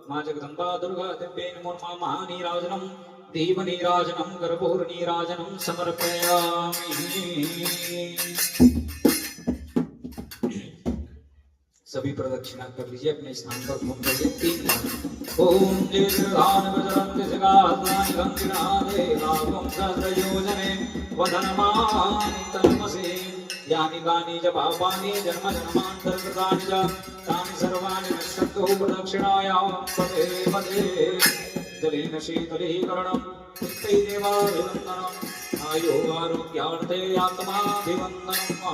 माँ जगदम्बा दुर्गा दिव्ये नमो नमः। महानीराजनम दीपनीराजनम कर्पूरनीराजनम समर्पयामि। सभी प्रदक्षिणा कर लीजिए, अपने स्थान पर घूम लीजिए 3 बार। ओम जय जगदान बजरंग जगात्मानि गंगिनादे लाभं सहस्रयोजने वदनमानि तन्मसे। यानि कानि च पापानि जन्म जन्मान्तरकृतानि च तानि सर्वाणि नश्यन्तु प्रदक्षिणायां पदे पदे। जलेन शीतलीकरणं पुष्पैरेवाभिवन्दनम् आयो आरोग्यार्थे आत्माभिवन्दनम्।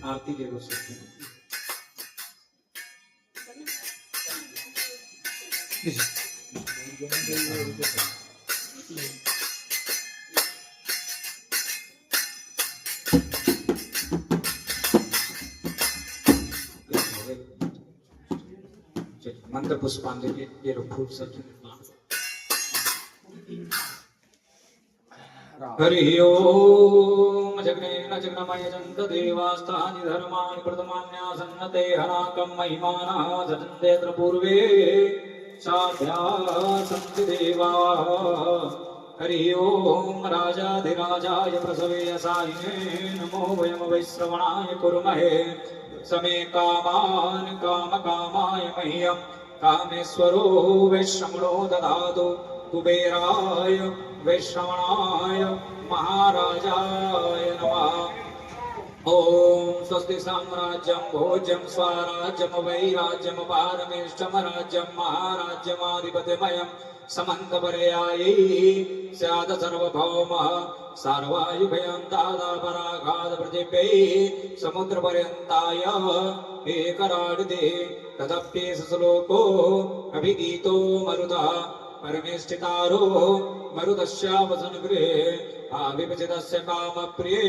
आरती के को सकते हैं। मंत्र पुष्पांजलि ये फूल सब हरि ओम जगनेन जगन्मय जन्त देवास्तानि धर्माणि प्रथमान्यासन्नते हनाकं महिमानः सजन्तेऽत्र पूर्वे साध्या सन्ति देवाः। हरि ओम राजाधिराजाय प्रसवे यसायिने नमो वयं वैश्रवणाय कुर्महे। समे कामान् कामकामाय मह्यं कामेश्वरो वैश्रवणो ददातु। कुबेराय वैश्रवणाय महाराजाय नमः। ओम स्वस्ति साम्राज्यं भोज्यं स्वराज्यं वैराज्यं पारमेष्टं राज्यं महाराज्यमाधिपतिमयं समन्तपर्यायी स्यात् सार्वभौमः। सार्वायुभयं दादापरागाद पृथिव्यै समुद्रपर्यन्ताय एकराडिते। तदप्येष श्लोको अभिगीतो मरुतः परमेष्ठितारो मरुतस्यावसनगृहे आविभजितस्य कामप्रिये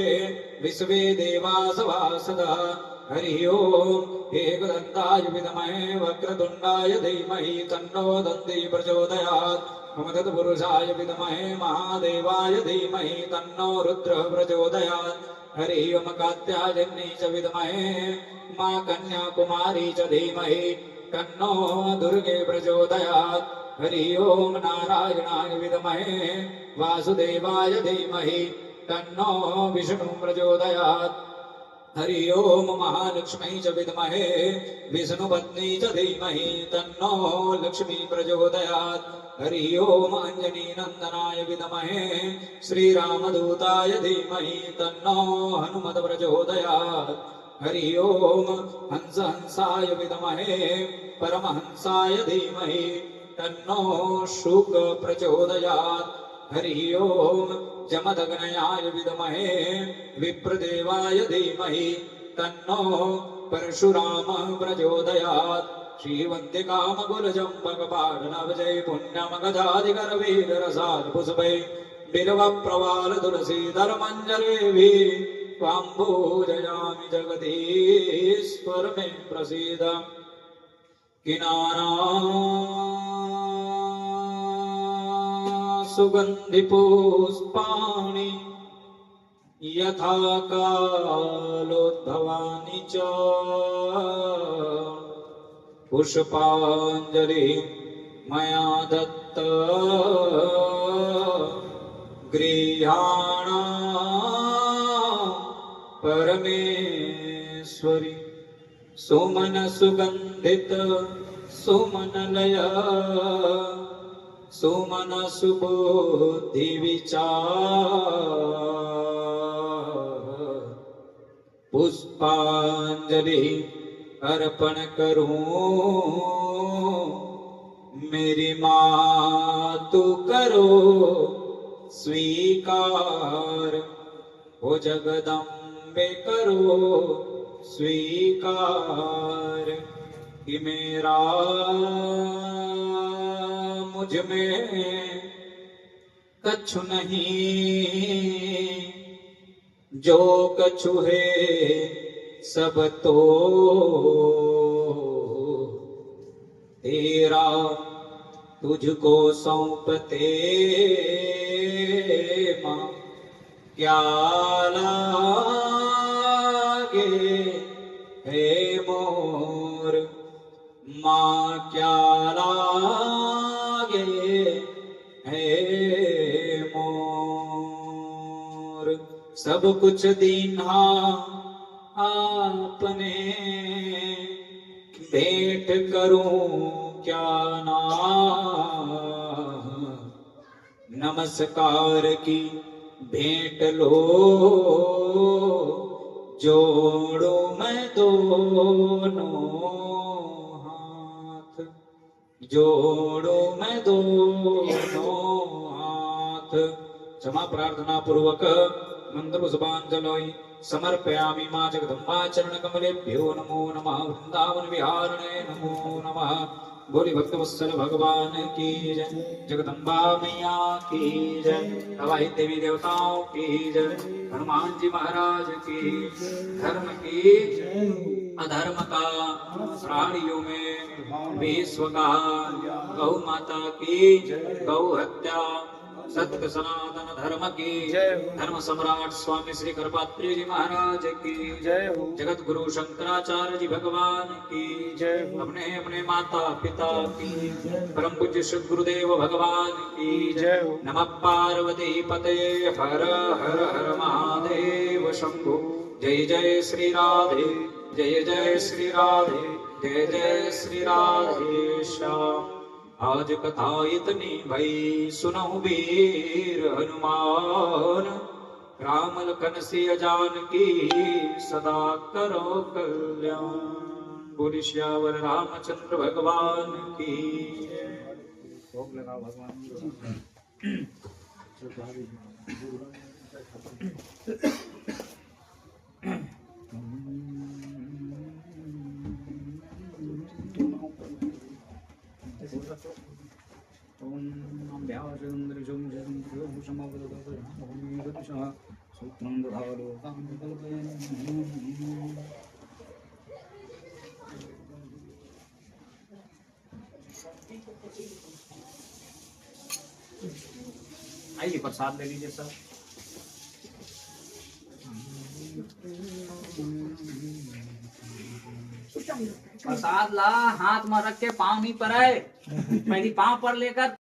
विश्वे देवासभासदः। हरि ओम एकदन्ताय विद्महे वक्रतुण्डाय धीमहि तन्नो दन्ती प्रचोदयात्। मम तत्पुरुषाय विद्महे महादेवाय धीमहि तन्नो रुद्रः प्रचोदयात्। हरि ओम कात्यायन्यै च विद्महे मां कन्याकुमारी च धीमहि तन्नो दुर्गे प्रचोदयात्। हरि ओम नारायणाय विद्महे वासुदेवाय धीमहि तन्नो विष्णु प्रचोदयात्। हरि ओम महालक्ष्मी च विद्महे विष्णुपत्नी च धीमहि तन्नो लक्ष्मी प्रचोदयात्। हरि ओम अंजनी नंदनाय विद्महे श्रीरामदूताय धीमहि तन्नो हनुमत प्रचोदयात्। हरि ओम हंस हंसाय विद्महे परमहंसाय धीमहि तन्नो शुक प्रचोदयात्। हरि ओम जमदग्नयाय विद्महे विप्रदेवाय धीमहि तन्नो परशुराम प्रचोदयात्। श्रीवन्दिकामकुलचम्पकपाटलवजै पुण्यमगधाधिकरवीररसात्पुष्पै बिल्वप्रवाल तुलसीधरमञ्जरेभिः त्वां पूजयामि जगदीश्वर मे प्रसीद। किनारा सुगंधि पुष्पाणि यथा कालोद्भवानि च पुष्पांजलि मया दत्त गृहाणा परमेश्वरी। सुमन सुगंधित सुमनलय सुमन सुबुद्धि विचार पुष्पांजलि अर्पण करूं मेरी मातु करो स्वीकार। हो जगदम्बे करो स्वीकार कि मेरा मुझ में कछु नहीं जो कछु है सब तो तेरा तुझको सौंपते मां क्या लागे हे मोह मोर, माँ क्या लागे है मोर। सब कुछ दीन्हा आपने, भेंट करूं क्या नाथ। नमस्कार की भेंट लो, जोड़ो मैं दोनों हाथ, जोड़ो मैं दोनों हाथ। क्षमा प्रार्थना पूर्वक मंत्र पुष्पांजलि समर्पयामि मां जगदम्बा चरण कमलेभ्यो नमो नमः। वृंदावन विहारणे नमो नमः। बोली भक्तवत्सल भगवान की जय, जगदम्बा मैया की जय, हवाई देवी देवताओं की जय, हनुमान जी महाराज की, धर्म की अधर्म का प्राणियों में विश्व का, गौ माता की गौ हत्या, सत्य सनातन धर्म की, धर्म सम्राट स्वामी श्री करपात्री जी महाराज की जय हो, जगत गुरु शंकराचार्य जी भगवान की जय हो, अपने अपने माता पिता की, परम पूज्य श्री गुरुदेव भगवान की जय हो। नमः पार्वती पते हर हर हर महादेव शंभो। जय जय श्री राधे, जय जय श्री राधे, जय जय श्री राधे श्याम। आज कथा इतनी भई सुनो वीर हनुमान, राम लखन सिया जानकी सदा करो कल्याण। बोली श्यावर रामचंद्र भगवान की जय। भोग लगाओ भगवान। ओम व्यासेन्द्रजं जयन्द्रजं सूत्रं दधारो आइए प्रसाद ले लीजिए सर। प्रसाद ला हाथ में रख के पाँव नहीं पर है, पहली पाँव पर लेकर